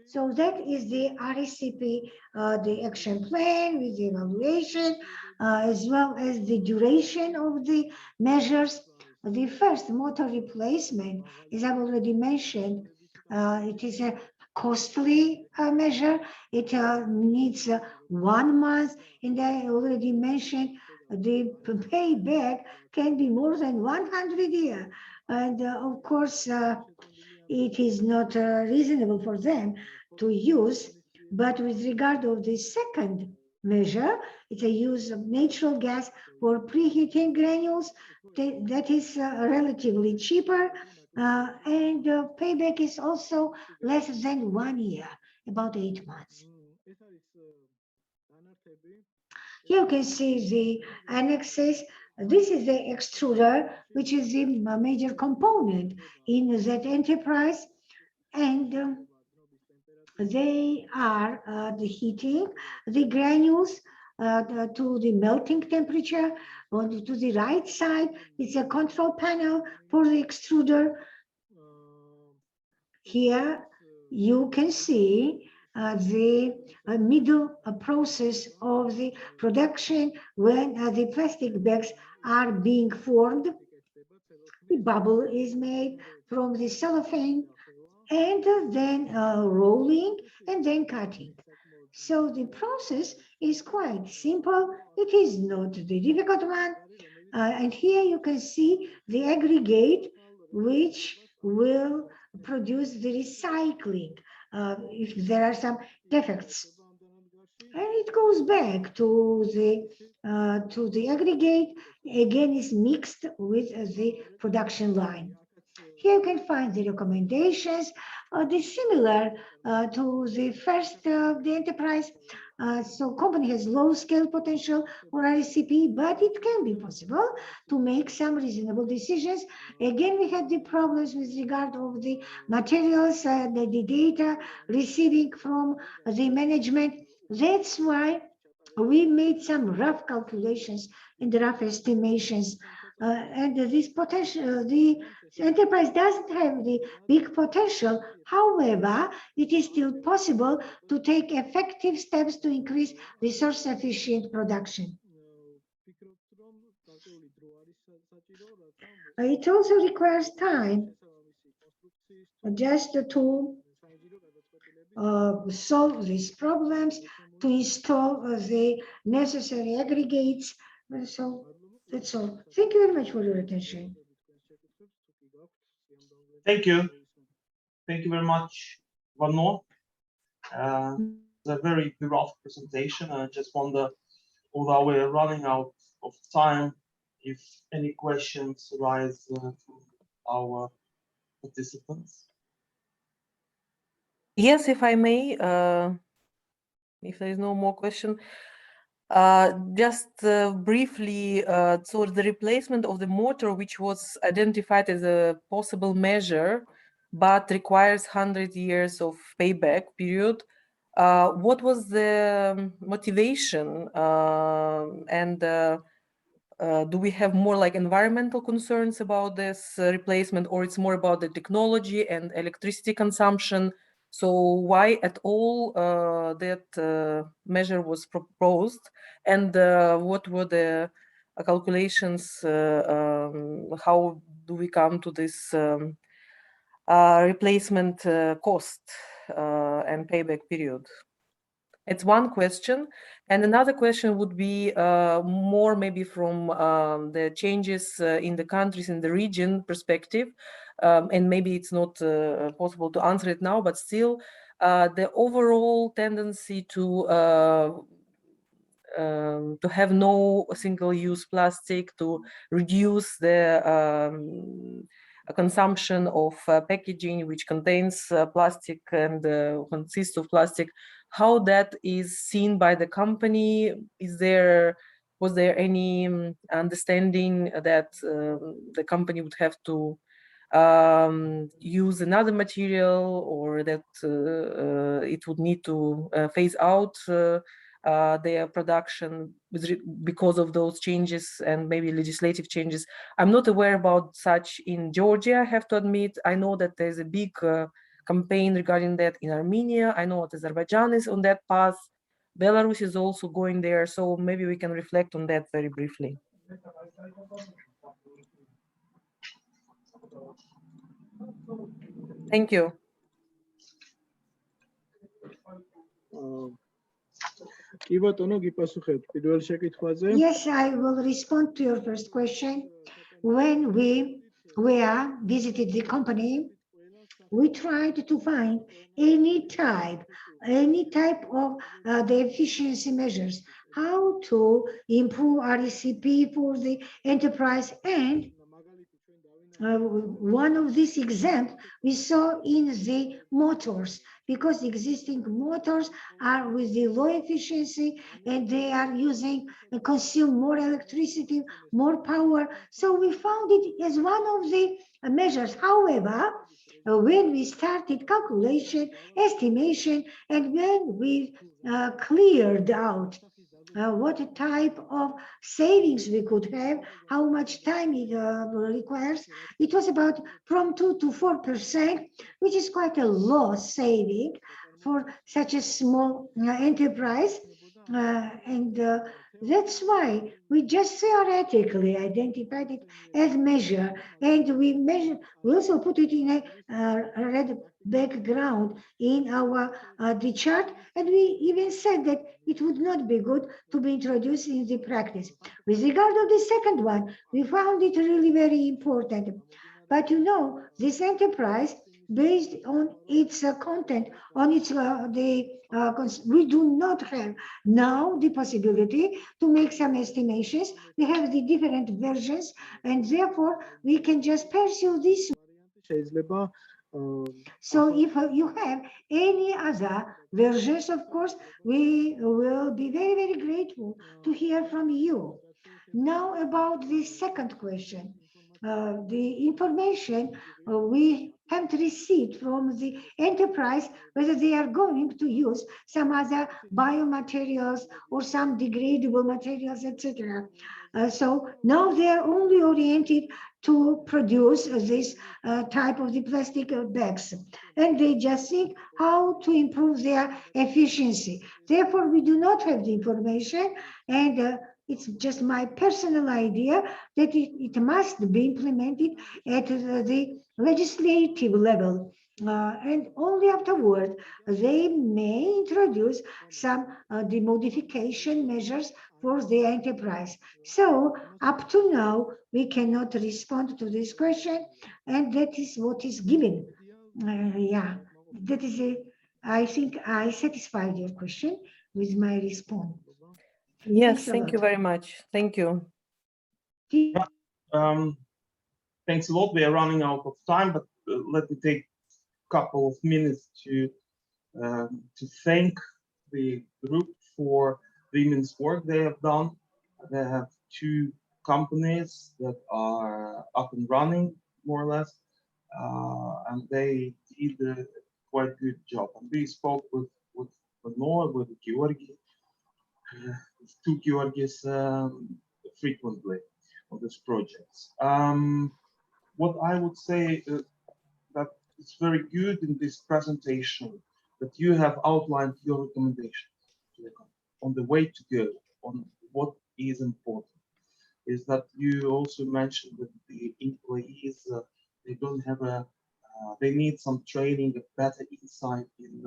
[SPEAKER 4] So that is the RECP, the action plan with the evaluation, as well as the duration of the measures. The first motor replacement, as I've already mentioned, it is a costly measure. It needs 1 month, and I already mentioned the payback can be more than 100 years. And of course, it is not reasonable for them to use. But with regard of the second measure, it's a use of natural gas for preheating granules. That is relatively cheaper, and payback is also less than 1 year, about 8 months. Here you can see the annexes This is the extruder, which is the major component in that enterprise, and they are the heating the granules to the melting temperature. To the right side, it's a control panel for the extruder. Here you can see the middle process of the production when the plastic bags are being formed. The bubble is made from the cellophane, and then rolling and then cutting. So the process is quite simple. It is not the difficult one. And here you can see the aggregate, which will produce the recycling if there are some defects. And it goes back to the aggregate, again is mixed with the production line. Here you can find the recommendations, similar to the first the enterprise. So company has low scale potential for RECP, but it can be possible to make some reasonable decisions. Again, we had the problems with regard of the materials, the data receiving from the management. That's why we made some rough calculations and rough estimations. And this potential, the enterprise doesn't have the big potential. However, it is still possible to take effective steps to increase resource efficient production. It also requires time just to solve these problems, to install the necessary aggregates. So that's all. Thank you very much for your attention.
[SPEAKER 3] Thank you. Thank you very much, Vano. A very rough presentation. I just wonder, although we're running out of time, if any questions arise from our participants.
[SPEAKER 2] Yes, if I may, if there is no more question, just briefly, so the replacement of the motor, which was identified as a possible measure, but requires 100 years of payback period. What was the motivation, and do we have more like environmental concerns about this replacement, or it's more about the technology and electricity consumption? So why at all that measure was proposed, and what were the calculations? How do we come to this replacement cost and payback period? It's one question. And another question would be more maybe from the changes in the countries, in the region perspective. And maybe it's not possible to answer it now, but still the overall tendency to have no single-use plastic, to reduce the consumption of packaging which contains plastic and consists of plastic, how that is seen by the company? Was there any understanding that the company would have to use another material, or that it would need to phase out their production because of those changes and maybe legislative changes? I'm not aware about such in Georgia, I have to admit. I know that there's a big campaign regarding that in Armenia. I know that Azerbaijan is on that path. Belarus is also going there. So maybe we can reflect on that very briefly. Thank you.
[SPEAKER 4] Yes, I will respond to your first question. When we visited the company, we tried to find any type of the efficiency measures, how to improve RECP for the enterprise, and one of these examples we saw in the motors, because existing motors are with the low efficiency and they are using consume more electricity, more power. So we found it as one of the measures. However, when we started calculation, estimation, and when we cleared out what type of savings we could have, how much time it requires, it was about from 2 to 4%, which is quite a low saving for such a small enterprise. And that's why we just theoretically identified it as measure, and we also put it in a red background in our the chart, and we even said that it would not be good to be introduced in the practice. With regard to the second one, we found it really very important. But you know, this enterprise, based on its content, on its we do not have now the possibility to make some estimations. We have the different versions, and therefore we can just pursue this. So if you have any other versions, of course, we will be very, very grateful to hear from you. Now about the second question. The information we haven't received from the enterprise, whether they are going to use some other biomaterials or some degradable materials, etc. So now they are only oriented to produce this type of the plastic bags, and they just think how to improve their efficiency. Therefore, we do not have the information, and it's just my personal idea that it must be implemented at the legislative level. And only afterward, they may introduce some the modification measures for the enterprise. So up to now, we cannot respond to this question, and that is what is given. Yeah, that is it. I think I satisfied your question with my response.
[SPEAKER 2] Yes, thank you very much. Thank you.
[SPEAKER 3] Thanks a lot. We are running out of time, but let me take a couple of minutes to thank the group for the immense work they have done. They have 2 companies that are up and running, more or less, and they did a quite good job. And we spoke with Noah, with Georgi, 2 Georgis frequently on these projects. What I would say that it's very good in this presentation that you have outlined your recommendations on the way to go, on what is important. Is that you also mentioned that the employees, they don't have they need some training, a better insight in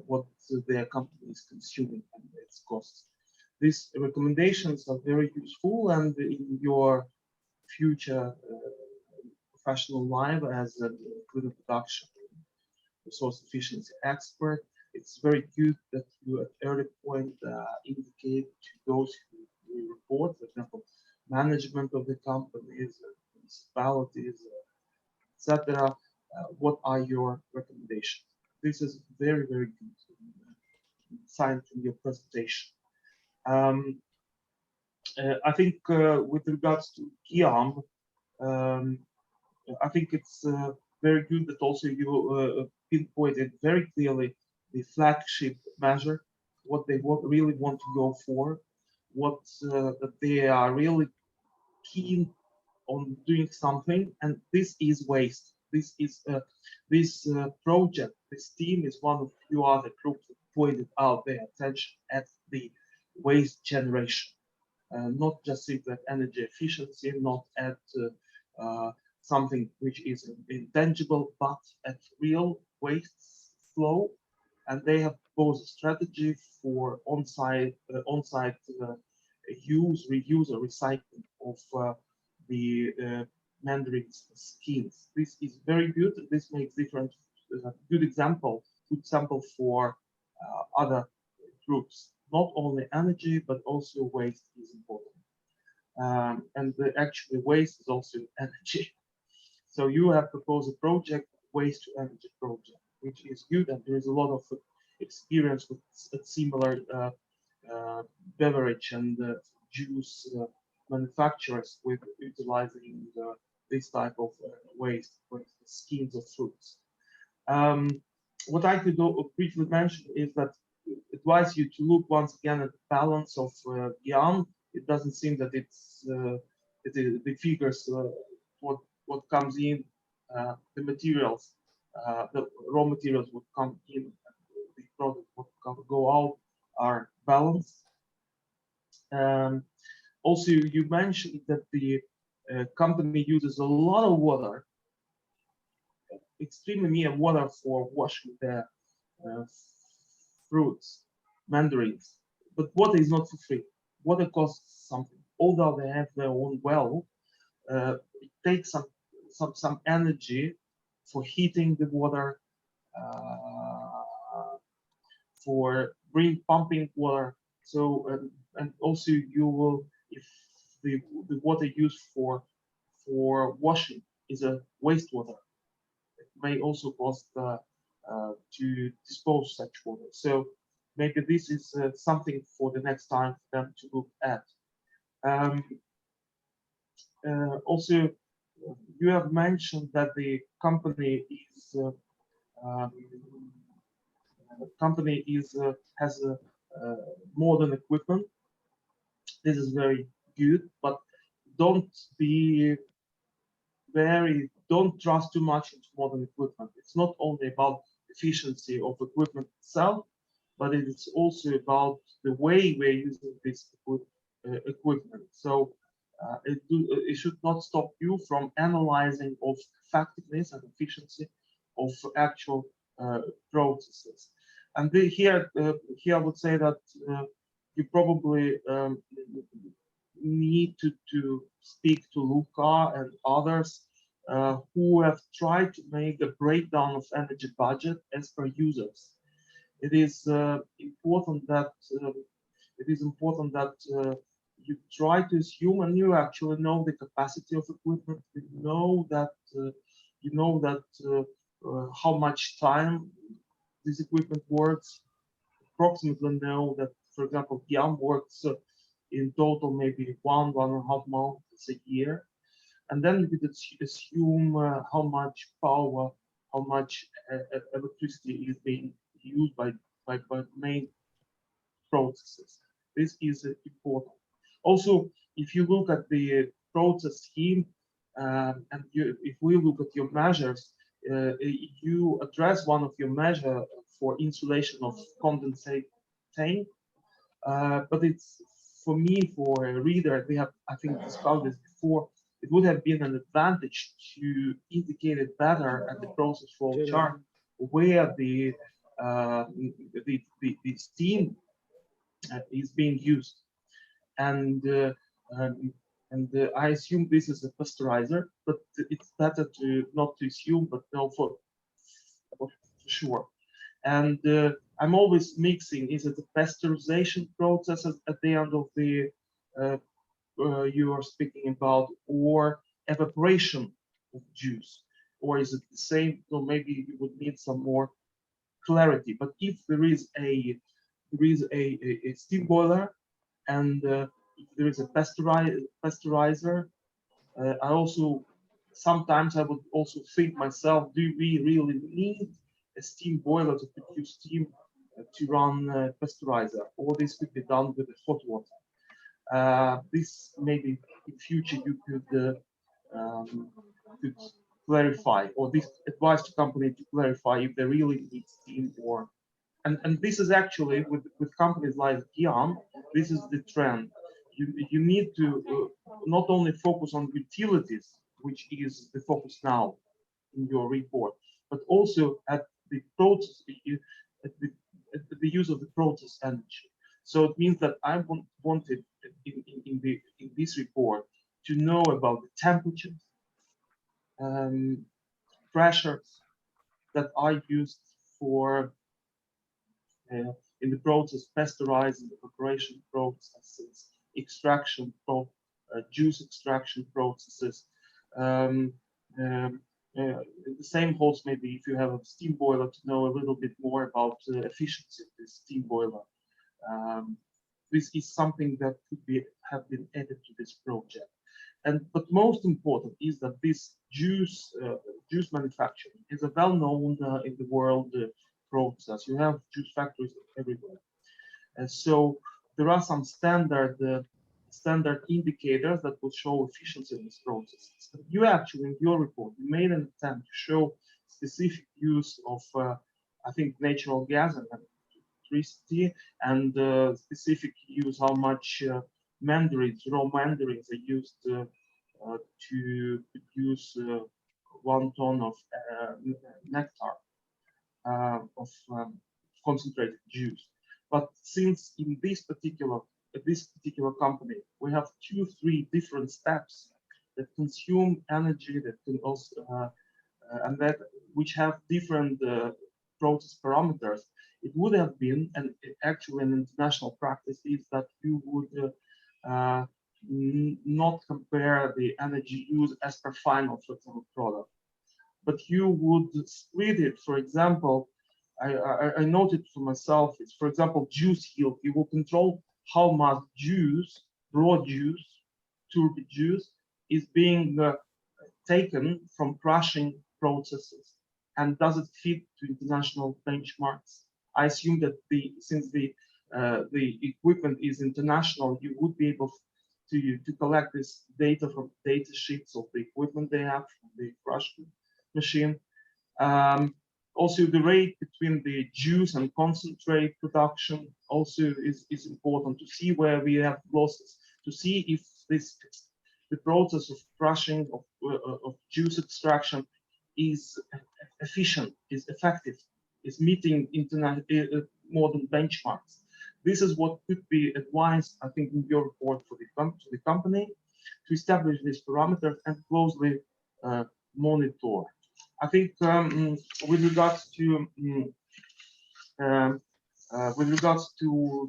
[SPEAKER 3] what their company is consuming and its costs. These recommendations are very useful, and in your future professional life as a food production resource efficiency expert, it's very good that you at every point indicate to those who report, for example, management of the companies, municipalities, etc. What are your recommendations? This is very, very good sign in your presentation. I think with regards to GIAM, I think it's very good that also you pinpointed very clearly the flagship measure, what they really want to go for, what that they are really keen on doing something, and this is waste. This is this project, this team is one of few other groups that pointed out their attention at the waste generation, not just simply at energy efficiency, not at something which is intangible, but at real waste flow. And they have proposed a strategy for on-site use, reuse, or recycling of the mandarin skins. This is very good. This makes different good example for other groups. Not only energy, but also waste is important. And actually waste is also energy. So you have proposed a project, waste to energy project, which is good, and there is a lot of experience with similar beverage and juice manufacturers with utilizing this type of waste, skins of fruits. What I could briefly mention is that advise you to look once again at the balance of GIAM. It doesn't seem that it's the figures what comes in, the materials, the raw materials would come in, the product what go out are balanced. Also, you mentioned that the company uses a lot of water, extremely near water for washing the fruits, mandarins. But water is not for free. Water costs something. Although they have their own well, it takes some energy for heating the water, for pumping water. So and also you will, if the water used for washing is a wastewater, it may also cost to dispose such water. So maybe this is something for the next time for them to look at. Also, you have mentioned that the company has modern equipment. This is very good, but don't trust too much into modern equipment. It's not only about efficiency of equipment itself, but it is also about the way we're using this equipment. So it should not stop you from analyzing of effectiveness and efficiency of actual processes. And here I would say that you probably need to speak to Luca and others who have tried to make a breakdown of energy budget as per users. It is important that you try to assume, and you actually know the capacity of equipment. You know that how much time this equipment works. Approximately know that, for example, GIAM works in total maybe 1.5 months a year, and then you could assume how much power, how much electricity is being used by main processes. This is important. Also, if you look at the process scheme, and if we look at your measures, you address one of your measure for insulation of condensate tank, but it's for me, for a reader, we have, I think, discussed this before. It would have been an advantage to indicate it better at the process flow chart where the steam is being used, and I assume this is a pasteurizer, but it's better to not to assume, but know for sure. And I'm always mixing: is it a pasteurization process at the end of the you are speaking about, or evaporation of juice, or is it the same? So maybe you would need some more clarity. But if there is a steam boiler, and if there is a pasteurizer, I also sometimes I would also think myself: do we really need a steam boiler to produce steam to run pasteurizer, or this could be done with hot water? This maybe in future you could clarify, or this advice to company to clarify if they really need steam, or and this is actually with companies like GIAM, this is the trend. You need to not only focus on utilities, which is the focus now in your report, but also at the process, at the use of the process energy. So it means that I wanted in this report to know about the temperatures, pressures that are used for in the process, pasteurizing, the preparation processes, extraction, juice extraction processes, the same holds maybe if you have a steam boiler to know a little bit more about the efficiency of this steam boiler. This is something that could have been added to this project. But most important is that this juice manufacturing is a well-known in the world process. You have juice factories everywhere, and so there are some standard indicators that will show efficiency in this process. You actually, in your report, you made an attempt to show specific use of, I think, natural gas and electricity, and specific use how much raw mandarins are used to produce 1 ton of nectar of concentrated juice. But since in this particular company we have 2-3 different steps that consume energy, that can also and that which have different process parameters, it would have been, and actually an international practice is that you would not compare the energy used as per final, for example, product, but you would split it. For example, I noted for myself, it's, for example, juice yield. You will control how much juice, raw juice, turbid juice, is being taken from crushing processes, and does it fit to international benchmarks? I assume that since the equipment is international, you would be able to collect this data from data sheets of the equipment they have from the crushing machine. Also, the rate between the juice and concentrate production also is important to see where we have losses, to see if the process of crushing of juice extraction is efficient, is effective, is meeting modern benchmarks. This is what could be advised, I think, in your report to the company, to establish these parameters and closely monitor. I think with regards to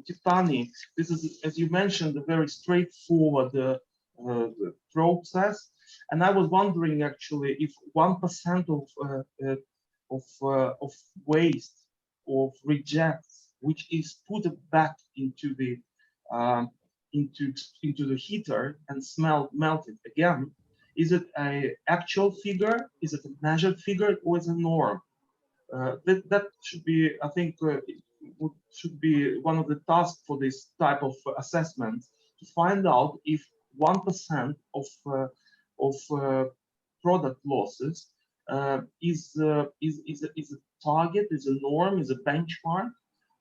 [SPEAKER 3] Titani, this is, as you mentioned, a very straightforward process, and I was wondering actually if 1% of waste, of rejects, which is put back into the heater and melted again, is it an actual figure? Is it a measured figure, or is it a norm? That should be, I think, should be one of the tasks for this type of assessment, to find out if 1% of product losses is a target, is a norm, is a benchmark,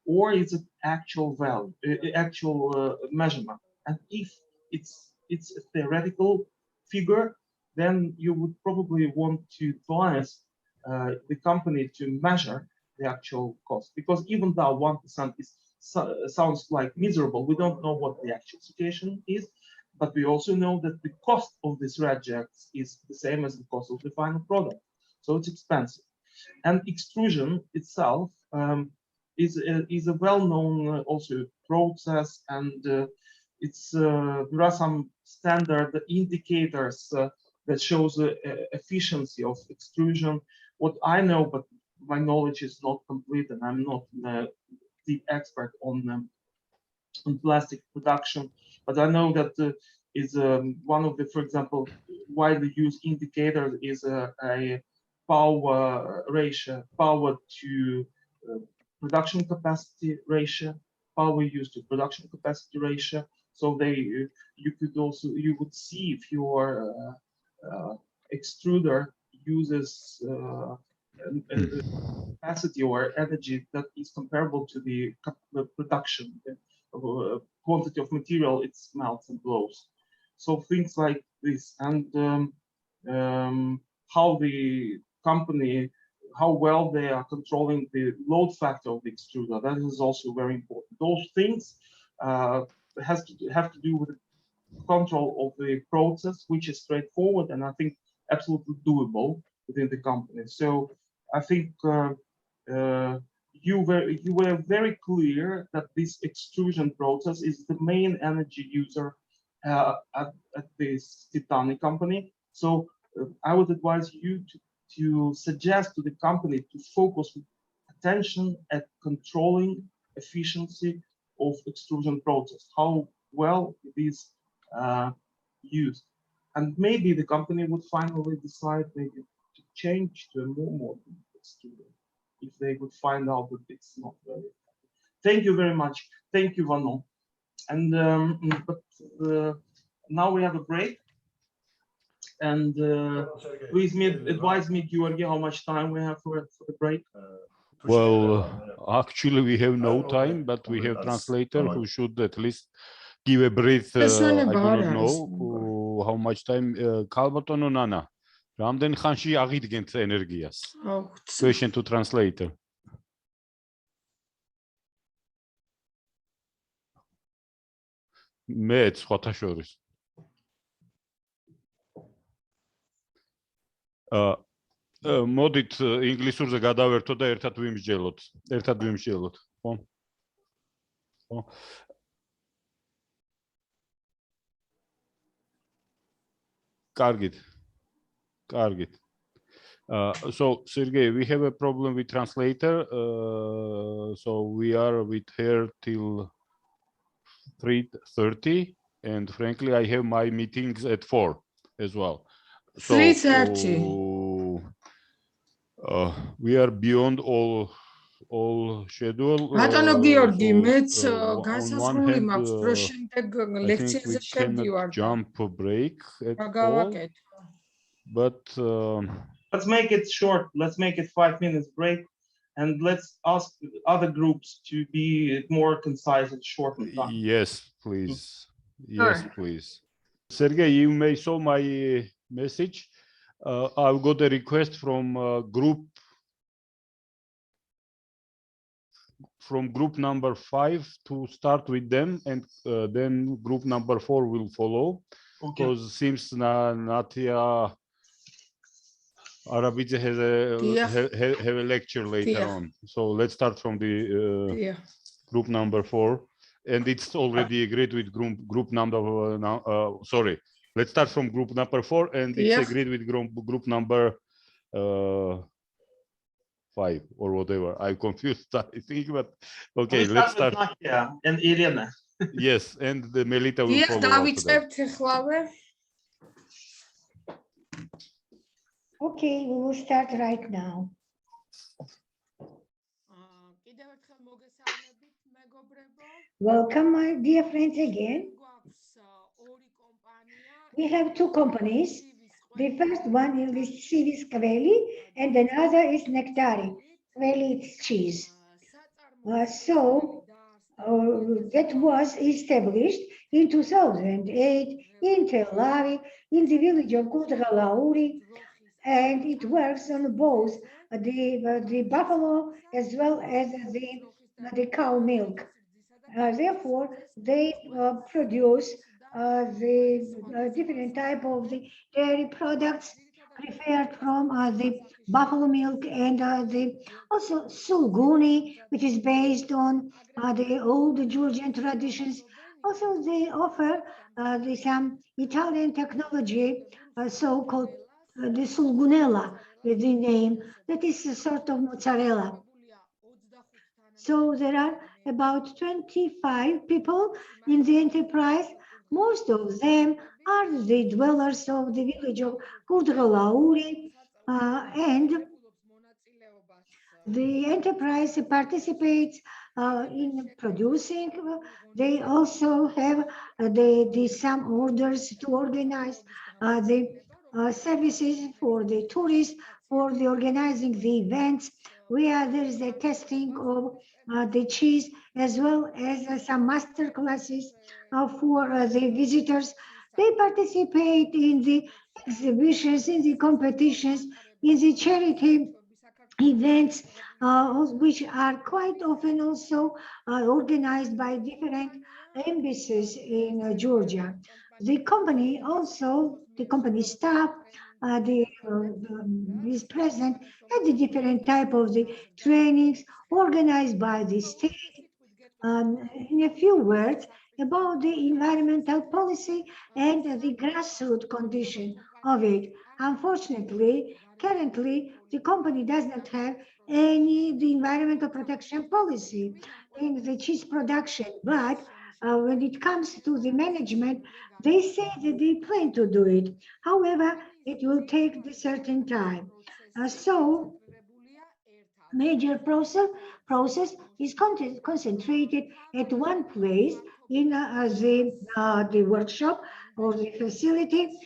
[SPEAKER 3] or is it actual value, actual measurement? And if it's a theoretical figure, then you would probably want to advise the company to measure the actual cost, because even though 1% sounds like miserable, we don't know what the actual situation is, but we also know that the cost of this rejects is the same as the cost of the final product, so it's expensive. And extrusion itself is a well-known also process, and there are some standard indicators that shows the efficiency of extrusion. What I know, but my knowledge is not complete, and I'm not a deep expert on plastic production, but I know that is one of the, for example, widely used indicators is a power ratio, power to production capacity ratio, power used to production capacity ratio. So you would see if your extruder uses capacity or energy that is comparable to the production quantity of material it melts and blows. So things like this, and how the company, how well they are controlling the load factor of the extruder, that is also very important. Those things have to do with the control of the process, which is straightforward and I think absolutely doable within the company. So I think you were very clear that this extrusion process is the main energy user at this Titani company. So I would advise you to suggest to the company to focus attention at controlling efficiency of extrusion process, how well it is used. And maybe the company would finally decide maybe to change to a more modern extruder if they would find out that it's not very effective. Thank you very much. Thank you, Vano. And now we have a break. And please advise me, Georgi, how much time we have for the break.
[SPEAKER 1] Well, actually, we have no time, but we have translator who should at least give a brief. I do not know how much time. Kalbatono Nana, რამდენ ხანში აღიდგენთ ენერგიას? Question to translator. მეც სხვათა შორის. მოდით ინგლისურზე გადავერთო და ერთად ვიმსჯელოთ. ხო? ხო. Kargit. So Sergey, we have a problem with translator. So we are with her till 3:30, and frankly, I have my meetings at 4 as well. So
[SPEAKER 11] 3:30.
[SPEAKER 1] We are beyond all schedule.
[SPEAKER 11] Ბატონო გიორგი, მეც
[SPEAKER 1] on one
[SPEAKER 11] განსაზღვრული
[SPEAKER 1] hand,
[SPEAKER 11] მაქვს, რომ შემდეგ
[SPEAKER 1] I think we
[SPEAKER 11] ლექციაზე შევდივარ.
[SPEAKER 1] cannot jump a break at all,
[SPEAKER 11] გავაკეთო.
[SPEAKER 1] but
[SPEAKER 3] let's make it short. Let's make it 5 minutes break, and let's ask other groups to be more concise and short in time.
[SPEAKER 1] Yes, please. Yes, please. Sergey, you may saw my message. I've got a request from group number 5 to start with them, and then group number 4 will follow.
[SPEAKER 3] Okay.
[SPEAKER 1] Because seems Natia Arabidze has have a lecture later on. So let's start from the group number 4, and it's already agreed with group number. Sorry, let's start from group number 4, and it's agreed with group number 5 or whatever. I'm confused, I think, but okay, let's start.
[SPEAKER 3] Natia and Irina.
[SPEAKER 1] Yes, and the Melita will follow after that.
[SPEAKER 4] Okay, we will start right now. Welcome, my dear friends, again. We have two companies. The first one is Sivis Kveli, and another is Nectari. Kveli, it's cheese. That was established in 2008 in Tel Aviv, in the village of Kudra, and it works on both the buffalo as well as the cow milk. Therefore, they produce the different type of the dairy products prepared from the buffalo milk, and also sulguni, which is based on the old Georgian traditions. Also, they offer some Italian technology, so-called the sulgunella, with the name that is a sort of mozzarella. So there are about 25 people in the enterprise. Most of them are the dwellers of the village of Kudra, and the enterprise participates in producing. They also have some orders to organize the services for the tourists, for the organizing the events, where there is a testing of the cheese, as well as some master classes for the visitors. They participate in the exhibitions, in the competitions, in the charity events, which are quite often also organized by different embassies in Georgia. The company also, the company staff, is present at the different type of the trainings organized by the state. In a few words about the environmental policy and the grassroots condition of it. Unfortunately, currently, the company does not have the environmental protection policy in the cheese production, but when it comes to the management, they say that they plan to do it. However, it will take a certain time. So major process is concentrated at one place in the workshop or the facility.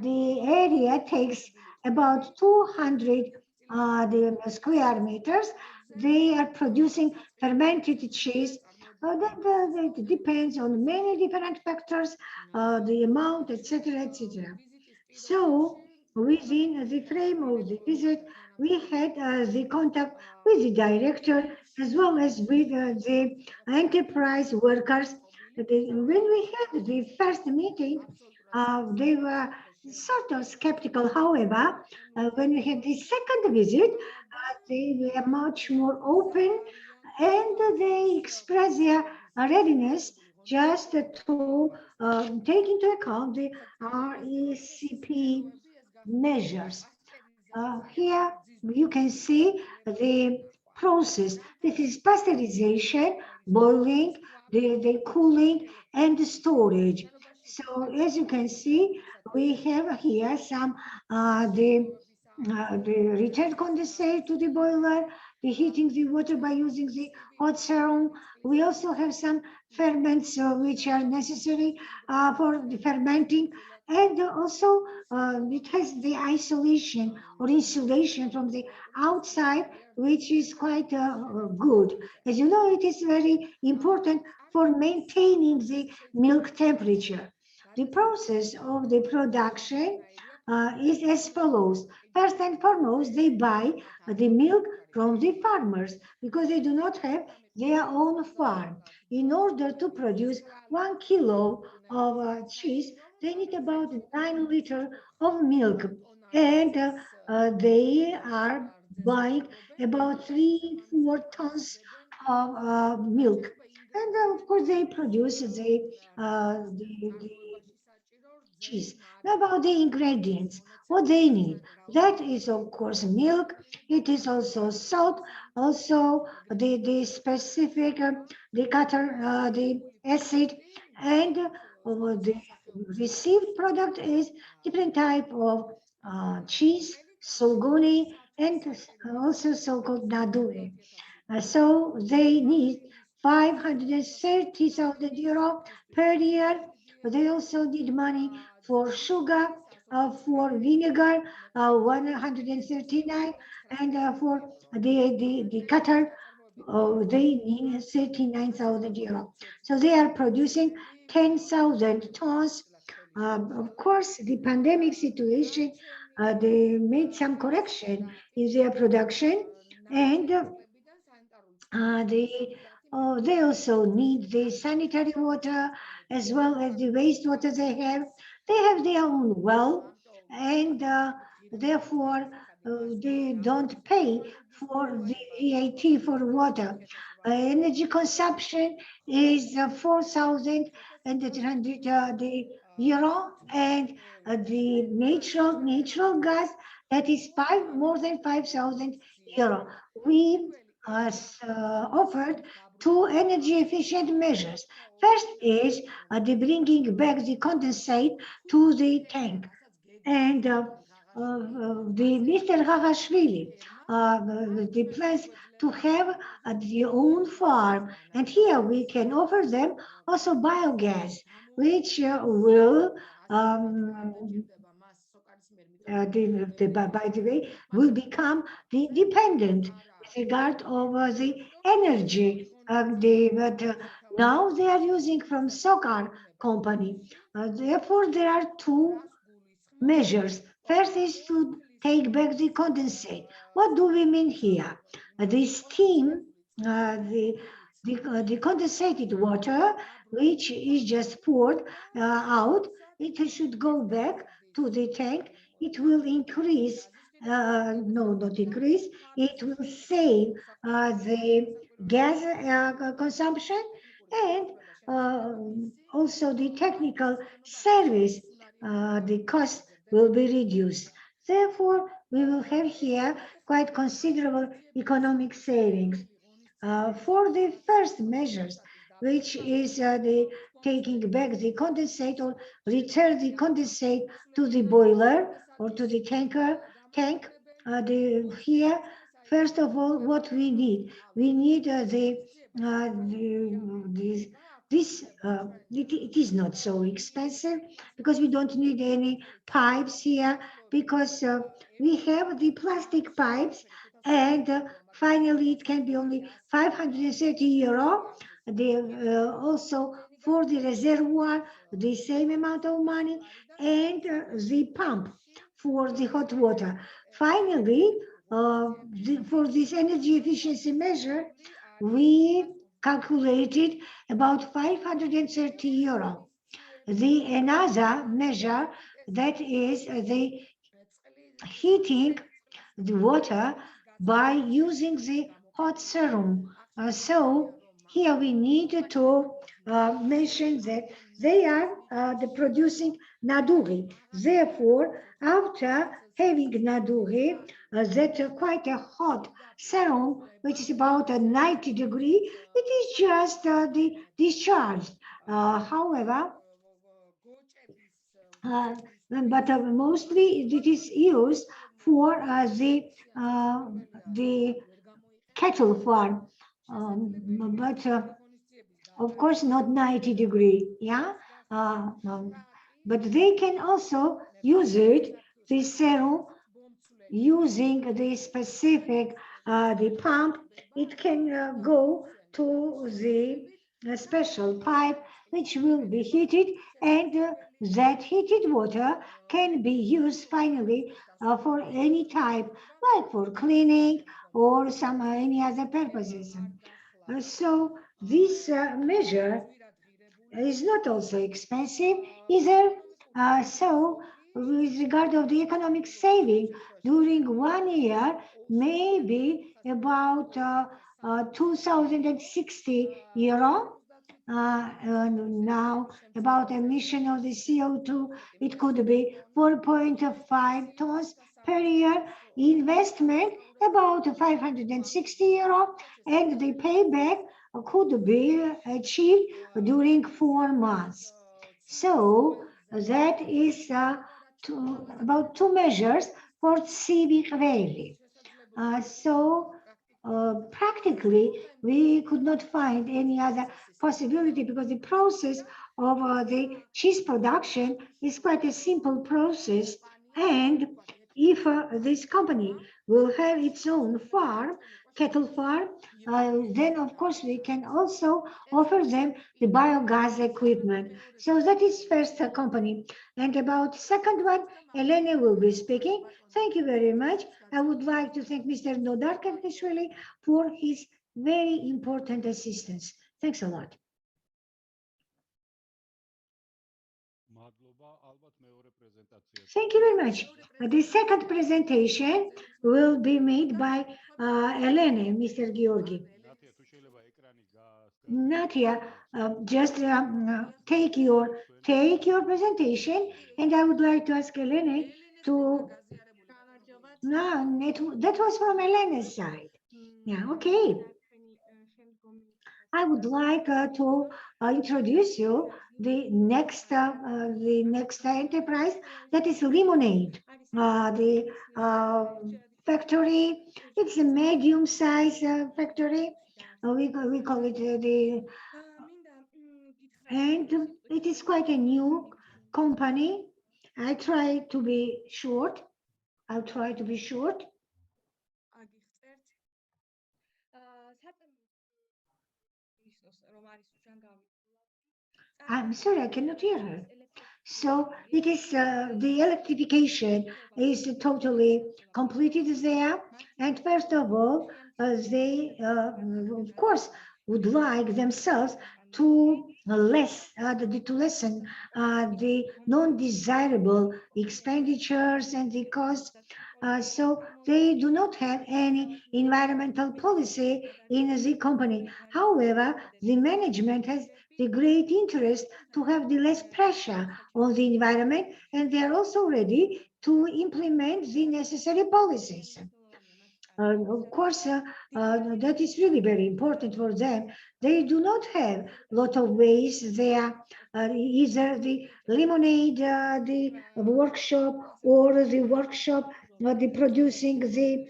[SPEAKER 4] The area takes about 200 the square meters. They are producing fermented cheese. That depends on many different factors, the amount, etc., etc. So within the frame of the visit, we had the contact with the director as well as with the enterprise workers. When we had the first meeting, they were sort of skeptical. However, when we had the second visit, they were much more open and they expressed their readiness just to take into account the RECP measures. Here you can see the process. This is pasteurization, boiling, the cooling, and the storage. So as you can see, we have here some the return condensate to the boiler, the heating the water by using the hot serum. We also have some ferments which are necessary for the fermenting, and also it has the isolation or insulation from the outside, which is quite good. As you know, it is very important for maintaining the milk temperature. The process of the production is as follows. First and foremost, they buy the milk from the farmers because they do not have their own farm. In order to produce 1 kilo of cheese, they need about 9 liters of milk, and they are buying about 3-4 tons of milk. And of course, they produce the cheese. Now about the ingredients, what they need. That is, of course, milk. It is also salt, also the specific, the cutter, the acid, and the received product is different type of cheese, sulguni, and also so-called nadue. So they need 530,000 euro per year. They also need money for sugar, for vinegar, 139, and for the cutter, they need 39,000 euro. So they are producing 10,000 tons. Of course, the pandemic situation, they made some correction in their production, and they also need the sanitary water as well as the wastewater they have. They have their own well, and therefore they don't pay for the VAT for water. Energy consumption is 4,800 the euro, and the natural gas, that is more than 5,000 euro. We offered two energy efficient measures. First is the bringing back the condensate to the tank. And the Mr. Gagashvili, the plans to have their own farm. And here we can offer them also biogas, which will by the way, will become the independent with regard over the energy. But now they are using from Sokar company. Therefore, there are two measures. First is to take back the condensate. What do we mean here? The steam, the condensated water, which is just poured out, it should go back to the tank. It will increase, no, not increase, it will save the gas consumption, and also the technical service, the cost will be reduced. Therefore, we will have here quite considerable economic savings. For the first measures, which is the taking back the condensate or return the condensate to the boiler or to the tank. Here, first of all, what we need it is not so expensive because we don't need any pipes here because we have the plastic pipes, and finally it can be only 530 euro. Also for the reservoir, the same amount of money, and the pump for the hot water. Finally, for this energy efficiency measure, we calculated about 530 euro. Another measure, that is the heating the water by using the hot serum. So here we need to mention that they are producing naduri. Therefore, after having naduri, that quite a hot serum, which is about a 90 degree, it is just the discharge. However, but mostly it is used for the cattle farm, but of course not 90 degree, yeah. But they can also use it, the serum, using the specific the pump. It can go to the special pipe which will be heated, and that heated water can be used finally for any type, like for cleaning or some any other purposes. So this measure is not also expensive either. So with regard of the economic saving during 1 year, maybe about 2060 euro. Now about emission of the CO2, it could be 4.5 tons per year. Investment about 560 euro, and the payback could be achieved during 4 months. So that is about 2 measures for civic value. Practically, we could not find any other possibility because the process of the cheese production is quite a simple process. And if this company will have its own farm, cattle farm, then of course we can also offer them the biogas equipment. So that is first company. And about second one, Elena will be speaking. Thank you very much. I would like to thank Mr. Nodar Karkashvili for his very important assistance. Thanks a lot. Thank you very much. The second presentation will be made by Elena, Mr. Georgi. Natia, just take your presentation, and I would like to ask Elena to. No, that was from Elena's side. Yeah, okay. I would like to introduce you the next enterprise, that is Lemonade. The factory, it's a medium-sized factory. We call it and it is quite a new company. I'll try to be short. I'm sorry, I cannot hear her. So it is the electrification is totally completed there. And first of all, they of course would like themselves to lessen the non-desirable expenditures and the costs. So they do not have any environmental policy in the company. However, the management has the great interest to have the less pressure on the environment, and they are also ready to implement the necessary policies. Of course, that is really very important for them. They do not have a lot of ways there, either the lemonade, the workshop, or the workshop, the producing the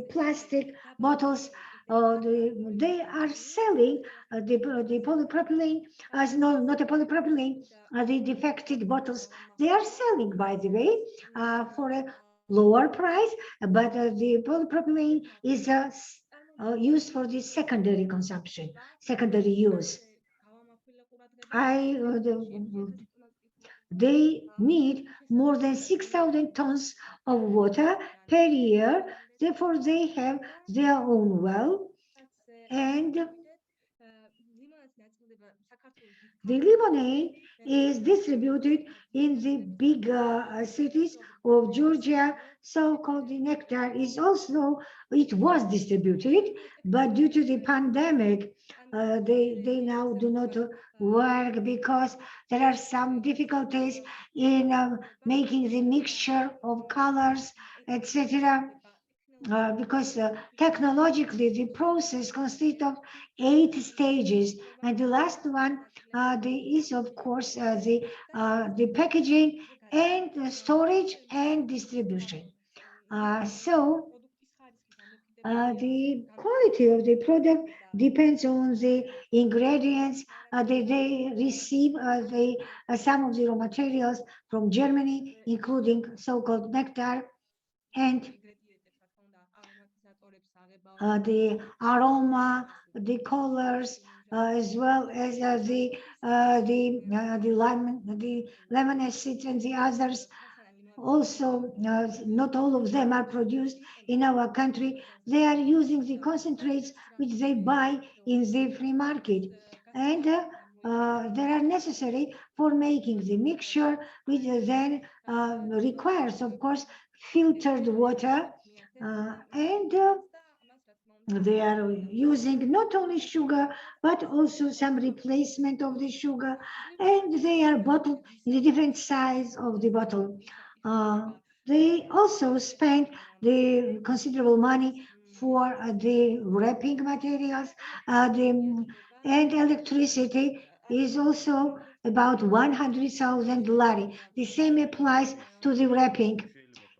[SPEAKER 4] plastic bottles. They are selling the polypropylene as not a polypropylene, the defected bottles. They are selling, by the way, for a lower price, but the polypropylene is used for the secondary consumption, secondary use. They need more than 6,000 tons of water per year. Therefore, they have their own well, and the lemonade is distributed in the big cities of Georgia. So-called the nectar is also, it was distributed, but due to the pandemic, they now do not work because there are some difficulties in making the mixture of colors, etc. Because technologically the process consists of 8 stages, and the last one is of course the packaging and the storage and distribution. So the quality of the product depends on the ingredients. They receive some of the raw materials from Germany, including so-called nectar, and the aroma, the colors, as well as the lemon acid and the others. Also, not all of them are produced in our country. They are using the concentrates which they buy in the free market, and they are necessary for making the mixture, which then requires, of course, filtered water, and they are using not only sugar, but also some replacement of the sugar, and they are bottled in the different size of the bottle. They also spend the considerable money for the wrapping materials, and electricity is also about 100,000 lari. The same applies to the wrapping.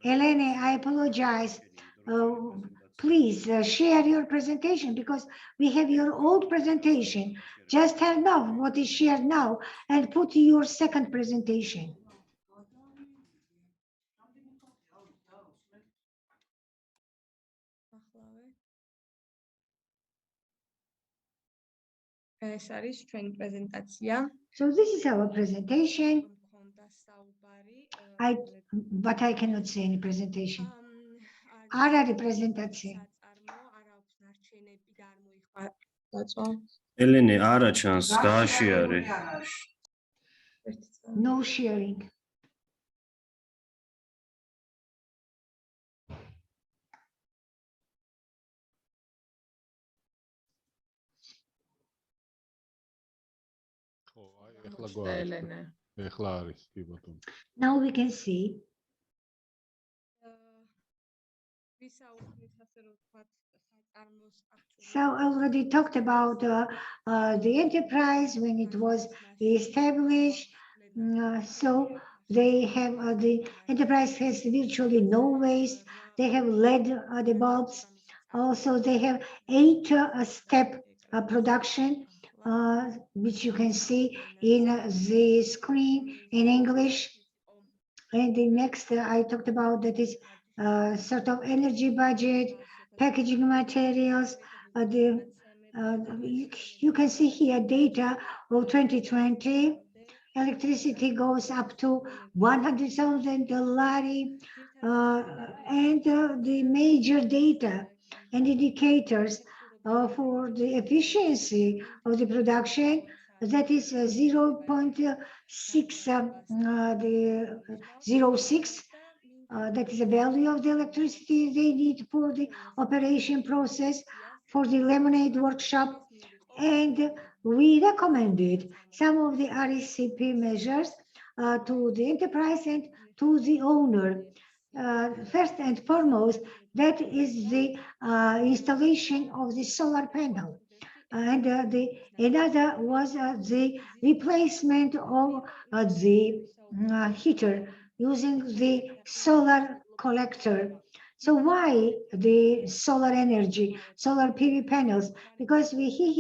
[SPEAKER 4] Elena, I apologize. Please share your presentation, because we have your old presentation. Just turn off what is shared now and put your second presentation. So this is our presentation. But I cannot see any presentation. Ara representation.
[SPEAKER 10] Eleni, არა ჩანს, გააშიარე.
[SPEAKER 4] No sharing. Now we can see. So I already talked about the enterprise when it was established. So they have the enterprise has virtually no waste. They have LED the bulbs. Also, they have 8-step production, which you can see in the screen in English. And the next I talked about, that is sort of energy budget, packaging materials. You can see here data of 2020. Electricity goes up to 100,000 lari, and the major data and indicators for the efficiency of the production, that is 0.6, the 06. That is the value of the electricity they need for the operation process for the lemonade workshop. And we recommended some of the RECP measures to the enterprise and to the owner. First and foremost, that is the installation of the solar panel. And another was the replacement of the heater using the solar collector. So why the solar energy, solar PV panels? Because we see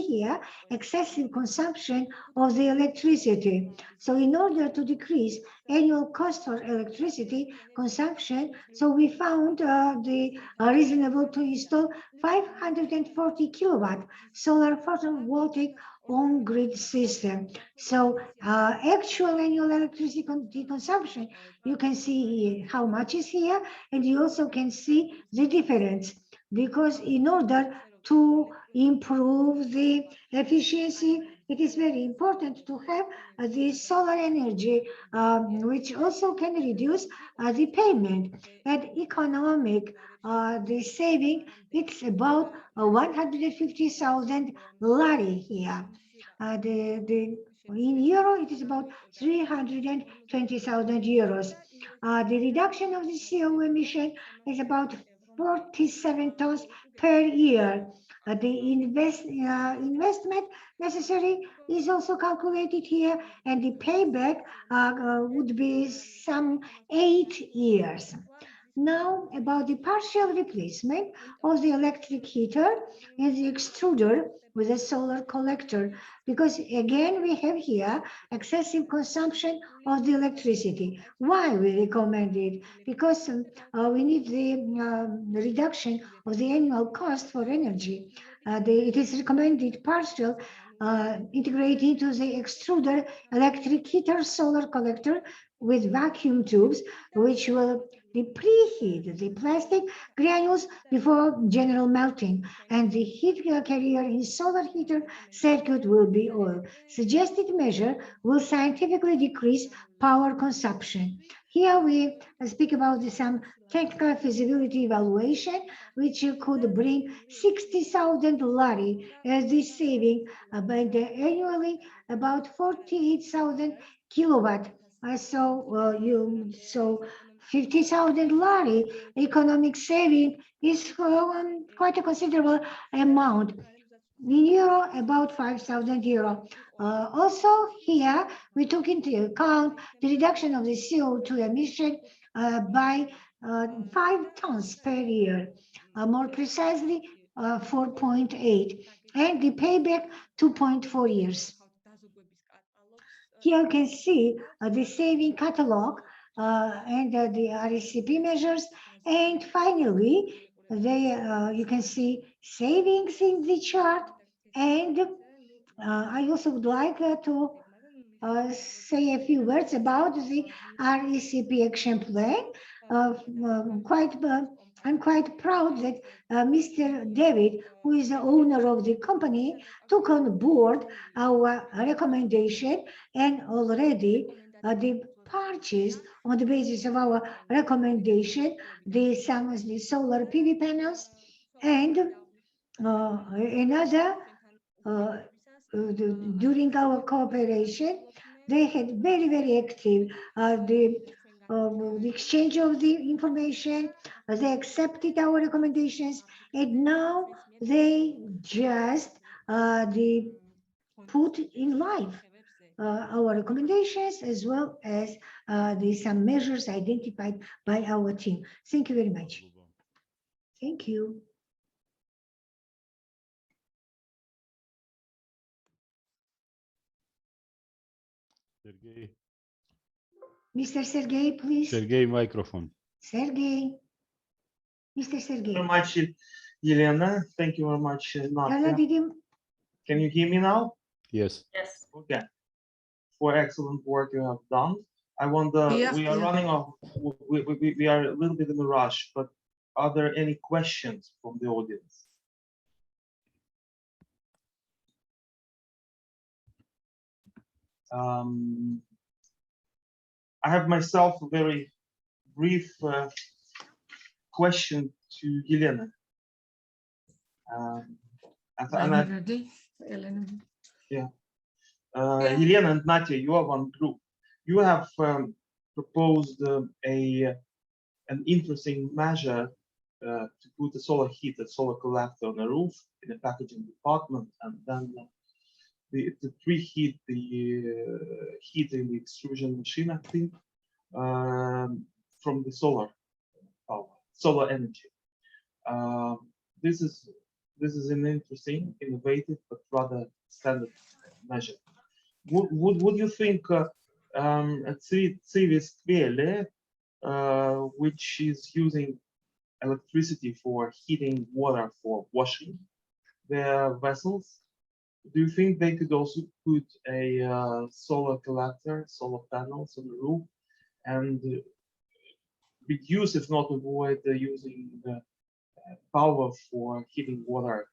[SPEAKER 4] here excessive consumption of the electricity. So in order to decrease annual cost for electricity consumption, so we found the reasonable to install 540 kilowatt solar photovoltaic on-grid system. So actual annual electricity consumption, you can see how much is here, and you also can see the difference, because in order to improve the efficiency, it is very important to have the solar energy, which also can reduce the payment. And economic, the saving, it's about 150,000 lari here. In euro, it is about 320,000 euros. The reduction of the CO emission is about 47 tons per year. The investment necessary is also calculated here, and the payback would be some 8 years. Now, about the partial replacement of the electric heater and the extruder with a solar collector, because again, we have here excessive consumption of the electricity. Why we recommend it? Because we need the reduction of the annual cost for energy. It is recommended partial integrate into the extruder electric heater solar collector with vacuum tubes, which will preheat the plastic granules before general melting, and the heat carrier in solar heater circuit will be oil. Suggested measure will scientifically decrease power consumption. Here we speak about some technical feasibility evaluation, which could bring 60,000 lari as the saving, but annually about 48,000 kilowatt. So 50,000 lari economic saving is quite a considerable amount. In euro, about 5,000 euro. Also here, we took into account the reduction of the CO2 emission by 5 tons per year, more precisely 4.8, and the payback 2.4 years. Here you can see the saving catalog and the RECP measures, and finally, you can see savings in the chart. And I also would like to say a few words about the RECP action plan. I'm quite proud that Mr. David, who is the owner of the company, took on board our recommendation, and already they purchased on the basis of our recommendation the solar PV panels, and another during our cooperation, they had very active the exchange of the information. They accepted our recommendations, and now they just put in life our recommendations, as well as some measures identified by our team. Thank you very much. Thank you.
[SPEAKER 1] Sergey.
[SPEAKER 4] Mr. Sergey, please.
[SPEAKER 1] Sergey, microphone.
[SPEAKER 4] Sergey. Mr. Sergey.
[SPEAKER 3] Very much, Elena. Thank you very much, Nadia. Can you hear me now?
[SPEAKER 1] Yes.
[SPEAKER 2] Yes.
[SPEAKER 3] Okay. For excellent work you have done. I wonder, we are running off. We are a little bit in a rush, but are there any questions from the audience? I have myself a very brief question to Elena.
[SPEAKER 11] Are you ready, Elena?
[SPEAKER 3] Yeah. Elena and Natia, you are one group. You have proposed an interesting measure to put a solar heater, solar collector on a roof in a packaging department, and then to preheat the heat in the extrusion machine, I think, from the solar power, solar energy. This is an interesting, innovative, but rather standard measure. Would you think Civis Quelle, which is using electricity for heating water for washing their vessels, do you think they could also put a solar collector, solar panels on the roof, and reduce, if not avoid, using the power for heating water,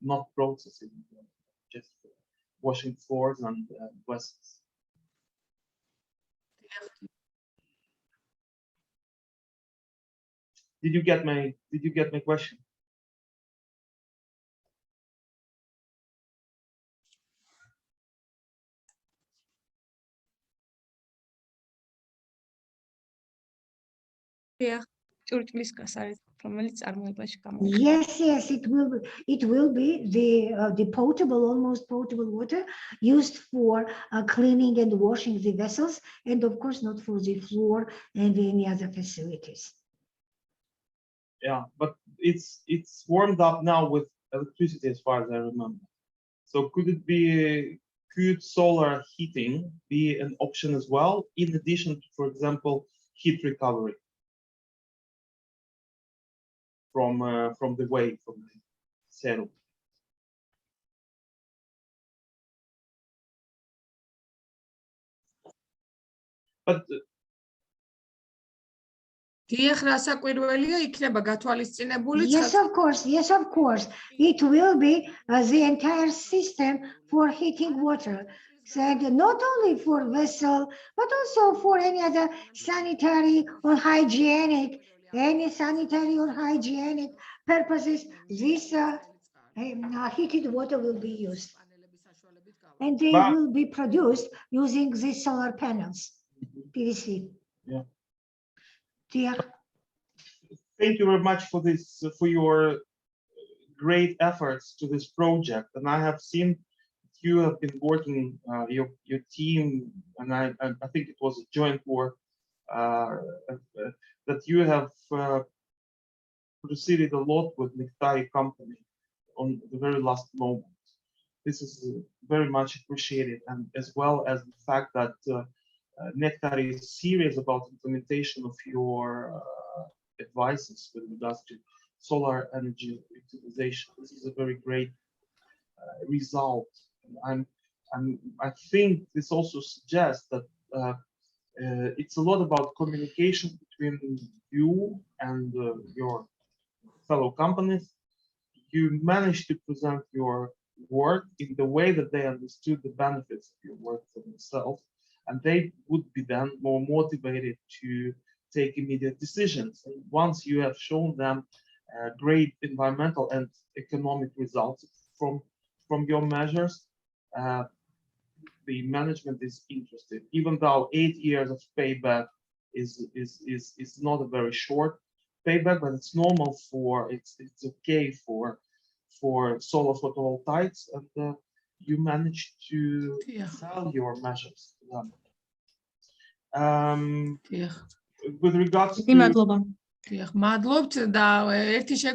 [SPEAKER 3] not processing, just washing floors and vessels? Did you get my question?
[SPEAKER 4] Yes, it will be the potable, almost potable water used for cleaning and washing the vessels, and of course not for the floor and any other facilities.
[SPEAKER 3] Yeah, but it's warmed up now with electricity, as far as I remember. So could solar heating be an option as well, in addition to, for example, heat recovery from the wave, from the serum? But
[SPEAKER 11] Yes, of
[SPEAKER 4] course. Yes, of course. It will be the entire system for heating water. And not only for vessel, but also for any other sanitary or hygienic, purposes, this heated water will be used. And they will be produced using these solar panels, PVC.
[SPEAKER 3] Yeah.
[SPEAKER 4] Yeah.
[SPEAKER 3] Thank you very much for this, for your great efforts to this project. And I have seen you have been working, your team, and I think it was a joint work, that you have proceeded a lot with Nectari company on the very last moment. This is very much appreciated, and as well as the fact that Nectari is serious about implementation of your advices with regards to solar energy utilization. This is a very great result. I think this also suggests that it's a lot about communication between you and your fellow companies. You managed to present your work in the way that they understood the benefits of your work for themselves, and they would be then more motivated to take immediate decisions. And once you have shown them great environmental and economic results from your measures, the management is interested. Even though 8 years of payback is not a very short payback, but it's normal for it's okay for solar photovoltaics, and you manage to sell your measures to them. With regards to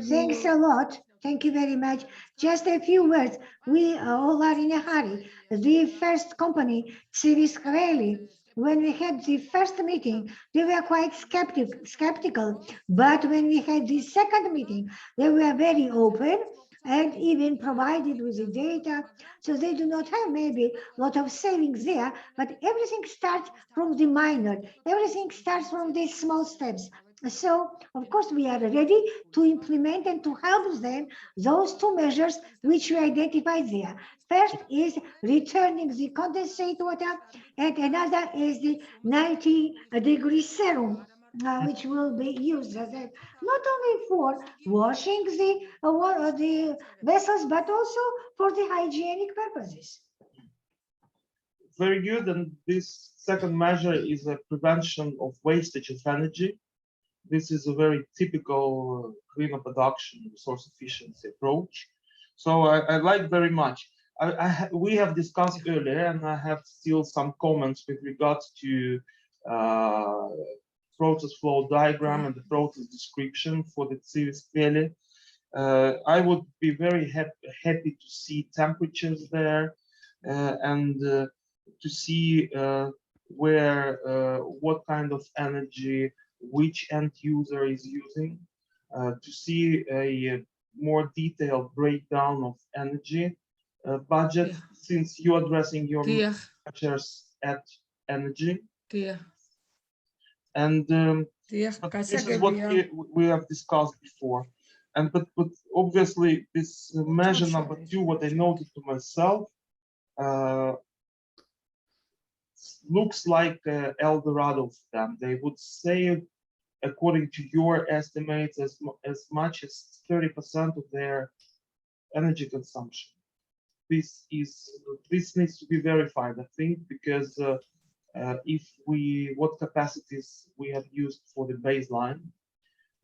[SPEAKER 4] Thanks a lot. Thank you very much. Just a few words. We all are in a hurry. The first company, Civis Quelle, when we had the first meeting, they were quite skeptical. But when we had the second meeting, they were very open and even provided with the data. So they do not have maybe a lot of savings there, but everything starts from the minor. Everything starts from these small steps. So, of course, we are ready to implement and to help them those two measures which we identified there. First is returning the condensate water, and another is the 90-degree serum, which will be used as not only for washing the vessels, but also for the hygienic purposes.
[SPEAKER 3] very good. And this second measure is a prevention of wastage of energy. This is a very typical cleaner production resource efficiency approach. So I like very much. We have discussed earlier, and I have still some comments with regards to process flow diagram and the process description for the Civis Quelle. I would be very happy to see temperatures there and to see where what kind of energy which end user is using, to see a more detailed breakdown of energy budget, since you're addressing your measures at energy. And this is what we have discussed before. And but obviously this measure number 2, what I noted to myself, looks like El Dorado for them. They would save, according to your estimates, as much as 30% of their energy consumption. This needs to be verified, I think, because what capacities we have used for the baseline,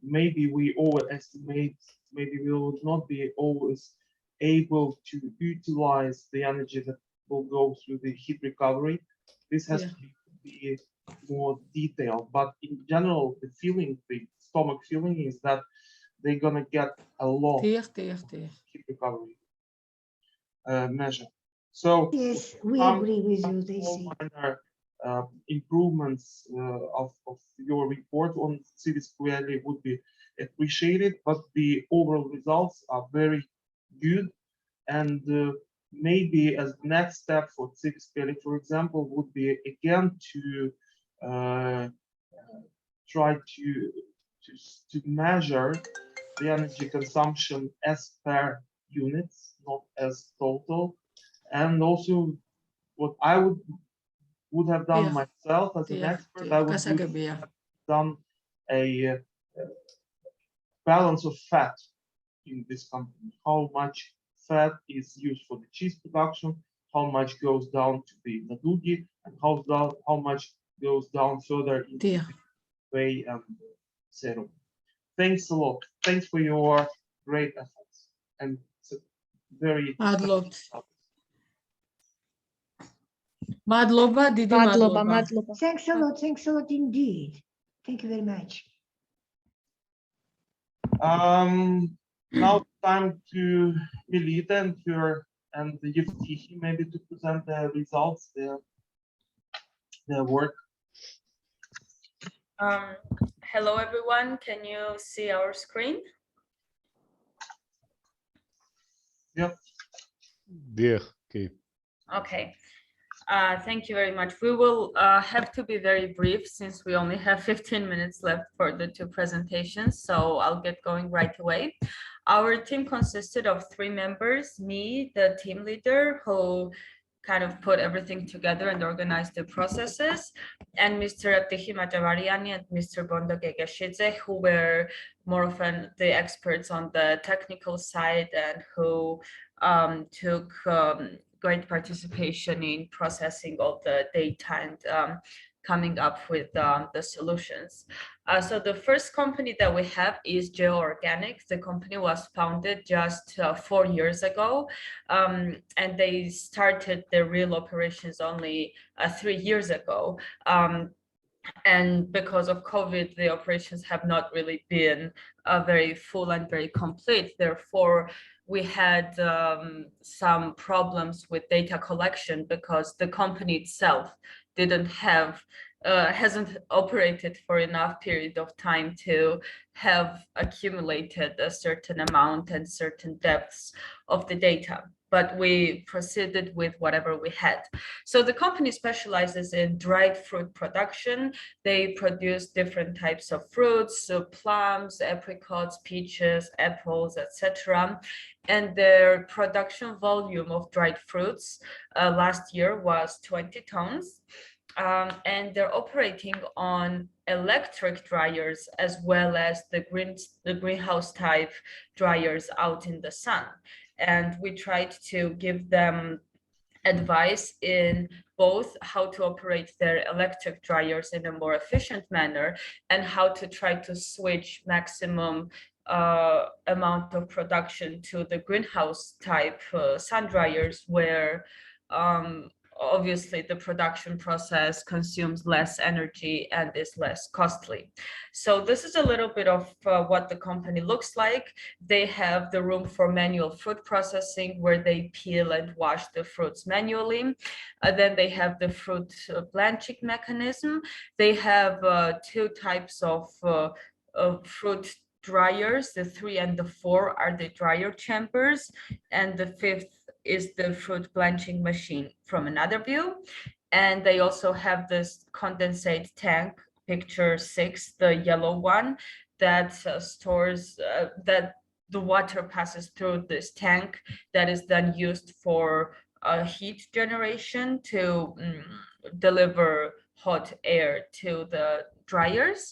[SPEAKER 3] maybe we overestimate, maybe we will not be always able to utilize the energy that will go through the heat recovery. This has to be more detailed, but in general, the feeling, the stomach feeling is that they're gonna get a lot of heat recovery measure. So
[SPEAKER 4] yes, we agree with you, they say.
[SPEAKER 3] Minor improvements of your report on Civis Quelle would be appreciated, but the overall results are very good. And maybe as the next step for Civis Quelle, for example, would be again to try to measure the energy consumption as per units, not as total. And also what I would have done myself as an expert, I would have done a balance of fat in this company. How much fat is used for the cheese production, how much goes down to the nadugi, and how much goes down further into the whey and serum. Thanks a lot. Thanks for your great efforts. And it's a very
[SPEAKER 11] Madloba, Didi Madloba.
[SPEAKER 4] Thanks a lot indeed. Thank you very much.
[SPEAKER 3] Now time to Melita and the Yevtihi maybe to present their results, their work.
[SPEAKER 12] Hello everyone, can you see our screen?
[SPEAKER 3] Yep.
[SPEAKER 1] Yeah, okay.
[SPEAKER 12] Okay. Thank you very much. We will have to be very brief since we only have 15 minutes left for the 2 presentations, so I'll get going right away. Our team consisted of 3 members, me, the team leader, who kind of put everything together and organized the processes, and Mr. Abdehi Majavariani and Mr. Bonda Gegeshidze, who were more often the experts on the technical side and who took great participation in processing all the data and coming up with the solutions. So the first company that we have is GeoOrganics. The company was founded just 4 years ago, and they started their real operations only 3 years ago. And because of COVID, the operations have not really been very full and very complete. Therefore, we had some problems with data collection because the company itself didn't have, hasn't operated for enough period of time to have accumulated a certain amount and certain depths of the data. But we proceeded with whatever we had. So the company specializes in dried fruit production. They produce different types of fruits, so plums, apricots, peaches, apples, etc. And their production volume of dried fruits last year was 20 tons. And they're operating on electric dryers as well as the greenhouse type dryers out in the sun. And we tried to give them advice in both how to operate their electric dryers in a more efficient manner and how to try to switch maximum amount of production to the greenhouse type sun dryers, where obviously the production process consumes less energy and is less costly. So this is a little bit of what the company looks like. They have the room for manual fruit processing, where they peel and wash the fruits manually. Then they have the fruit blanching mechanism. They have two types of fruit dryers. The 3 and the 4 are the dryer chambers, and the 5th is the fruit blanching machine from another view. And they also have this condensate tank, picture 6, the yellow one, that stores that the water passes through this tank, that is then used for heat generation to deliver hot air to the dryers.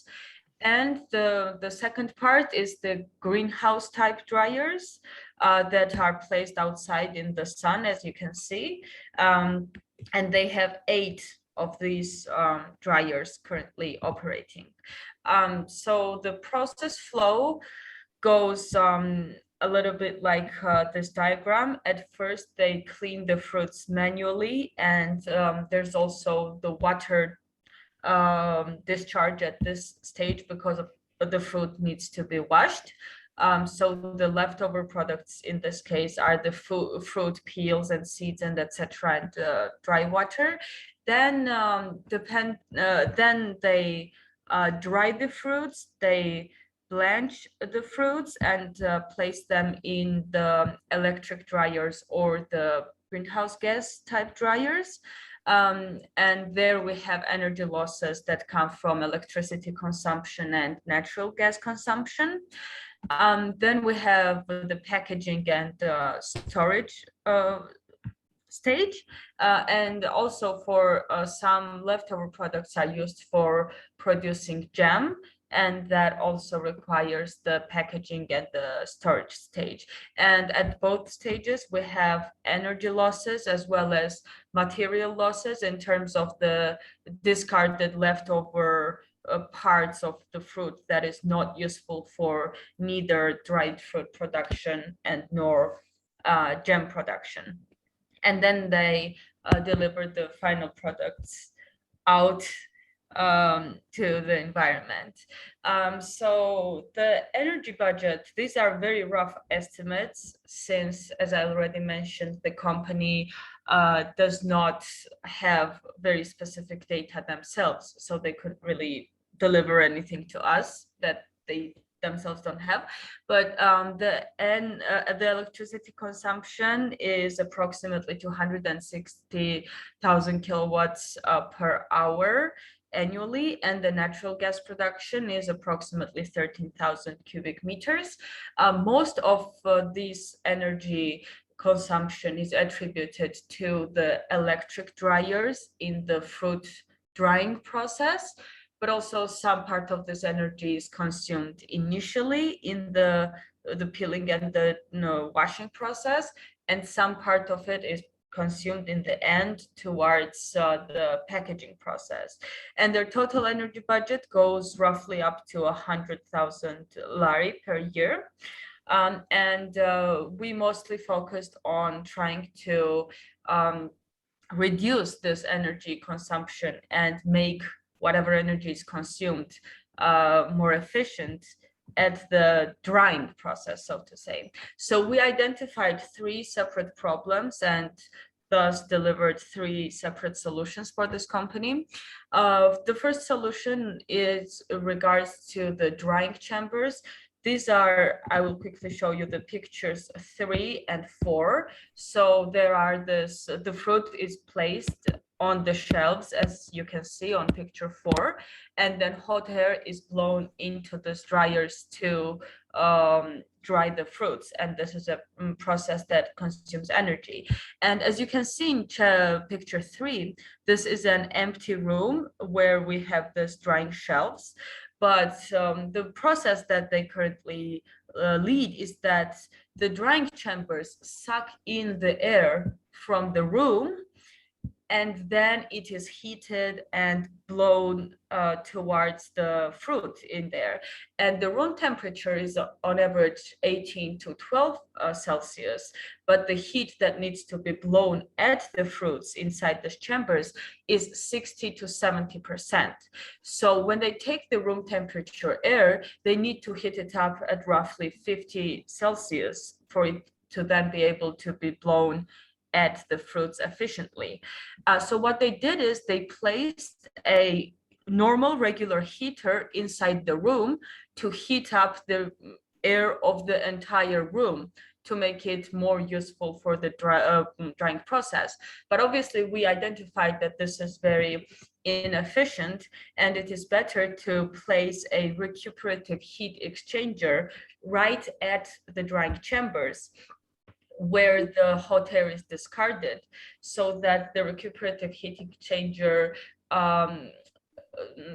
[SPEAKER 12] And the second part is the greenhouse type dryers that are placed outside in the sun, as you can see. And they have 8 of these dryers currently operating. So the process flow goes a little bit like this diagram. At first, they clean the fruits manually, and there's also the water discharge at this stage because of the fruit needs to be washed. So the leftover products in this case are the fruit peels and seeds and etc. and dry water. Then then they dry the fruits, they blanch the fruits and place them in the electric dryers or the greenhouse gas type dryers. And there we have energy losses that come from electricity consumption and natural gas consumption. Then we have the packaging and storage stage, and also for some leftover products are used for producing jam, and that also requires the packaging and the storage stage. And at both stages, we have energy losses as well as material losses in terms of the discarded leftover parts of the fruit that is not useful for neither dried fruit production and nor jam production. And then they deliver the final products out to the environment. So the energy budget, these are very rough estimates, since, as I already mentioned, the company does not have very specific data themselves, so they couldn't really deliver anything to us that they themselves don't have. But the electricity consumption is approximately 260,000 kilowatts per hour annually, and the natural gas production is approximately 13,000 cubic meters. Most of this energy consumption is attributed to the electric dryers in the fruit drying process, but also some part of this energy is consumed initially in the peeling and the washing process, and some part of it is consumed in the end towards the packaging process. And their total energy budget goes roughly up to 100,000 lari per year. And we mostly focused on trying to reduce this energy consumption and make whatever energy is consumed more efficient at the drying process, so to say. So we identified 3 separate problems and thus delivered 3 separate solutions for this company. The first solution is regards to the drying chambers. These are, I will quickly show you the pictures 3 and 4. So there are the fruit is placed on the shelves, as you can see on picture 4, and then hot air is blown into these dryers to dry the fruits, and this is a process that consumes energy. And as you can see in picture 3, this is an empty room where we have this drying shelves, but the process that they currently lead is that the drying chambers suck in the air from the room and then it is heated and blown towards the fruit in there. And the room temperature is on average 18 to 12 Celsius, but the heat that needs to be blown at the fruits inside the chambers is 60 to 70%. So when they take the room temperature air, they need to heat it up at roughly 50 Celsius for it to then be able to be blown at the fruits efficiently. So what they did is they placed a normal regular heater inside the room to heat up the air of the entire room to make it more useful for the drying process. But obviously we identified that this is very inefficient, and it is better to place a recuperative heat exchanger right at the drying chambers where the hot air is discarded, so that the recuperative heat exchanger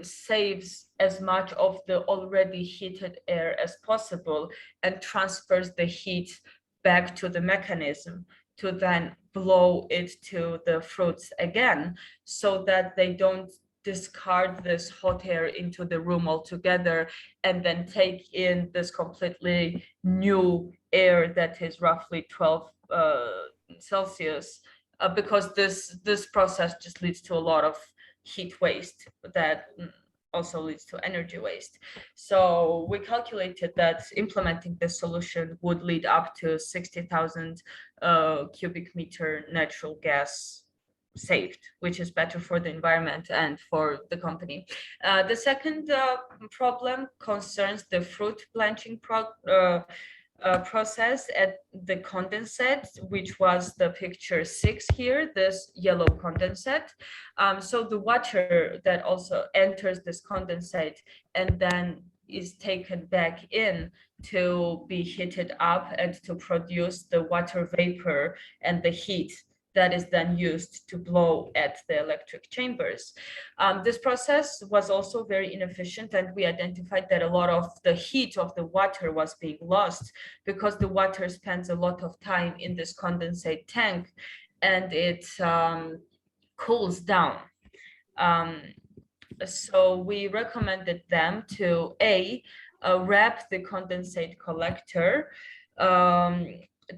[SPEAKER 12] saves as much of the already heated air as possible and transfers the heat back to the mechanism to then blow it to the fruits again, so that they don't discard this hot air into the room altogether and then take in this completely new air that is roughly 12 Celsius, because this process just leads to a lot of heat waste that also leads to energy waste. So we calculated that implementing this solution would lead up to 60,000 cubic meter natural gas saved, which is better for the environment and for the company. The second problem concerns the fruit blanching process at the condensate, which was the picture 6 here, this yellow condensate. So the water that also enters this condensate and then is taken back in to be heated up and to produce the water vapor and the heat that is then used to blow at the electric chambers. This process was also very inefficient, and we identified that a lot of the heat of the water was being lost because the water spends a lot of time in this condensate tank and it cools down. So we recommended them to wrap the condensate collector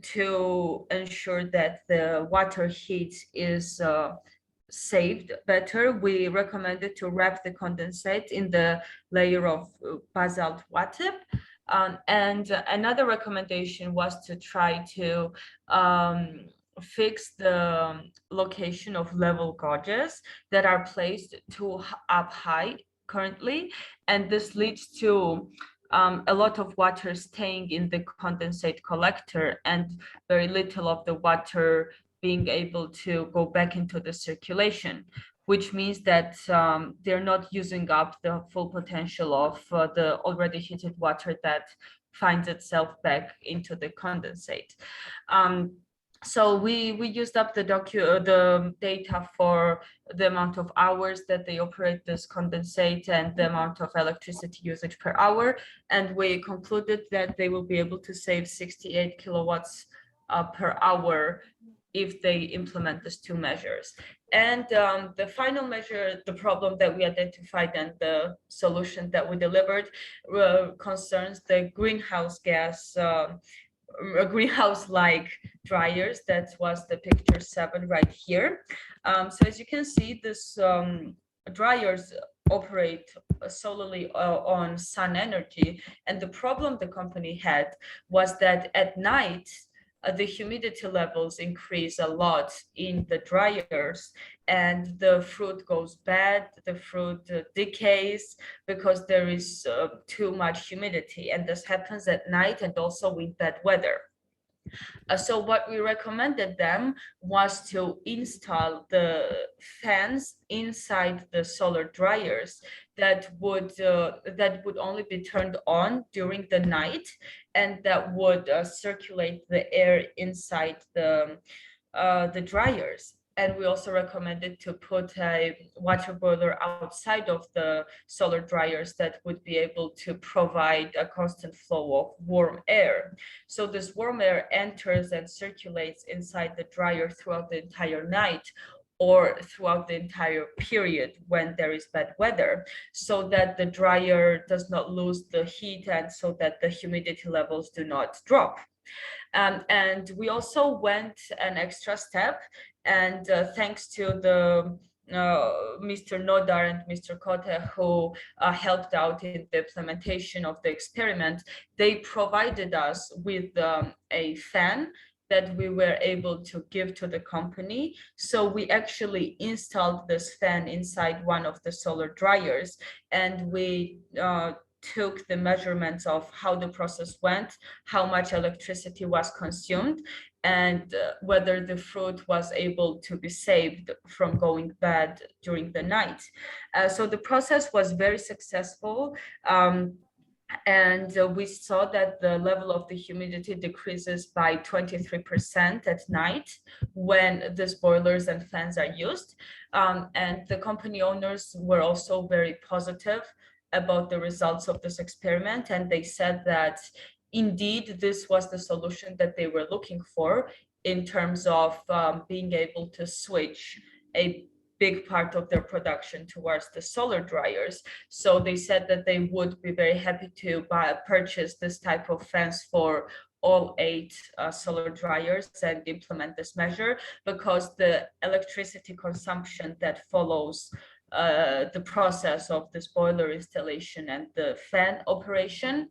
[SPEAKER 12] to ensure that the water heat is saved better. We recommended to wrap the condensate in the layer of basalt water. And another recommendation was to try to fix the location of level gauges that are placed too up high currently, and this leads to a lot of water staying in the condensate collector and very little of the water being able to go back into the circulation, which means that they're not using up the full potential of the already heated water that finds itself back into the condensate. So we used up the data for the amount of hours that they operate this condensate and the amount of electricity usage per hour, and we concluded that they will be able to save 68 kilowatts per hour if they implement these two measures. And the final measure, the problem that we identified and the solution that we delivered concerns the greenhouse gas greenhouse-like dryers. That was the picture 7 right here. So as you can see, this dryers operate solely on sun energy. And the problem the company had was that at night, the humidity levels increase a lot in the dryers and the fruit goes bad, the fruit decays because there is too much humidity, and this happens at night and also with bad weather. So what we recommended them was to install the fans inside the solar dryers that would only be turned on during the night, and that would circulate the air inside the dryers. And we also recommended to put a water boiler outside of the solar dryers that would be able to provide a constant flow of warm air. So this warm air enters and circulates inside the dryer throughout the entire night, or throughout the entire period when there is bad weather, so that the dryer does not lose the heat and so that the humidity levels do not drop. And we also went an extra step, and thanks to the Mr. Nodar and Mr. Kote, who helped out in the implementation of the experiment, they provided us with a fan that we were able to give to the company. So we actually installed this fan inside one of the solar dryers, and we took the measurements of how the process went, how much electricity was consumed, and whether the fruit was able to be saved from going bad during the night. So the process was very successful. And we saw that the level of the humidity decreases by 23% at night when the boilers and fans are used. And the company owners were also very positive about the results of this experiment. And they said that indeed, this was the solution that they were looking for in terms of being able to switch a big part of their production towards the solar dryers. So they said that they would be very happy to purchase this type of fans for all 8 solar dryers and implement this measure, because the electricity consumption that follows the process of this boiler installation and the fan operation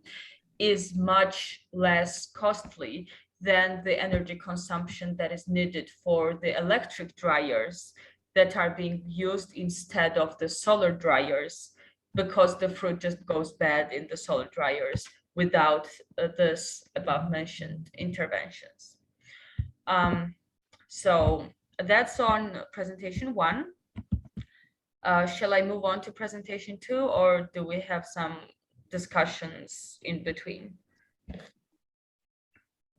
[SPEAKER 12] is much less costly than the energy consumption that is needed for the electric dryers that are being used instead of the solar dryers, because the fruit just goes bad in the solar dryers without this above mentioned interventions. So that's on presentation 1. Shall I move on to presentation 2, or do we have some discussions in between?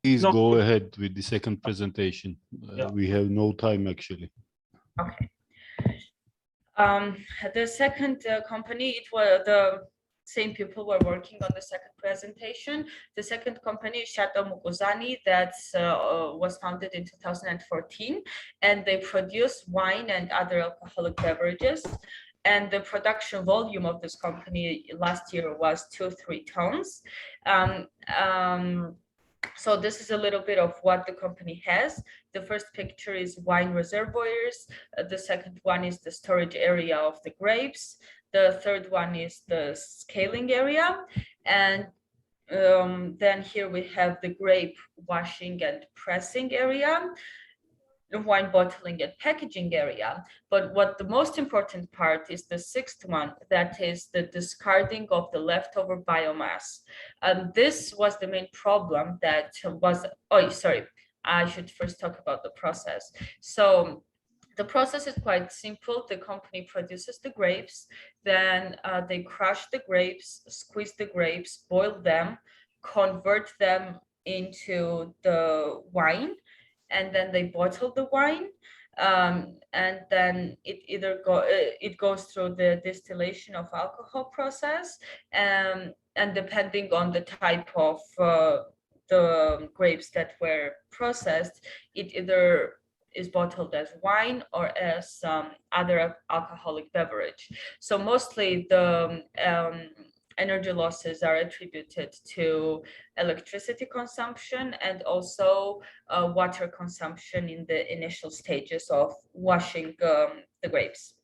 [SPEAKER 1] Please
[SPEAKER 3] No.
[SPEAKER 1] go ahead with the second presentation.
[SPEAKER 3] Yeah.
[SPEAKER 1] We have no time actually.
[SPEAKER 12] Okay. The second company, it was the same people were working on the second presentation. The second company is Chateau Mucuzani, that was founded in 2014, and they produce wine and other alcoholic beverages. And the production volume of this company last year was 2-3 tons. So this is a little bit of what the company has. The first picture is wine reservoirs. The second one is the storage area of the grapes. The third one is the scaling area. And then here we have the grape washing and pressing area, the wine bottling and packaging area. But what the most important part is the sixth one, that is the discarding of the leftover biomass. This was the main problem that was, oh, sorry, I should first talk about the process. So the process is quite simple. The company produces the grapes, then they crush the grapes, squeeze the grapes, boil them, convert them into the wine, and then they bottle the wine, and then it goes through the distillation of alcohol process, and depending on the type of the grapes that were processed, it either is bottled as wine or as other alcoholic beverage. So mostly the energy losses are attributed to electricity consumption and also water consumption in the initial stages of washing the grapes.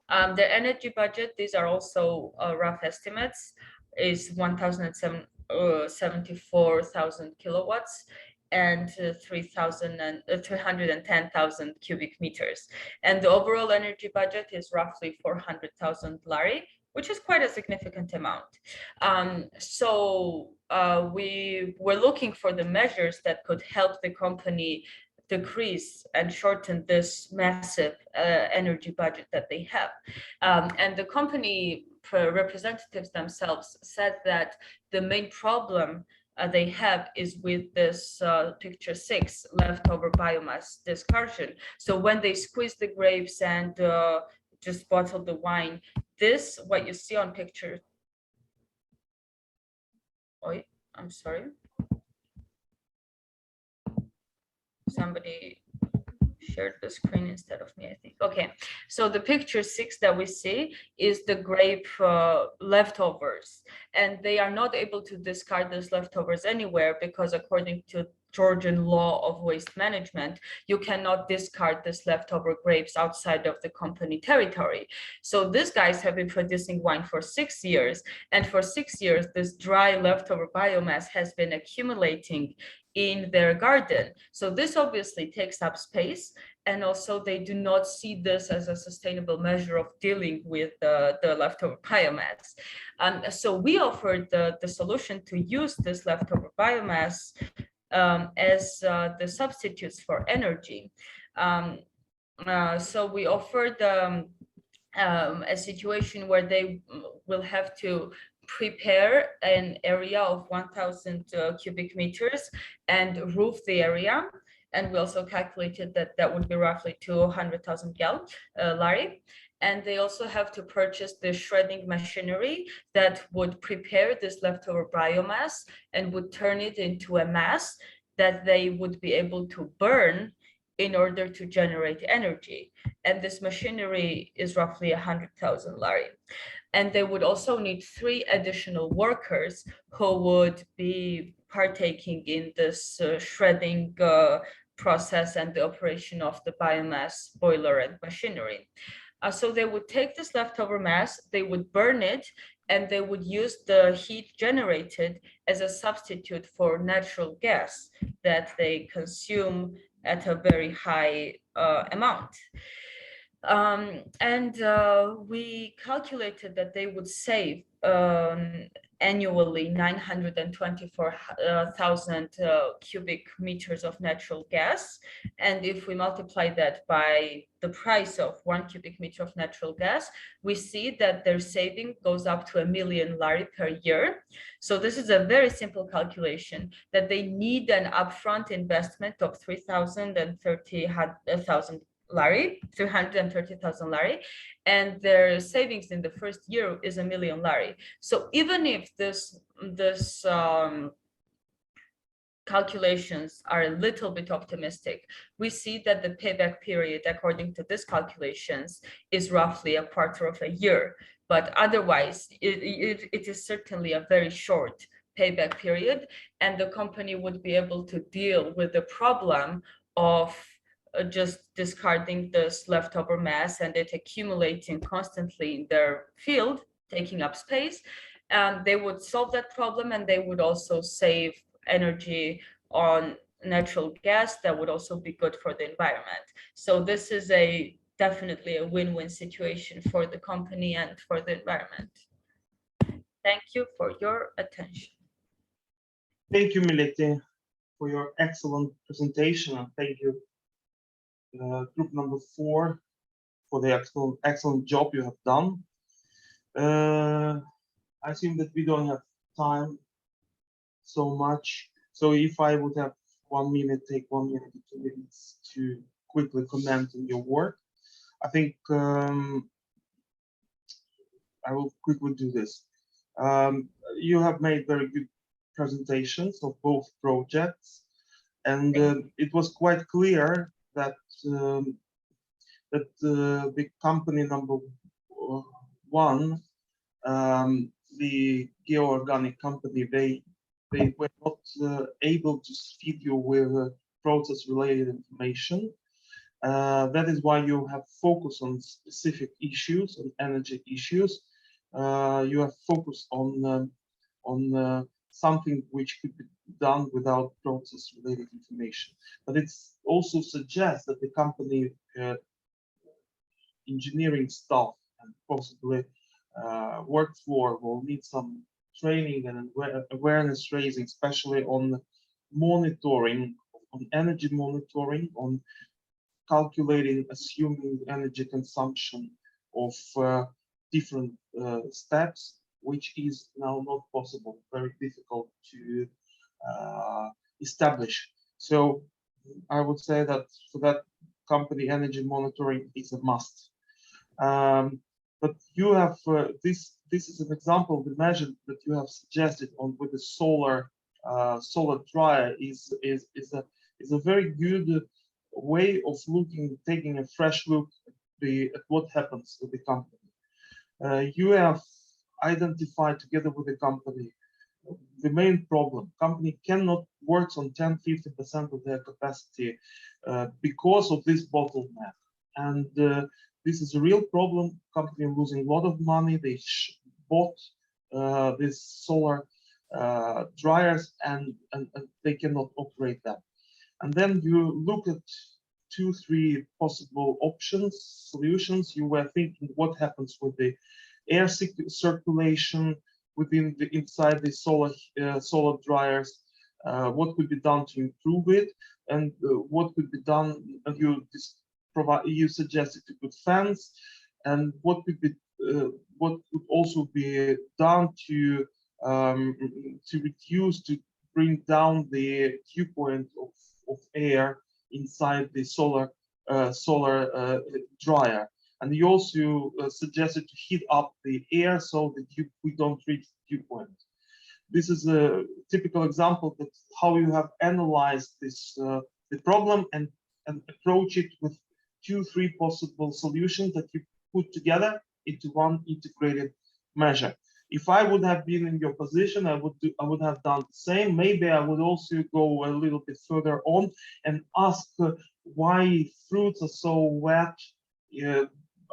[SPEAKER 12] The energy budget, these are also rough estimates, is 1,074,000 kilowatts and 310,000 cubic meters. And the overall energy budget is roughly 400,000 lari, which is quite a significant amount. So we were looking for the measures that could help the company decrease and shorten this massive energy budget that they have. And the company representatives themselves said that the main problem they have is with this picture 6, leftover biomass discussion. So when they squeeze the grapes and just bottle the wine, this, what you see on picture, oh, I'm sorry. Somebody shared the screen instead of me, I think. Okay, so the picture 6 that we see is the grape leftovers, and they are not able to discard these leftovers anywhere because according to Georgian law of waste management, you cannot discard these leftover grapes outside of the company territory. So these guys have been producing wine for 6 years, and for 6 years, this dry leftover biomass has been accumulating in their garden. So this obviously takes up space, and also they do not see this as a sustainable measure of dealing with the leftover biomass. So we offered the solution to use this leftover biomass as the substitutes for energy. So we offered a situation where they will have to prepare an area of 1,000 cubic meters and roof the area. And we also calculated that that would be roughly 200,000 lari. And they also have to purchase the shredding machinery that would prepare this leftover biomass and would turn it into a mass that they would be able to burn in order to generate energy. And this machinery is roughly 100,000 lari. And they would also need 3 additional workers who would be partaking in this shredding process and the operation of the biomass boiler and machinery. So they would take this leftover mass, they would burn it, and they would use the heat generated as a substitute for natural gas that they consume at a very high amount. We calculated that they would save annually 924,000 cubic meters of natural gas. And if we multiply that by the price of 1 cubic meter of natural gas, we see that their saving goes up to 1 million lari per year. So this is a very simple calculation that they need an upfront investment of 330,000 lari, 330,000 lari, and their savings in the first year is 1 million lari. So even if this calculations are a little bit optimistic, we see that the payback period, according to these calculations, is roughly a quarter of a year. But otherwise, it is certainly a very short payback period, and the company would be able to deal with the problem of just discarding this leftover mass and it accumulating constantly in their field, taking up space. They would solve that problem, and they would also save energy on natural gas that would also be good for the environment. So this is definitely a win-win situation for the company and for the environment. Thank you for your attention.
[SPEAKER 3] Thank you, Mileti, for your excellent presentation, and thank you, group number 4, for the excellent job you have done. I think that we don't have time so much. So if I would have 1 minute, take 1 minute to 2 minutes to quickly comment on your work, I think I will quickly do this. You have made very good presentations of both projects, and it was quite clear that the company number 1, the GeoOrganic company, they were not able to feed you with process-related information. That is why you have focused on specific issues and energy issues. You have focused on something which could be done without process-related information. But it also suggests that the company engineering staff and possibly workflow will need some training and awareness raising, especially on monitoring, on energy monitoring, on calculating, assuming energy consumption of different steps, which is now not possible, very difficult to establish. So I would say that for that company, energy monitoring is a must. But you have this is an example of the measure that you have suggested on with the solar dryer is a very good way of taking a fresh look at what happens with the company. You have identified together with the company the main problem. Company cannot work on 10-15% of their capacity because of this bottleneck. And this is a real problem. Company losing a lot of money. They bought these solar dryers and they cannot operate them. And then you look at 2-3 possible options, solutions. You were thinking what happens with the air circulation inside the solar dryers, what could be done to improve it, and what could be done. And you suggested to put fans, and what could also be done to bring down the dew point of air inside the solar dryer. And you also suggested to heat up the air so that we don't reach dew point. This is a typical example of how you have analyzed this the problem and approach it with 2-3 possible solutions that you put together into one integrated measure. If I would have been in your position, I would have done the same. Maybe I would also go a little bit further on and ask why fruits are so wet.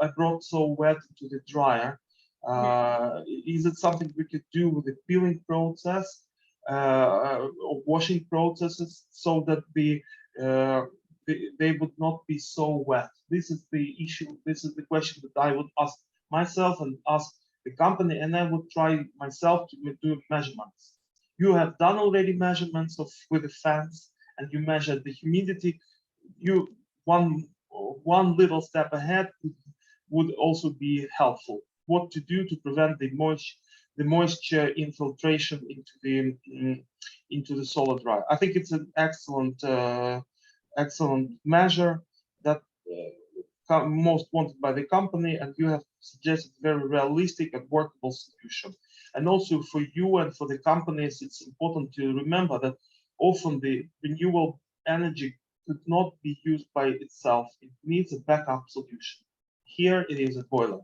[SPEAKER 3] I brought so wet to the dryer. Is it something we could do with the peeling process or washing processes so that they would not be so wet? This is the issue. This is the question that I would ask myself and ask the company, and I would try myself to do measurements. You have done already measurements with the fans, and you measured the humidity. One little step ahead would also be helpful. What to do to prevent the moisture infiltration into the solar dryer? I think it's an excellent measure that most wanted by the company, and you have suggested very realistic and workable solution. And also for you and for the companies, it's important to remember that often the renewable energy could not be used by itself. It needs a backup solution. Here it is a boiler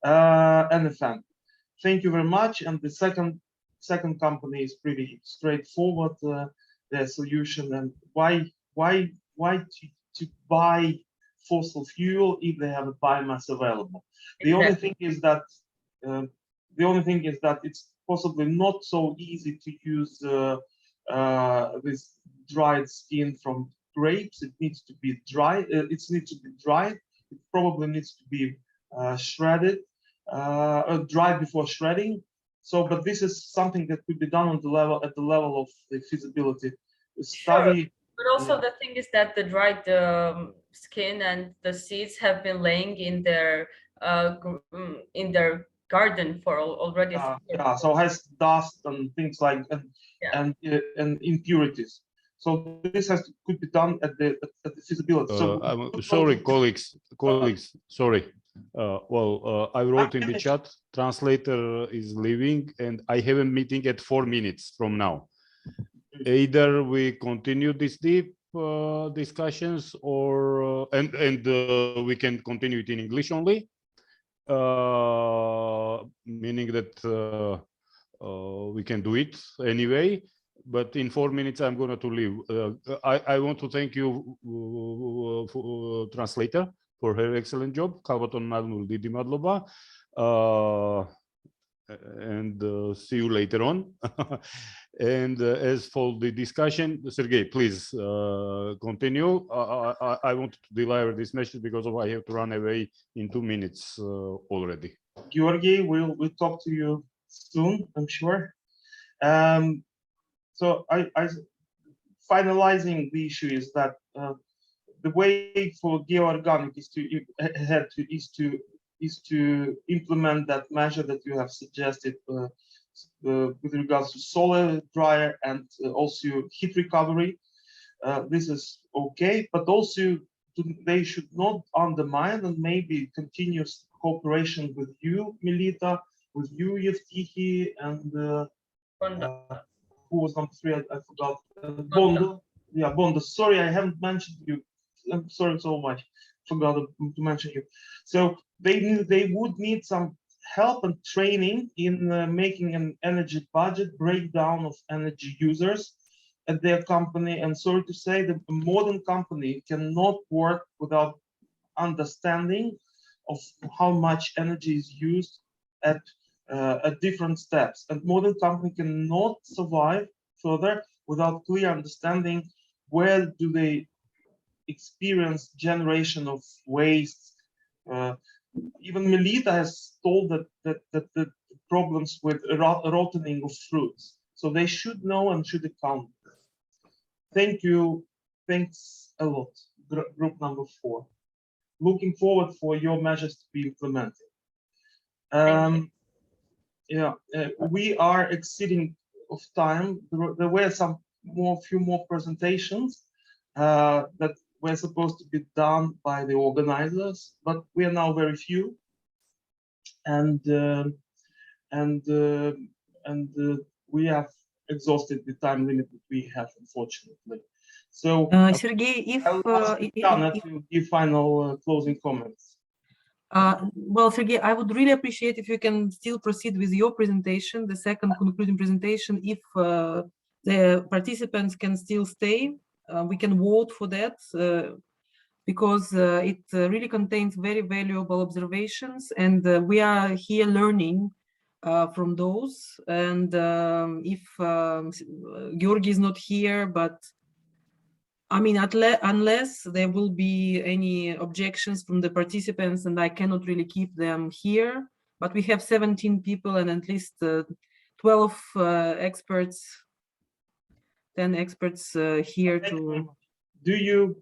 [SPEAKER 3] and a fan. Thank you very much. And the second company is pretty straightforward. Their solution, and why to buy fossil fuel if they have a biomass available? The only thing is that it's possibly not so easy to use this dried skin from grapes. It needs to be dry. It needs to be dried. It probably needs to be shredded, dried before shredding. So, but this is something that could be done at the level of the feasibility study.
[SPEAKER 12] Sure. But also the thing is that the dried skin and the seeds have been laying in their garden for already.
[SPEAKER 3] Yeah, so it has dust and things like and impurities. So this could be done at the feasibility.
[SPEAKER 1] Sorry, colleagues. Sorry. I wrote in the chat. Translator is leaving, and I have a meeting at 4 minutes from now. Either we continue this deep discussions, or we can continue it in English only, meaning that we can do it anyway. But in 4 minutes, I'm going to leave. I want to thank you, translator, for her excellent job. And see you later on. And as for the discussion, Sergey, please continue. I want to deliver this message because I have to run away in 2 minutes already.
[SPEAKER 3] Georgi, we'll talk to you soon, I'm sure. So I finalizing the issue is that the way for geoorganic is to implement that measure that you have suggested with regards to solar dryer and also heat recovery. This is okay, but also they should not undermine and maybe continuous cooperation with you, Melita, with you, Yevtihi, and who was number 3? I forgot. Bonda. Yeah, Bonda. Sorry, I haven't mentioned you. I'm sorry so much, forgot to mention you. So they would need some help and training in making an energy budget, breakdown of energy users at their company. And sorry to say that a modern company cannot work without understanding of how much energy is used at different steps. And modern company cannot survive further without clear understanding where do they experience generation of waste. Even Melita has told that the problems with rotting of fruits. So they should know and should account. Thank you. Thanks a lot. Group number 4. Looking forward for your measures to be implemented. Yeah, we are exceeding of time. There were few more presentations that were supposed to be done by the organizers, but we are now very few, and we have exhausted the time limit that we have, unfortunately. So,
[SPEAKER 2] Sergey, if
[SPEAKER 3] to give final closing comments.
[SPEAKER 2] Well, Sergey, I would really appreciate if you can still proceed with your presentation, the second concluding presentation. If the participants can still stay, we can vote for that because it really contains very valuable observations, and we are here learning from those. And if Georgi is not here, but I mean, unless there will be any objections from the participants, and I cannot really keep them here, but we have 17 people and at least 12 experts, 10 experts here to...
[SPEAKER 3] Do you,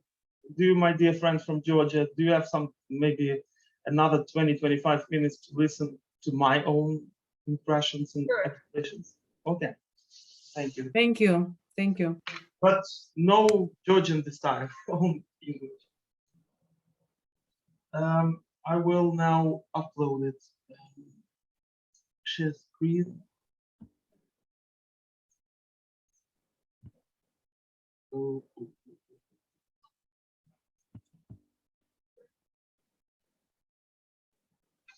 [SPEAKER 3] my dear friend from Georgia, do you have maybe another 20-25 minutes to listen to my own impressions and observations? Okay, thank you.
[SPEAKER 2] Thank you, thank you.
[SPEAKER 3] But no Georgian this time, only English. I will now upload it. Share screen.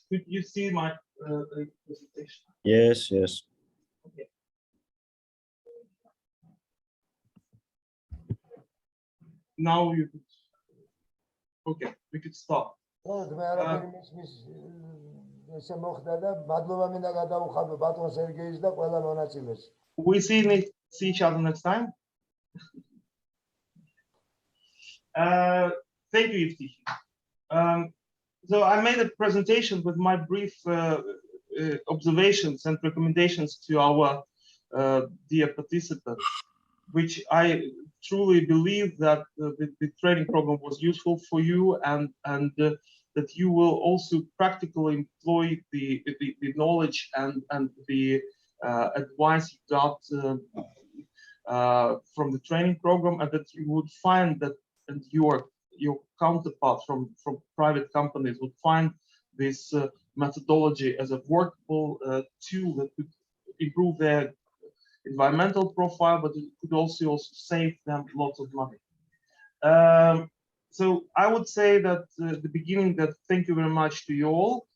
[SPEAKER 3] Could you see my presentation?
[SPEAKER 10] Yes, yes.
[SPEAKER 3] Okay. Now you could. Okay, we could start. We see each other next time. Thank you, Evtiki. So I made a presentation with my brief observations and recommendations to our dear participants, which I truly believe that the training program was useful for you, and that you will also practically employ the knowledge and the advice you got from the training program, and that you would find that, and your counterparts from private companies would find this methodology as a workable tool that could improve their environmental profile, but it could also save them lots of money. So I would say that at the beginning, that thank you very much to you all.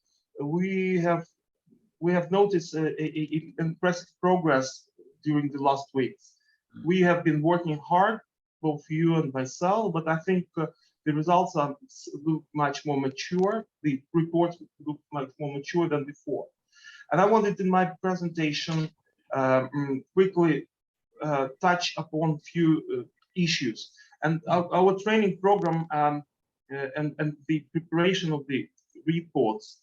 [SPEAKER 3] We have noticed impressive progress during the last weeks. We have been working hard, both you and myself, but I think the results look much more mature. The reports look much more mature than before. And I wanted in my presentation quickly touch upon a few issues. And our training program and the preparation of the reports,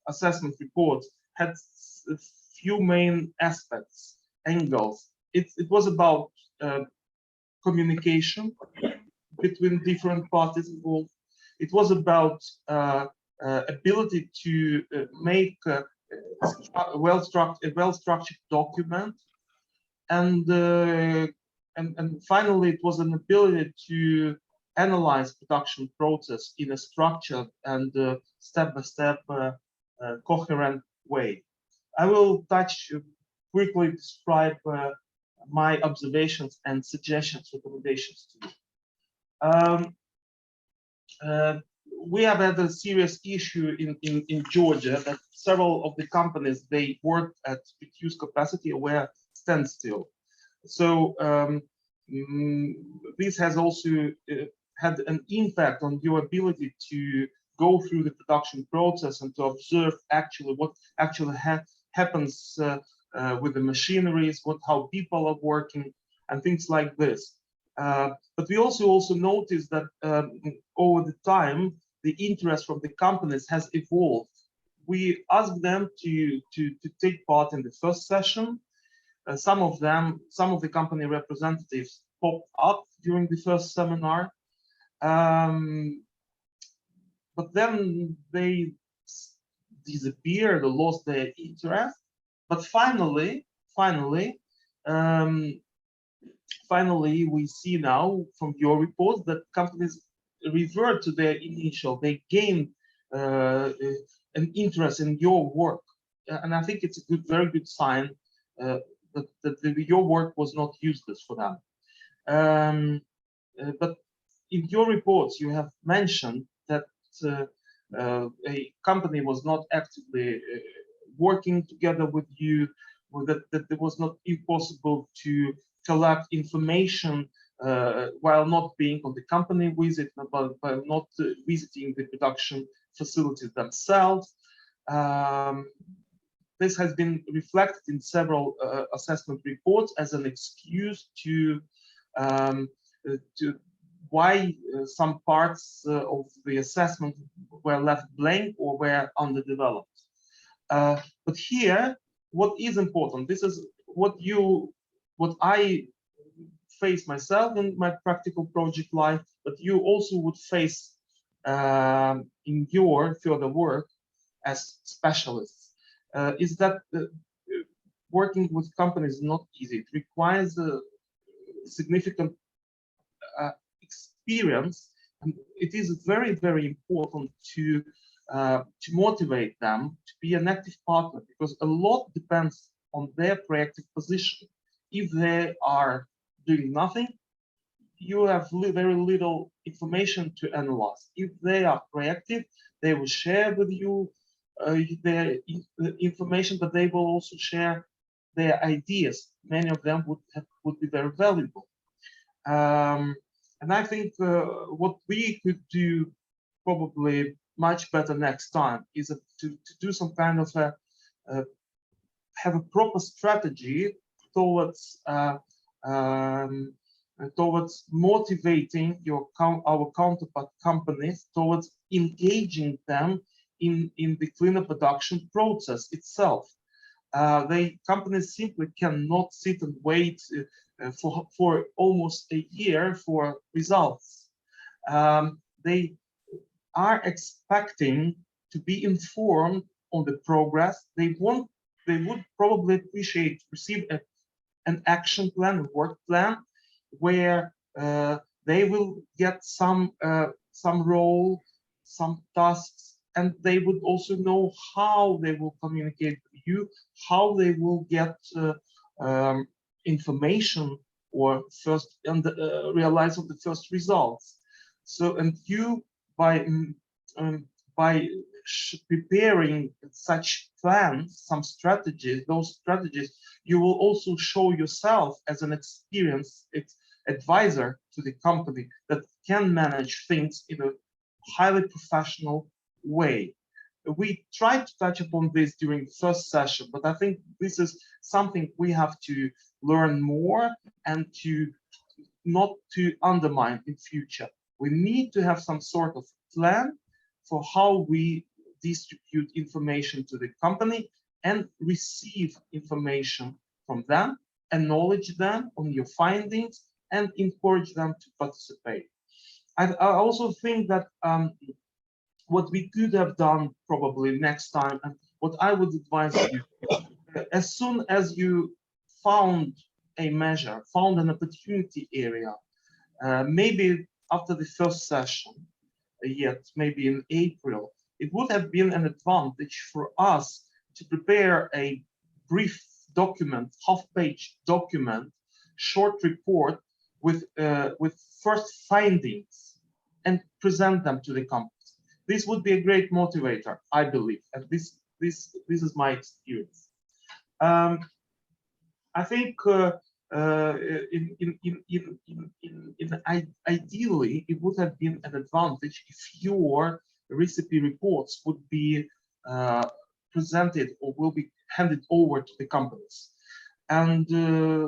[SPEAKER 3] assessment reports, had a few main aspects, angles. It was about communication between different parties involved. It was about ability to make a well-structured document, and finally, it was an ability to analyze production process in a structured and step-by-step coherent way. I will quickly describe my observations and suggestions, recommendations to you. We have had a serious issue in Georgia that several of the companies they work at reduced capacity or were standstill. So this has also had an impact on your ability to go through the production process and to observe actually what actually happens with the machineries, how people are working, and things like this. But we also noticed that over the time, the interest from the companies has evolved. We asked them to take part in the first session. Some of the company representatives popped up during the first seminar. But then they disappeared or lost their interest. But finally, we see now from your report that companies revert to their initial, they gain an interest in your work. And I think it's a very good sign that your work was not useless for them. But in your reports, you have mentioned that a company was not actively working together with you, or that it was not impossible to collect information while not being on the company visit, but not visiting the production facilities themselves. This has been reflected in several assessment reports as an excuse to why some parts of the assessment were left blank or were underdeveloped. But here, what is important, this is what I face myself in my practical project life, but you also would face in your further work as specialists, is that working with companies is not easy. It requires a significant experience, and it is very, very important to motivate them to be an active partner, because a lot depends on their proactive position. If they are doing nothing, you have very little information to analyze. If they are proactive, they will share with you their information, but they will also share their ideas. Many of them would be very valuable. And I think what we could do probably much better next time is to do some kind of have a proper strategy towards motivating our counterpart companies towards engaging them in the cleaner production process itself. Companies simply cannot sit and wait for almost a year for results. They are expecting to be informed on the progress. They would probably appreciate to receive an action plan, a work plan, where they will get some role, some tasks, and they would also know how they will communicate with you, how they will get information or first realize of the first results. So, and you by preparing such plans, some strategies, those strategies, you will also show yourself as an experienced advisor to the company that can manage things in a highly professional way. We tried to touch upon this during the first session, but I think this is something we have to learn more and to not to undermine in future. We need to have some sort of plan for how we distribute information to the company and receive information from them, acknowledge them on your findings, and encourage them to participate. I also think that what we could have done probably next time, and what I would advise you, as soon as you found a measure, found an opportunity area, maybe after the first session, yet maybe in April, it would have been an advantage for us to prepare a brief document, half-page document, short report with first findings and present them to the companies. This would be a great motivator, I believe, and this is my experience. I think ideally it would have been an advantage if your recipe reports would be presented or will be handed over to the companies, and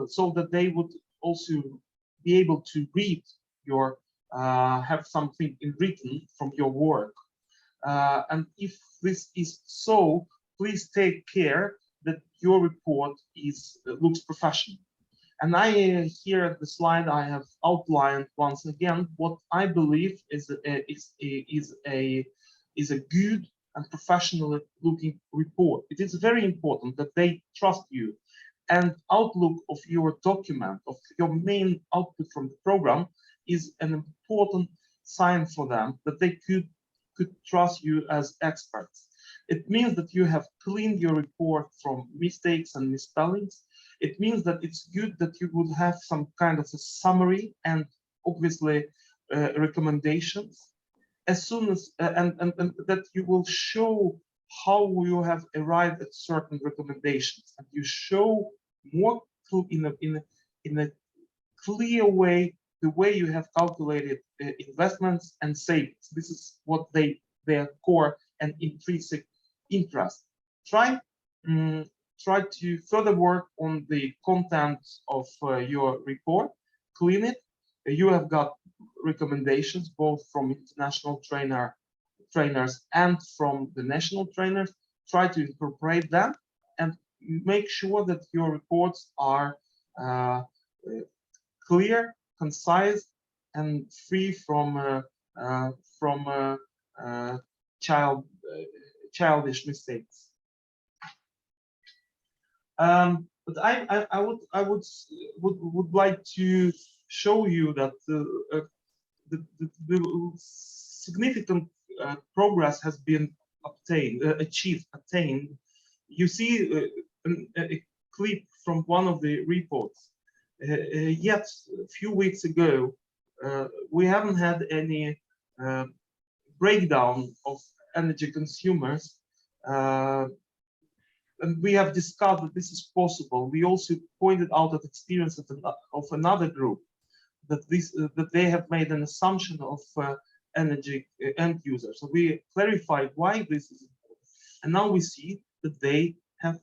[SPEAKER 3] so that they would also be able to read your have something in written from your work. And if this is so, please take care that your report looks professional. And here at the slide I have outlined once again what I believe is a good and professional looking report. It is very important that they trust you, and outlook of your document, of your main output from the program, is an important sign for them that they could trust you as experts. It means that you have cleaned your report from mistakes and misspellings. It means that it's good that you would have some kind of a summary and obviously recommendations, as soon as and that you will show how you have arrived at certain recommendations, and you show more in a clear way the way you have calculated investments and savings. This is what their core and intrinsic interest. Try to further work on the content of your report, clean it. You have got recommendations both from international trainers and from the national trainers. Try to incorporate them and make sure that your reports are clear, concise, and free from childish mistakes. But I would like to show you that the significant progress has been attained. You see a clip from one of the reports. Yet a few weeks ago, we haven't had any breakdown of energy consumers. And we have discovered that this is possible. We also pointed out that experience of another group, that they have made an assumption of energy end users. So we clarified why this is important. And now we see that they have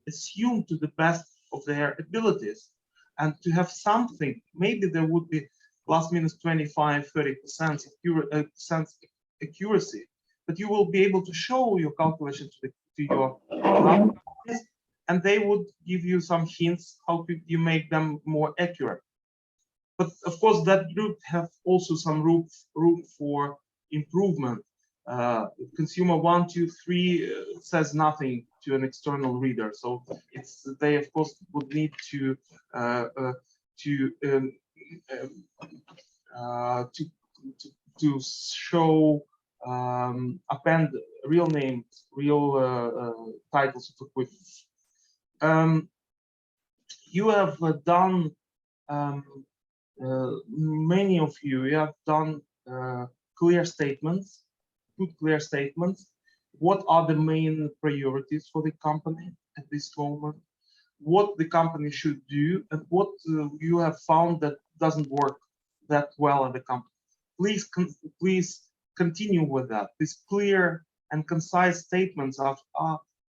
[SPEAKER 3] assumed to the best of their abilities. And to have something, maybe there would be plus minus 25–30% accuracy, but you will be able to show your calculation to your companies, and they would give you some hints how could you make them more accurate. But of course, that group have also some room for improvement. Consumer 1, 2, 3 says nothing to an external reader, so they of course would need to show append real names, real titles of equipment. You have done many of you have done clear statements, good clear statements. What are the main priorities for the company at this moment? What the company should do, and what you have found that doesn't work that well at the company. Please continue with that. These clear and concise statements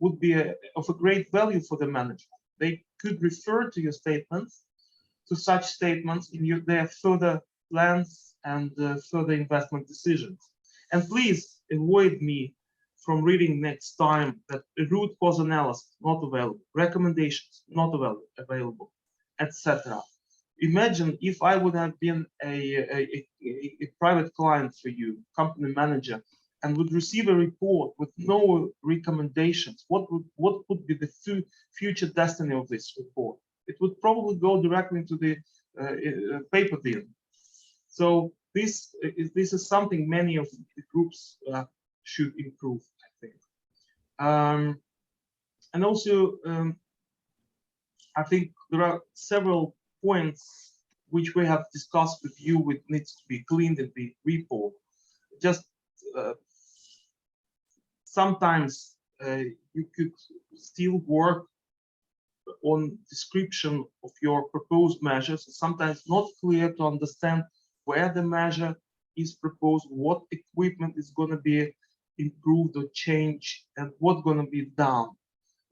[SPEAKER 3] would be of a great value for the management. They could refer to your statements, to such statements in their further plans and further investment decisions. And please avoid me from reading next time that the root cause analysis not available, recommendations not available, etc. Imagine if I would have been a private client for you, company manager, and would receive a report with no recommendations. What would be the future destiny of this report? It would probably go directly into the paper bin. So this is something many of the groups should improve, I think. And also, I think there are several points which we have discussed with you, which needs to be cleaned in the report. Just sometimes you could still work on description of your proposed measures. Sometimes not clear to understand where the measure is proposed, what equipment is going to be improved or changed, and what's going to be done.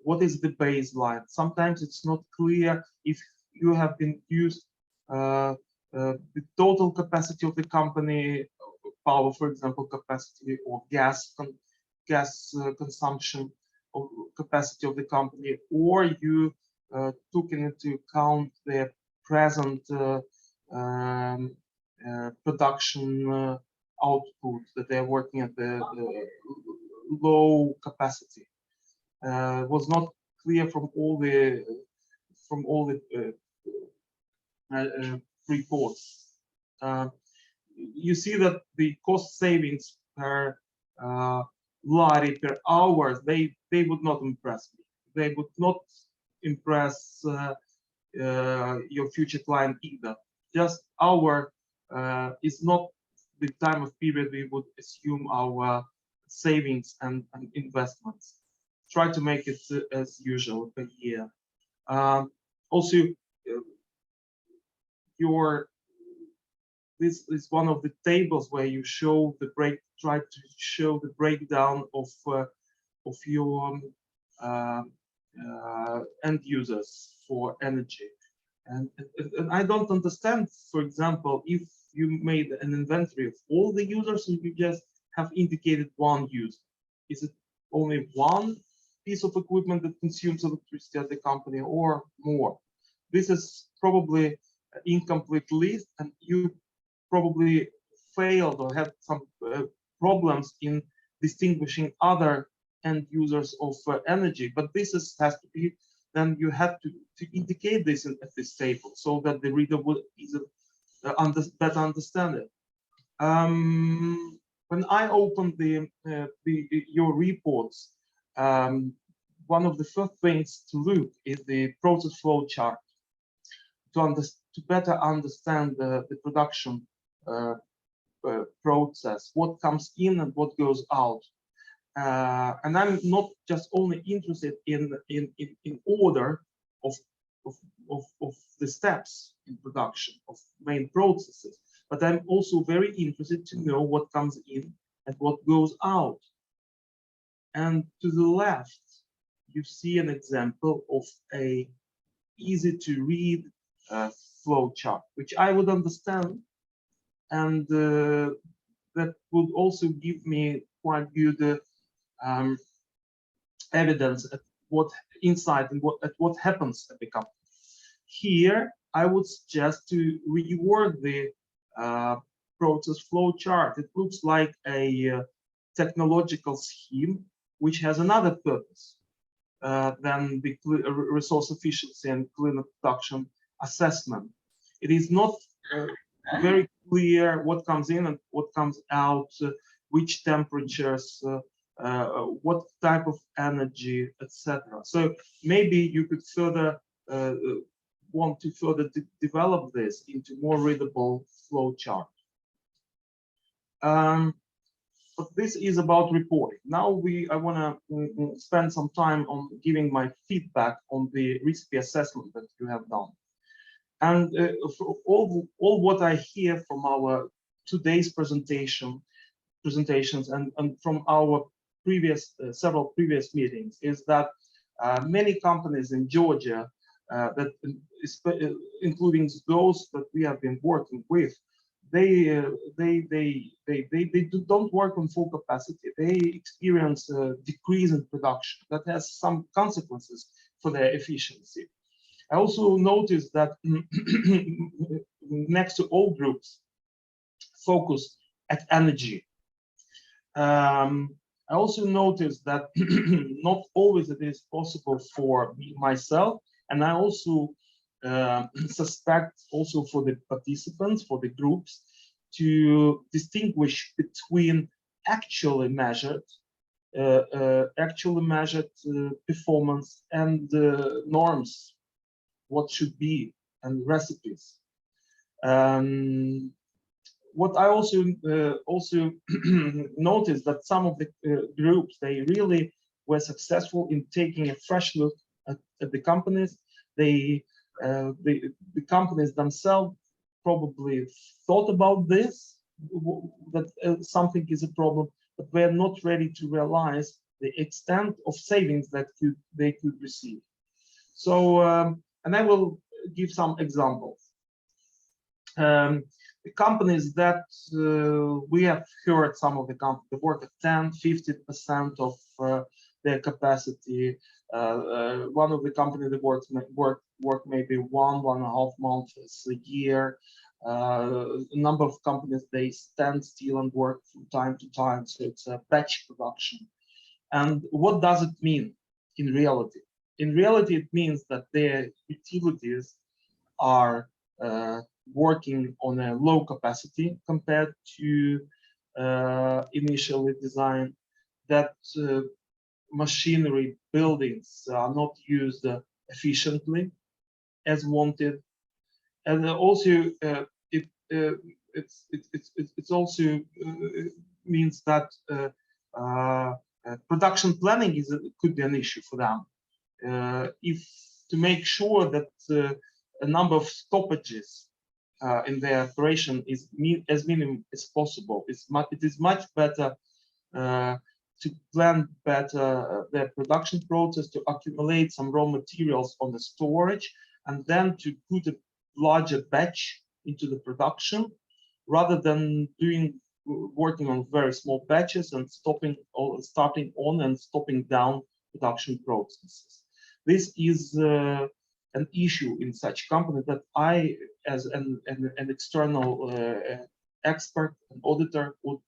[SPEAKER 3] What is the baseline? Sometimes it's not clear if you have been used the total capacity of the company, power, for example, capacity, or gas consumption or capacity of the company, or you took into account the present production output, that they're working at the low capacity. Was not clear from all the reports. You see that the cost savings per lari per hour, they would not impress me. They would not impress your future client either. Just hour is not the time of period we would assume our savings and investments. Try to make it as usual per year. Also, this is one of the tables where you show the try to show the breakdown of your end users for energy. And I don't understand, for example, if you made an inventory of all the users and you just have indicated one user. Is it only one piece of equipment that consumes electricity at the company or more? This is probably an incomplete list, and you probably failed or had some problems in distinguishing other end users of energy. But this has to be, then you have to indicate this at this table so that the reader would easily better understand it. When I opened your reports, one of the first things to look is the process flow chart to better understand the production process, what comes in and what goes out. And I'm not just only interested in order of the steps in production of main processes, but I'm also very interested to know what comes in and what goes out. And to the left, you see an example of a easy to read flow chart, which I would understand, and that would also give me quite good evidence at what insight and what happens at the company. Here, I would suggest to reword the process flow chart. It looks like a technological scheme which has another purpose than the resource efficiency and cleaner production assessment. It is not very clear what comes in and what comes out, which temperatures, what type of energy, etc. So maybe you could further want to further develop this into more readable flow chart. But this is about reporting. Now I want to spend some time on giving my feedback on the RECP assessment that you have done. And for all what I hear from our today's presentations and from our several previous meetings is that many companies in Georgia, including those that we have been working with, they don't work on full capacity. They experience a decrease in production that has some consequences for their efficiency. I also noticed that next to all groups focus at energy. I also noticed that not always it is possible for myself, and I also suspect also for the participants, for the groups, to distinguish between actually measured performance and norms, what should be, and recipes. What I also noticed that some of the groups, they really were successful in taking a fresh look at the companies. The companies themselves probably thought about this, that something is a problem, but we're not ready to realize the extent of savings that they could receive. So, and I will give some examples. The companies that we have heard, some of the companies work at 10–15% of their capacity. One of the companies that work maybe 1–1.5 months a year. A number of companies, they stand still and work from time to time, so it's a batch production. And what does it mean in reality? In reality, it means that their utilities are working on a low capacity compared to initially designed, that machinery buildings are not used efficiently as wanted, and also it also means that production planning could be an issue for them. If to make sure that a number of stoppages in their operation is as minimum as possible. It is much better to plan better their production process, to accumulate some raw materials on the storage, and then to put a larger batch into the production, rather than working on very small batches and starting on and stopping down production processes. This is an issue in such companies that I, as an external expert and auditor, would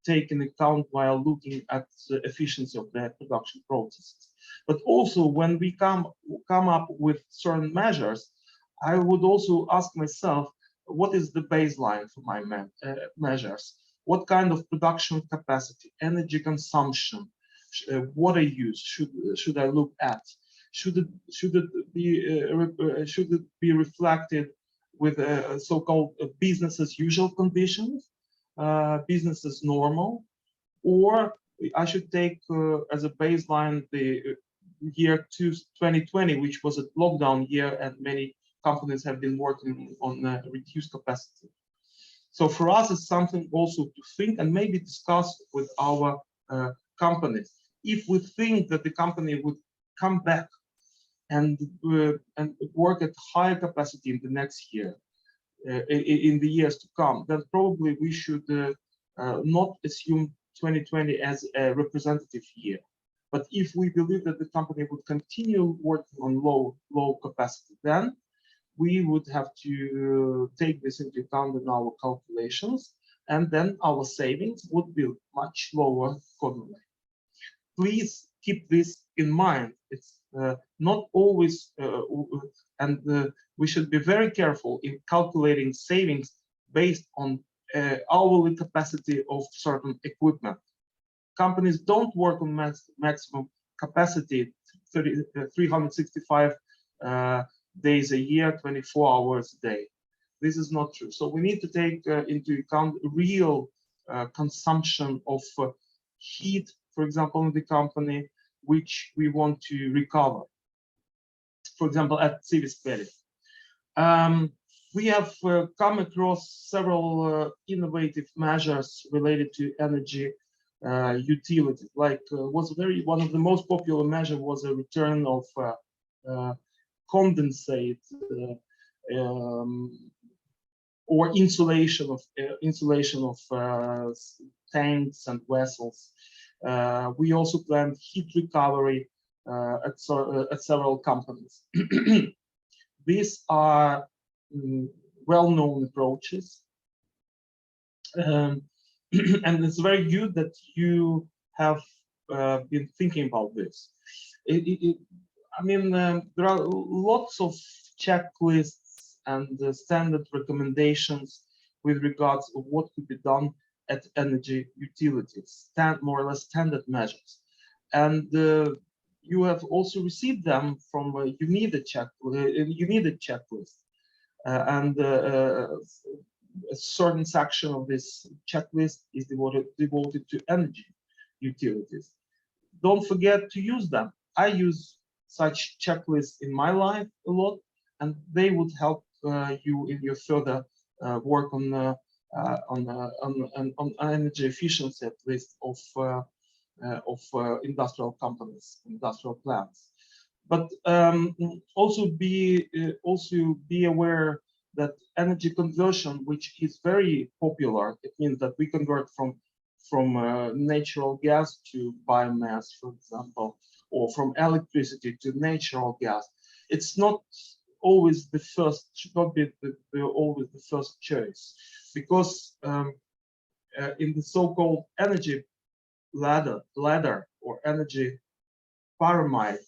[SPEAKER 3] take in account while looking at the efficiency of their production processes. But also, when we come up with certain measures, I would also ask myself, what is the baseline for my measures? What kind of production capacity, energy consumption, water use should I look at? Should it be reflected with so-called business as usual conditions, business as normal, or I should take as a baseline the year 2020, which was a lockdown year, and many companies have been working on reduced capacity. So for us, it's something also to think and maybe discuss with our companies. If we think that the company would come back and work at higher capacity in the next year, in the years to come, then probably we should not assume 2020 as a representative year. But if we believe that the company would continue working on low capacity, then we would have to take this into account in our calculations, and then our savings would be much lower accordingly. Please keep this in mind. It's not always, and we should be very careful in calculating savings based on hourly capacity of certain equipment. Companies don't work on maximum capacity 365 days a year, 24 hours a day. This is not true. So we need to take into account real consumption of heat, for example, in the company, which we want to recover. For example, at Civisperi. We have come across several innovative measures related to energy utility. Like one of the most popular measure was a return of condensate or insulation of tanks and vessels. We also planned heat recovery at several companies. These are well-known approaches, and it's very good that you have been thinking about this. I mean, there are lots of checklists and standard recommendations with regards of what could be done at energy utilities, more or less standard measures. And you have also received them from you need a checklist. and a certain section of this checklist is devoted to energy utilities. Don't forget to use them. I use such checklists in my life a lot, and they would help you in your further work on energy efficiency, at least of industrial companies, industrial plants. But also be aware that energy conversion, which is very popular, it means that we convert from natural gas to biomass, for example, or from electricity to natural gas. It's not always the first, should not be always the first choice, because in the so-called energy ladder or energy pyramid,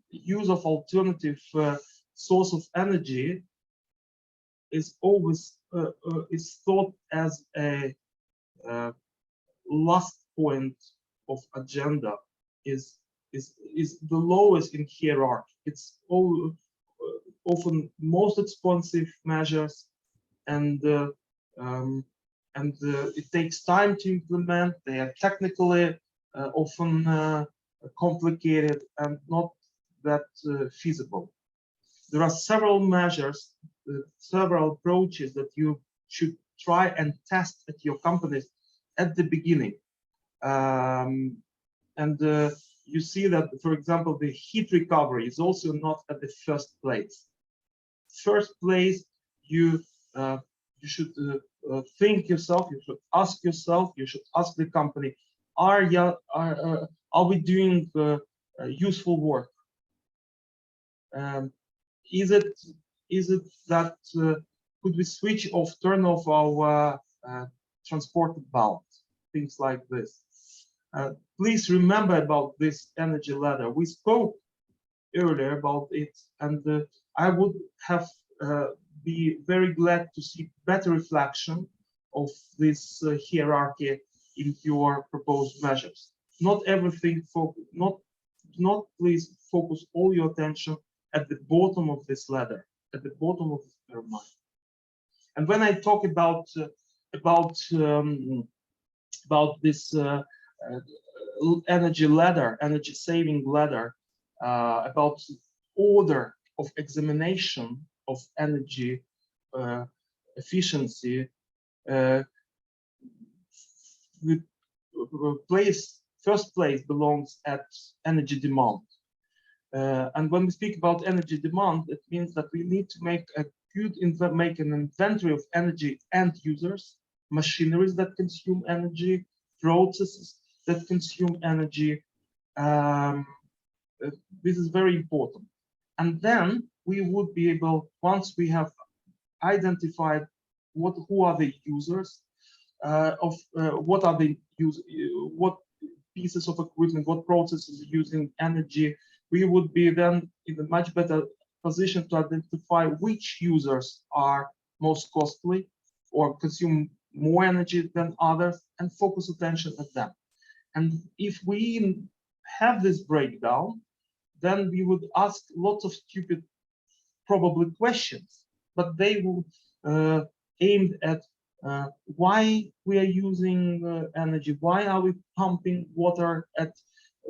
[SPEAKER 3] use of alternative source of energy is always is thought as a last point of agenda, is the lowest in hierarchy. It's often most expensive measures, and it takes time to implement. They are technically often complicated and not that feasible. There are several measures, several approaches that you should try and test at your companies at the beginning. You see that, for example, the heat recovery is also not at the first place. First place, you should think yourself, you should ask yourself, you should ask the company, are we doing useful work? Is it that could we switch off, turn off our transport valve, things like this? Please remember about this energy ladder. We spoke earlier about it, and I would have be very glad to see better reflection of this hierarchy in your proposed measures. Not everything, not please focus all your attention at the bottom of this ladder, at the bottom of this pyramid. And when I talk about this energy ladder, energy saving ladder, about order of examination of energy efficiency, the first place belongs at energy demand. And when we speak about energy demand, it means that we need to make an inventory of energy end users, machineries that consume energy, processes that consume energy. This is very important. And then we would be able, once we have identified who are the users what pieces of equipment, what processes are using energy, we would be then in a much better position to identify which users are most costly or consume more energy than others and focus attention at them. And if we have this breakdown, then we would ask lots of stupid, probably questions, but they will aimed at why we are using energy, why are we pumping water at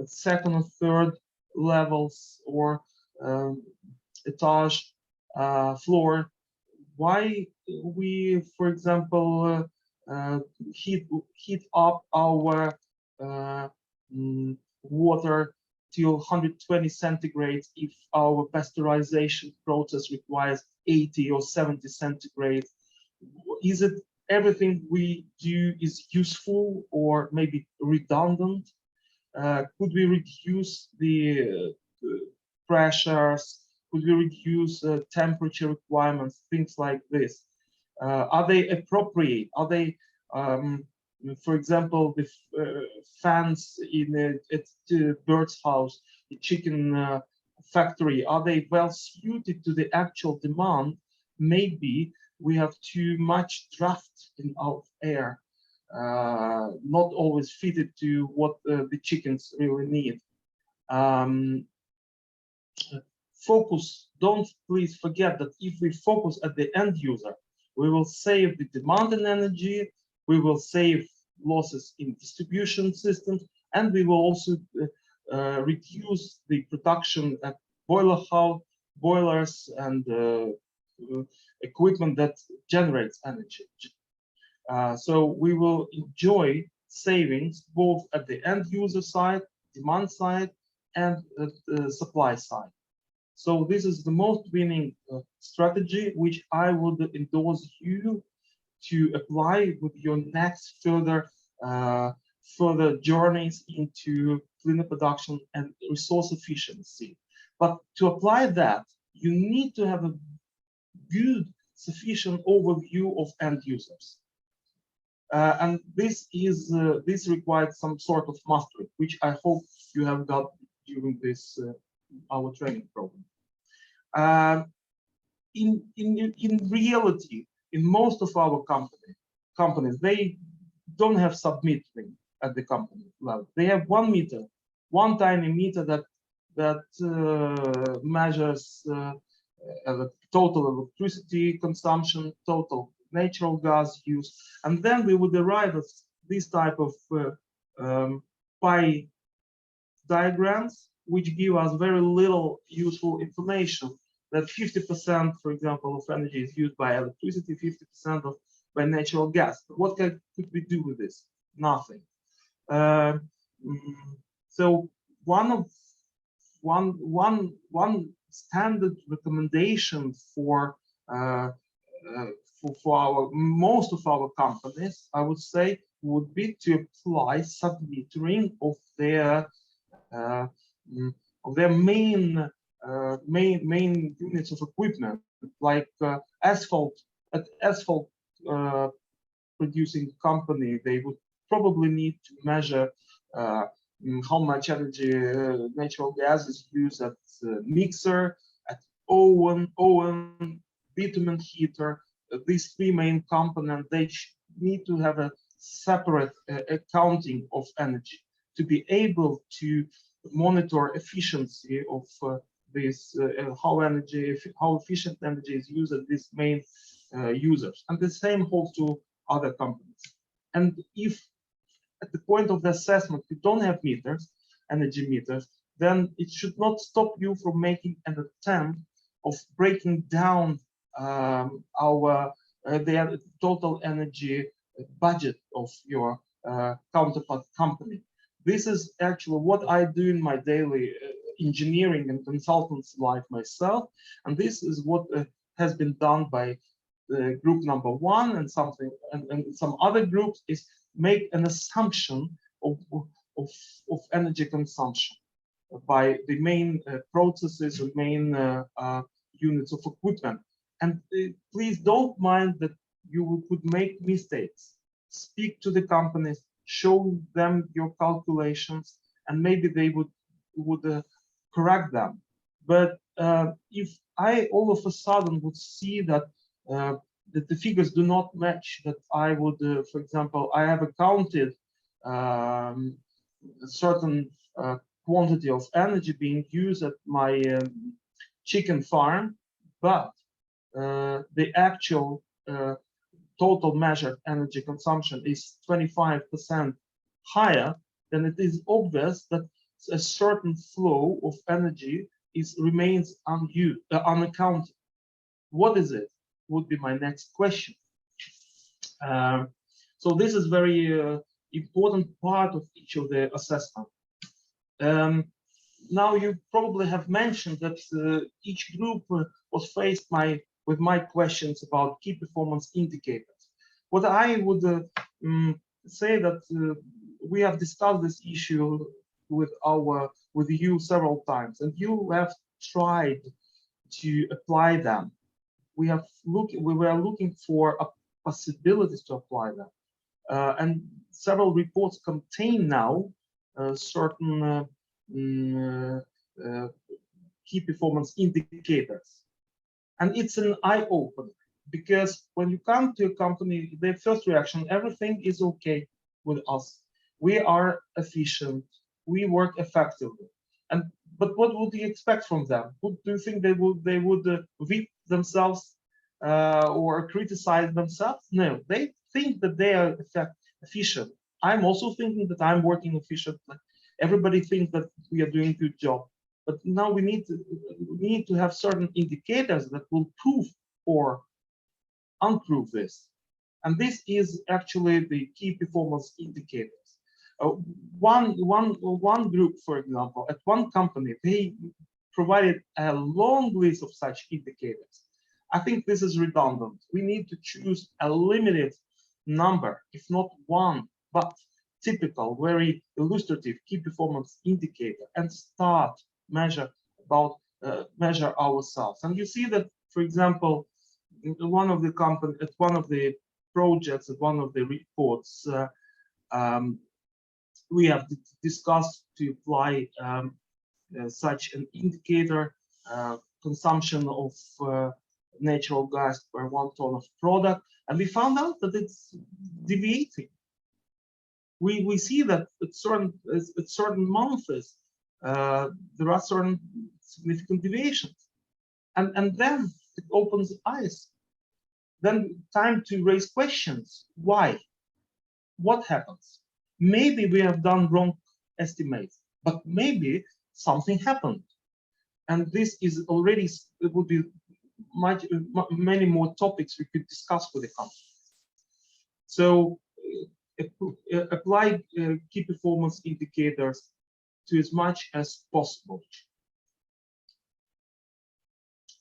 [SPEAKER 3] second or third levels or etage, floor, why we, for example, heat up our water till 120 centigrade if our pasteurization process requires 80 or 70 centigrade. Is it everything we do is useful or maybe redundant? Could we reduce the pressures? Could we reduce temperature requirements? Things like this. Are they appropriate? Are they, for example, the fans in at the bird's house, the chicken factory, are they well suited to the actual demand? Maybe we have too much draft in our air, not always fitted to what the chickens really need. focus, don't please forget that if we focus at the end user, we will save the demand in energy, we will save losses in distribution systems, and we will also reduce the production at boilers and equipment that generates energy. So we will enjoy savings both at the end user side, demand side, and at the supply side. So this is the most winning strategy, which I would endorse you to apply with your next further journeys into cleaner production and resource efficiency. But to apply that, you need to have a good, sufficient overview of end users. And this requires some sort of mastery, which I hope you have got during this our training program. In reality, in most of our companies, they don't have submetering at the company level. They have one tiny meter that measures total electricity consumption, total natural gas use, and then we would arrive at this type of pie diagrams, which give us very little useful information. That 50%, for example, of energy is used by electricity, 50% by natural gas. But what could we do with this? Nothing. So one standard recommendation for most of our companies, I would say, would be to apply submetering of their main units of equipment, like asphalt producing company. They would probably need to measure how much energy natural gas is used at mixer, at oven, bitumen heater. These three main components, they need to have a separate accounting of energy to be able to monitor efficiency of this, how efficient energy is used at these main users. And the same holds to other companies. And if at the point of the assessment you don't have energy meters, then it should not stop you from making an attempt of breaking down the total energy budget of your counterpart company. This is actually what I do in my daily engineering and consultants life myself, and this is what has been done by group number 1 and some other groups, is make an assumption of energy consumption by the main processes or main units of equipment. And please don't mind that you could make mistakes. Speak to the companies, show them your calculations, and maybe they would correct them. But if I all of a sudden would see that the figures do not match, that I would, for example, I have accounted a certain quantity of energy being used at my chicken farm, but the actual total measured energy consumption is 25% higher, then it is obvious that a certain flow of energy remains unaccounted. What is it? Would be my next question. So this is very important part of each of the assessment. Now you probably have mentioned that each group was faced with my questions about key performance indicators. What I would say that we have discussed this issue with you several times, and you have tried to apply them. We were looking for possibilities to apply them, and several reports contain now certain key performance indicators. And it's an eye-opener, because when you come to a company, the first reaction, everything is okay with us. We are efficient, we work effectively. But what would you expect from them? Do you think they would whip themselves or criticize themselves? No, they think that they are efficient. I'm also thinking that I'm working efficiently. Everybody thinks that we are doing a good job. But now we need to have certain indicators that will prove or unprove this. And this is actually the key performance indicators. One group, for example, at one company, they provided a long list of such indicators. I think this is redundant. We need to choose a limited number, if not one, but typical, very illustrative key performance indicator, and start measure ourselves. And you see that, for example, in one of the company, at one of the projects, at one of the reports, we have discussed to apply such an indicator, consumption of natural gas per 1 ton of product, and we found out that it's deviating. We see that at certain months there are certain significant deviations, and then it opens eyes. Then time to raise questions. Why? What happens? Maybe we have done wrong estimates, but maybe something happened, and this is already, it would be many more topics we could discuss with the company. So apply key performance indicators to as much as possible.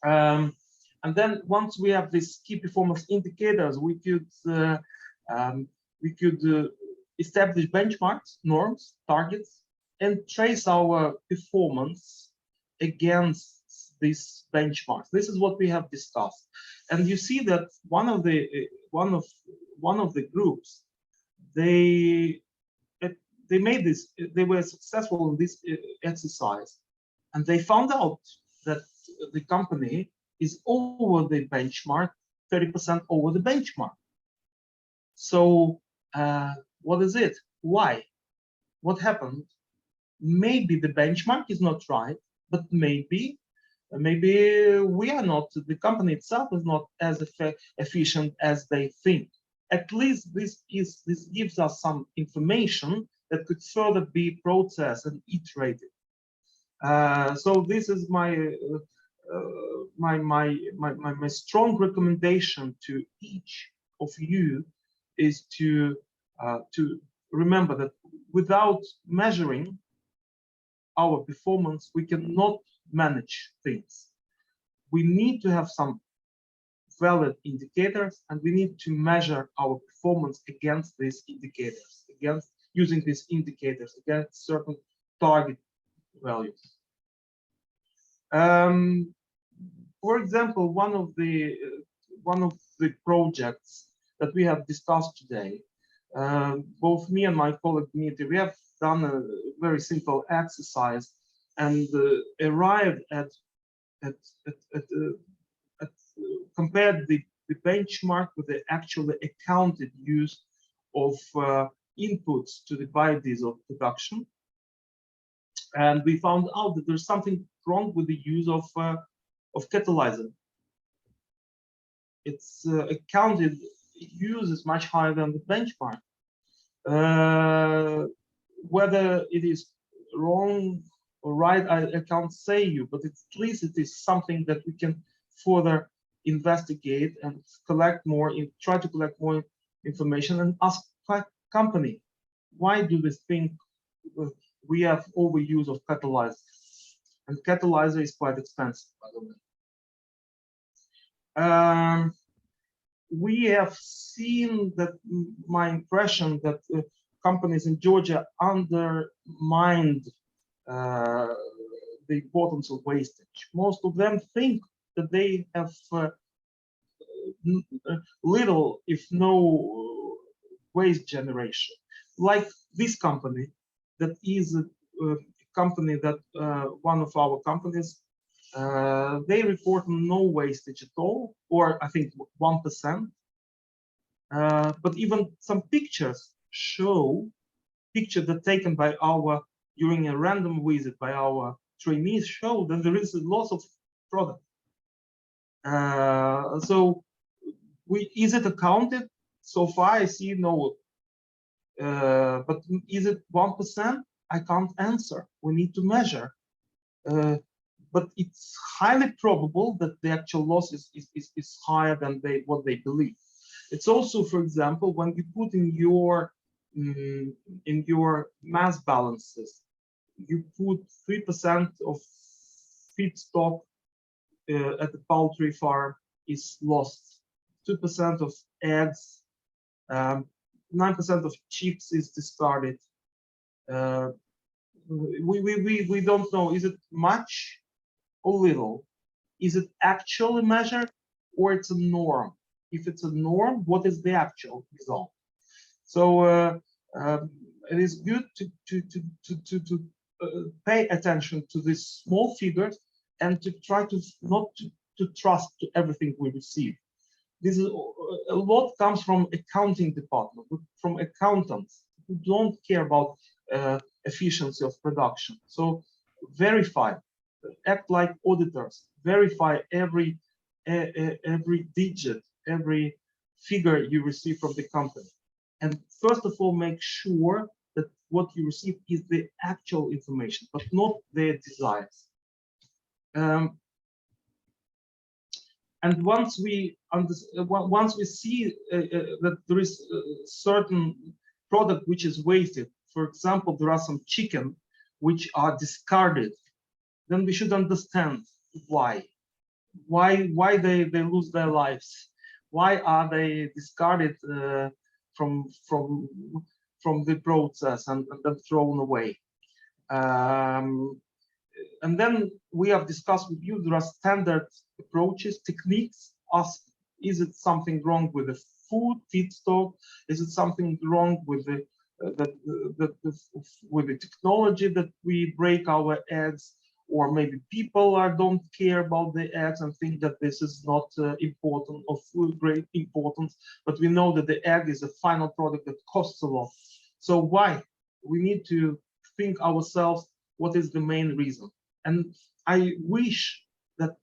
[SPEAKER 3] And then once we have these key performance indicators, we could establish benchmarks, norms, targets, and trace our performance against these benchmarks. This is what we have discussed, and you see that one of the groups, they made this. They were successful in this exercise, and they found out that the company is over the benchmark, 30% over the benchmark. So what is it? Why? What happened? Maybe the benchmark is not right, but maybe we are not, the company itself is not as efficient as they think. At least this gives us some information that could further be processed and iterated. So this is my strong recommendation to each of you is to remember that without measuring our performance, we cannot manage things. We need to have some valid indicators, and we need to measure our performance against these indicators, using these indicators against certain target values. For example, one of the projects that we have discussed today, both me and my colleague Dmitry, we have done a very simple exercise and arrived at compared the benchmark with the actually accounted use of inputs to the biodiesel production, and we found out that there's something wrong with the use of catalyzer. It's accounted use is much higher than the benchmark. Whether it is wrong or right, I can't say you, but at least it is something that we can further investigate and collect more, try to collect more information and ask company, why do they think we have overuse of catalyzer? And catalyzer is quite expensive, by the way. We have seen that, my impression that companies in Georgia undermined the importance of wastage. Most of them think that they have little, if no, waste generation. Like this company, that is a company that one of our companies, they report no wastage at all, or I think 1%. But even some pictures show, pictures that taken by during a random visit by our trainees show that there is a loss of product. So is it accounted? So far, I see no. But is it 1%? I can't answer. We need to measure. But it's highly probable that the actual loss is higher than what they believe. It's also, for example, when you put in your mass balances, you put 3% of feedstock at the poultry farm is lost, 2% of eggs, 9% of chicks is discarded. We don't know, is it much or little? Is it actually measured or it's a norm? If it's a norm, what is the actual result? So it is good to pay attention to these small figures and to try to not to trust to everything we receive. This is a lot comes from accounting department, from accountants who don't care about efficiency of production. So verify, act like auditors, verify every digit, every figure you receive from the company. And first of all, make sure that what you receive is the actual information, but not their desires. And once we see that there is a certain product which is wasted, for example, there are some chicken which are discarded, then we should understand why they lose their lives, why are they discarded from the process and then thrown away. And then we have discussed with you, there are standard approaches, techniques. Ask, is it something wrong with the food feedstock? Is it something wrong with with the technology that we break our eggs? Or maybe people don't care about the eggs and think that this is not important or food grade importance, but we know that the egg is a final product that costs a lot. So why? We need to think ourselves what is the main reason. And I wish that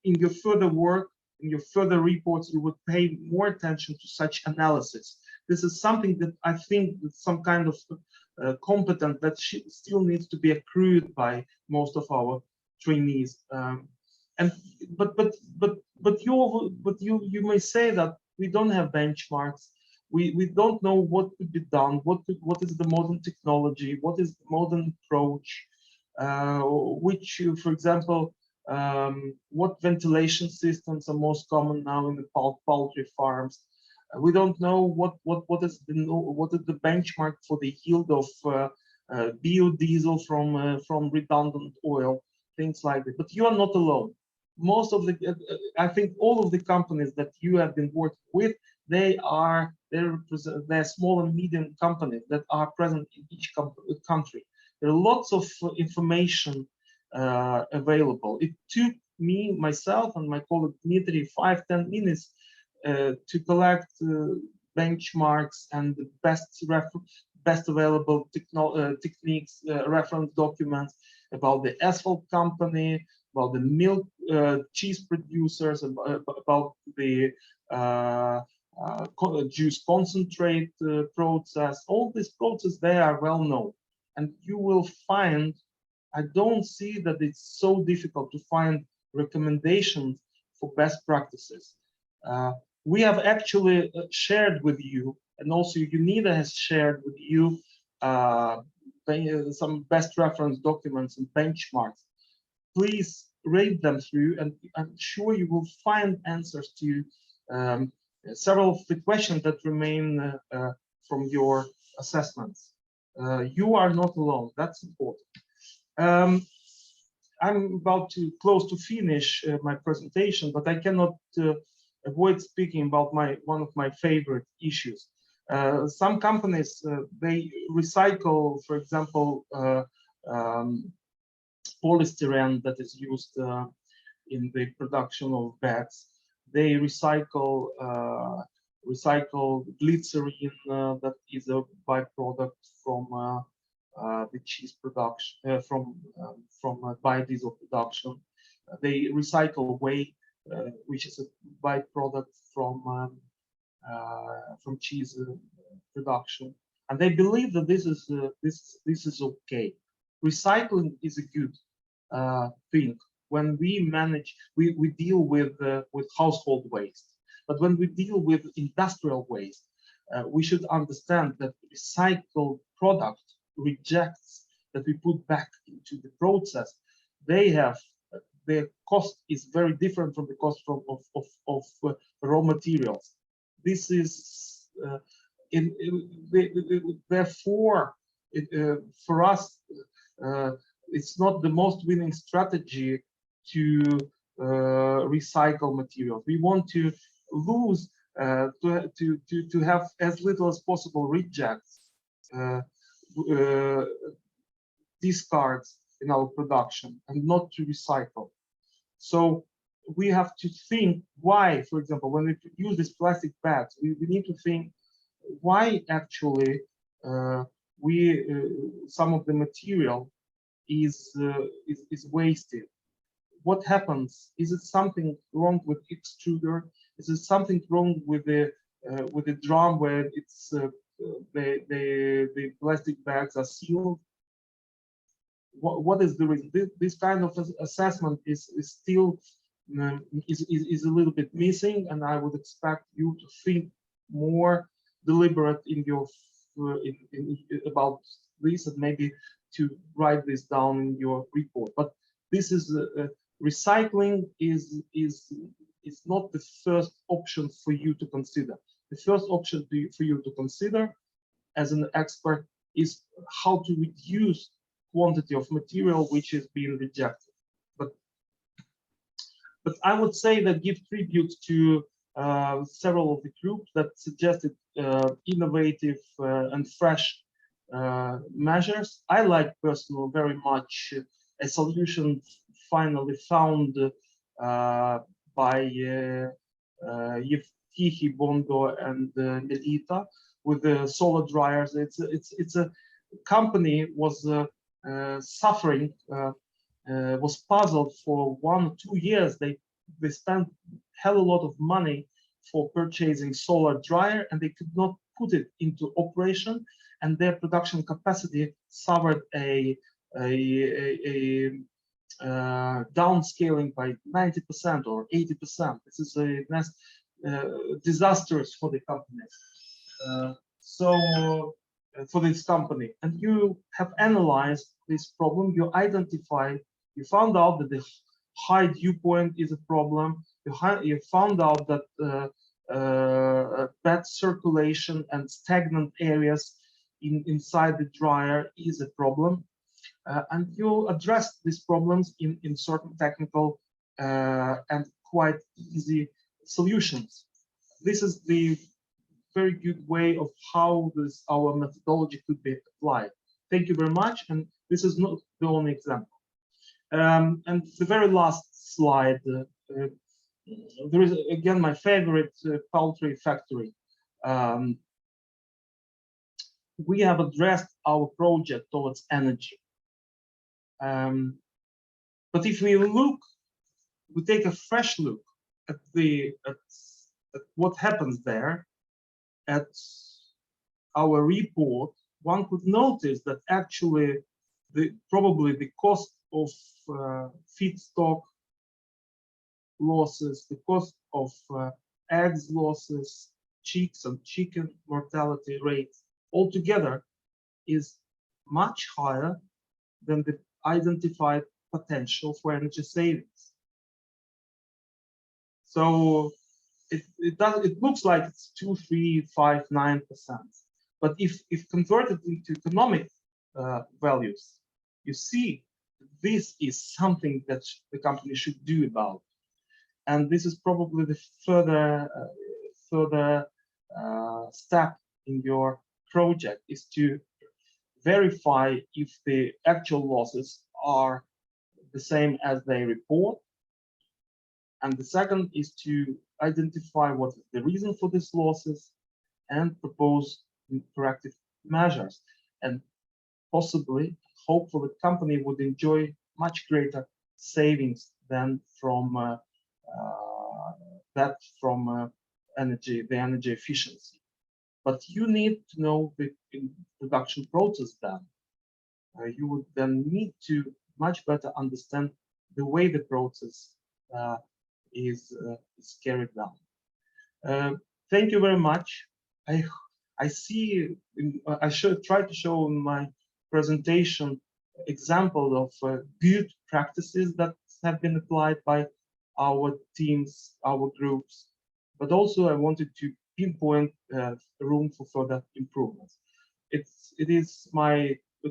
[SPEAKER 3] in your further work, in your further reports, you would pay more attention to such analysis. This is something that I think that some kind of competence that still needs to be accrued by most of our trainees. But you may say that we don't have benchmarks. We don't know what could be done. What is the modern technology? What is the modern approach? Which, for example, what ventilation systems are most common now in the poultry farms? We don't know what is the benchmark for the yield of biodiesel from redundant oil, things like that. But you are not alone. Most of the, I think, all of the companies that you have been working with, they're small and medium companies that are present in each country. There are lots of information available. It took me, myself, and my colleague Dmitry 5-10 minutes to collect benchmarks and the best available techniques, reference documents about the asphalt company, about the milk cheese producers, about the juice concentrate process. All these processes, they are well known. And you will find, I don't see that it's so difficult to find recommendations for best practices. We have actually shared with you, and also UNIDA has shared with you some best reference documents and benchmarks. Please read them through, and I'm sure you will find answers to several of the questions that remain from your assessments. You are not alone. That's important. I'm about to close to finish my presentation, but I cannot avoid speaking about one of my favorite issues. Some companies, they recycle, for example, polystyrene that is used in the production of bags. They recycle glycerine that is a byproduct from the cheese production from biodiesel production. They recycle whey, which is a byproduct from cheese production, and they believe that this is okay. Recycling is a good thing when we deal with household waste, but when we deal with industrial waste, we should understand that recycled product rejects that we put back into the process. Their cost is very different from the cost of raw materials. This is therefore for us it's not the most winning strategy to recycle materials. We want to lose to have as little as possible rejects, discards in our production, and not to recycle. So we have to think why, for example, when we use these plastic bags, we need to think why actually some of the material is wasted. What happens? Is it something wrong with extruder? Is it something wrong with the drum where it's the plastic bags are sealed? What is the reason? This kind of assessment is still is a little bit missing, and I would expect you to think more deliberate in your about this, and maybe to write this down in your report. But this is recycling is not the first option for you to consider. The first option for you to consider as an expert is how to reduce quantity of material which is being rejected. But I would say that give tribute to several of the groups that suggested innovative and fresh measures. I like personally very much a solution finally found by Yevtihi, Bondo, and Melita with the solar dryers. It's a company was suffering, was puzzled for 1 or 2 years. They spent hell a lot of money for purchasing solar dryer, and they could not put it into operation, and their production capacity suffered a downscaling by 90% or 80%. This is a disastrous for the company. For this company, and you have analyzed this problem, you found out that the high dew point is a problem. You found out that bad circulation and stagnant areas inside the dryer is a problem, and you addressed these problems in certain technical and quite easy solutions. This is the very good way of how our methodology could be applied. Thank you very much, and this is not the only example. And the very last slide, there is again my favorite poultry factory. We have addressed our project towards energy, but if we take a fresh look at what happens there, at our report, one could notice that actually probably the cost of feedstock losses, the cost of eggs losses, chicks and chicken mortality rates altogether is much higher than the identified potential for energy savings. So it looks like it's 2, 3, 5, 9%, but if converted into economic values, you see this is something that the company should do about, and this is probably the further step in your project, is to verify if the actual losses are the same as they report. And the second is to identify what is the reason for these losses and propose corrective measures. And possibly, hopefully, the company would enjoy much greater savings than from the energy efficiency. But you need to know the production process then. You would then need to much better understand the way the process is carried down. Thank you very much. I see. I should try to show in my presentation example of good practices that have been applied by our teams, our groups, but also I wanted to pinpoint room for further improvements. It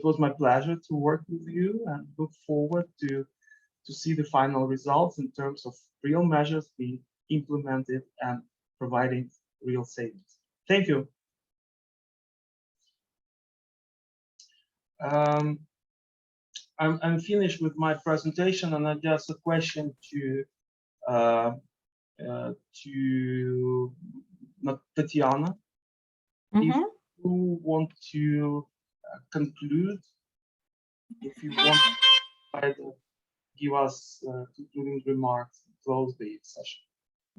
[SPEAKER 3] was my pleasure to work with you and look forward to see the final results in terms of real measures being implemented and providing real savings. Thank you. I'm finished with my presentation, and I just a question to Tatiana. If you want to conclude, if you want to give us concluding remarks, close the session.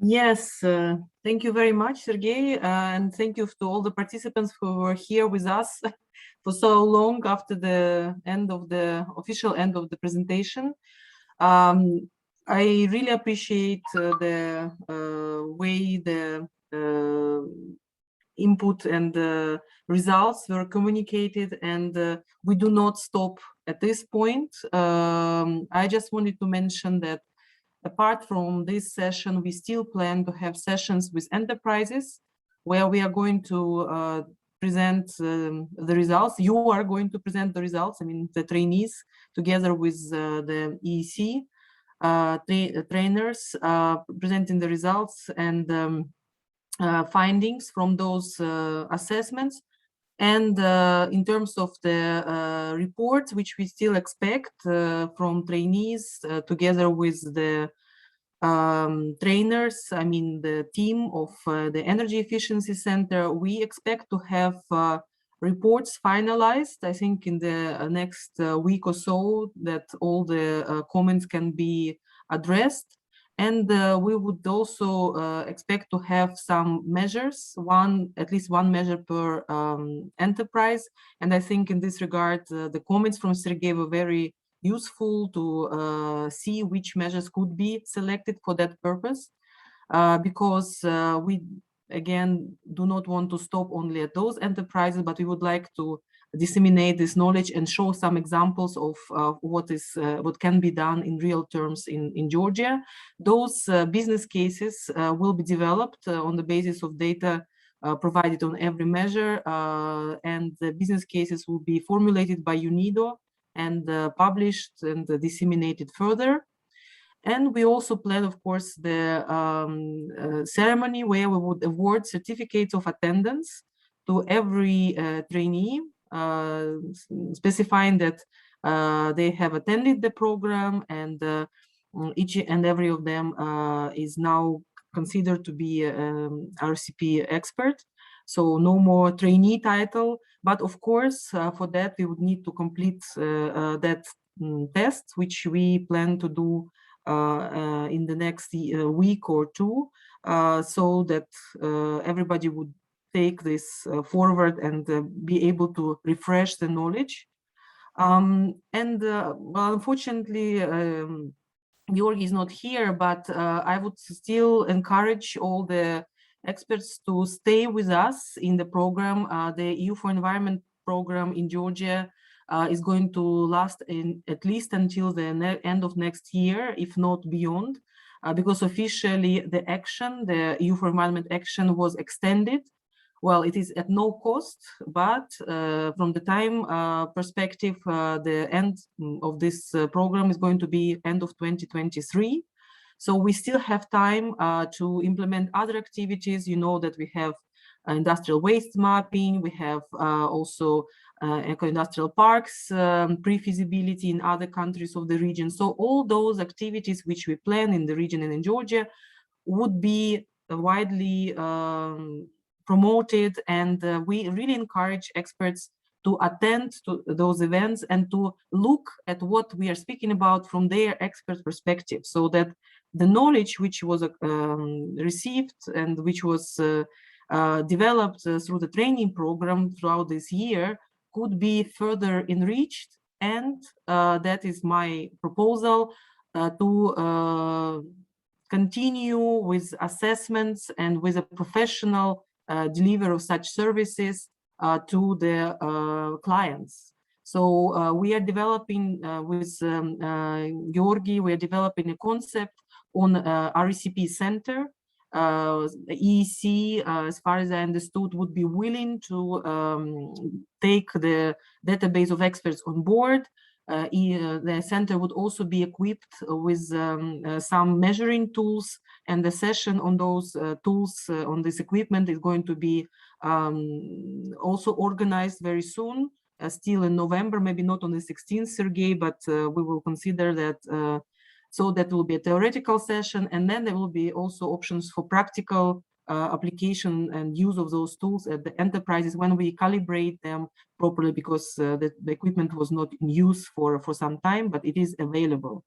[SPEAKER 2] Yes, thank you very much, Sergey, and thank you to all the participants who were here with us for so long after the official end of the presentation. I really appreciate the way the input and the results were communicated, and we do not stop at this point. I just wanted to mention that apart from this session, we still plan to have sessions with enterprises where we are going to present the results. You are going to present the results, I mean, the trainees, together with the EEC trainers, presenting the results and findings from those assessments. And in terms of the reports, which we still expect from trainees together with the trainers, I mean the team of the Energy Efficiency Center, we expect to have reports finalized, I think in the next week or so, that all the comments can be addressed. And we would also expect to have some measures, at least one measure per enterprise. And I think in this regard, the comments from Sergey were very useful to see which measures could be selected for that purpose, because we, again, do not want to stop only at those enterprises, but we would like to disseminate this knowledge and show some examples of what can be done in real terms in Georgia. Those business cases will be developed on the basis of data provided on every measure, and the business cases will be formulated by UNIDO and published and disseminated further. And we also plan, of course, the ceremony where we would award certificates of attendance to every trainee, specifying that they have attended the program, and each and every of them is now considered to be RECP expert. So no more trainee title, but of course, for that we would need to complete that test, which we plan to do in the next week or two, so that everybody would take this forward and be able to refresh the knowledge. Well, unfortunately, Georgi is not here, but I would still encourage all the experts to stay with us in the program. The EU for Environment program in Georgia is going to last at least until the end of next year, if not beyond, because officially the EU for Environment action was extended. Well, it is at no cost, but from the time perspective, the end of this program is going to be end of 2023. So we still have time to implement other activities. You know that we have industrial waste mapping, we have also eco-industrial parks, pre-feasibility in other countries of the region. So all those activities which we plan in the region and in Georgia would be widely promoted, and we really encourage experts to attend to those events and to look at what we are speaking about from their expert perspective, so that the knowledge which was received and which was developed through the training program throughout this year could be further enriched. And that is my proposal, to continue with assessments and with a professional delivery of such services to the clients. So we are developing with Georgi, we are developing a concept on RECP center. EEC, as far as I understood, would be willing to take the database of experts on board. The center would also be equipped with some measuring tools, and the session on those tools, on this equipment, is going to be also organized very soon, still in November, maybe not on the 16th, Sergey, but we will consider that. So that will be a theoretical session, and then there will be also options for practical application and use of those tools at the enterprises when we calibrate them properly, because the equipment was not in use for some time, but it is available.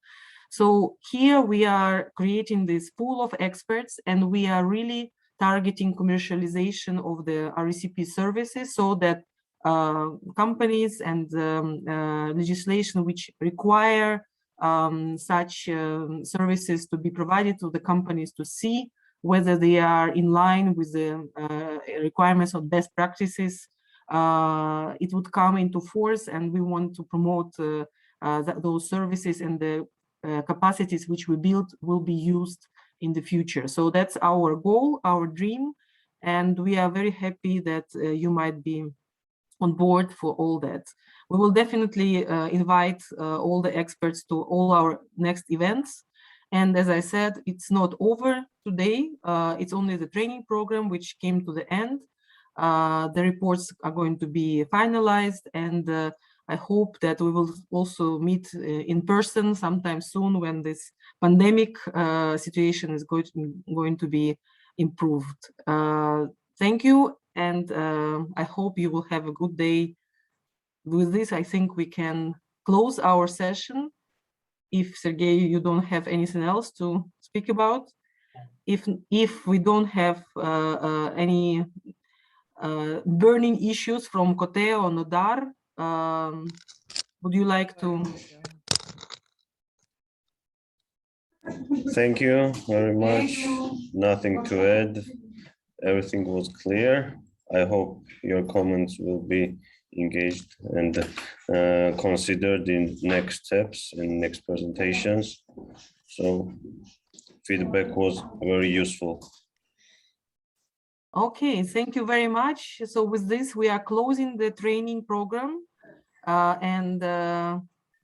[SPEAKER 2] So here we are creating this pool of experts, and we are really targeting commercialization of the RECP services, so that companies and legislation which require such services to be provided to the companies to see whether they are in line with the requirements of best practices, it would come into force, and we want to promote those services, and the capacities which we build will be used in the future. So that's our goal, our dream, and we are very happy that you might be on board for all that. We will definitely invite all the experts to all our next events. And as I said, it's not over today. It's only the training program which came to the end. The reports are going to be finalized, and I hope that we will also meet in person sometime soon when this pandemic situation is going to be improved. Thank you, and I hope you will have a good day. With this, I think we can close our session. If Sergey, you don't have anything else to speak about, if we don't have any burning issues from Kote or Nodar, would you like to?
[SPEAKER 10] Thank you very much. Nothing to add. Everything was clear. I hope your comments will be engaged and considered in next steps and next presentations. So feedback was very useful.
[SPEAKER 2] Okay, thank you very much. So with this, we are closing the training program, and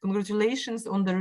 [SPEAKER 2] congratulations on the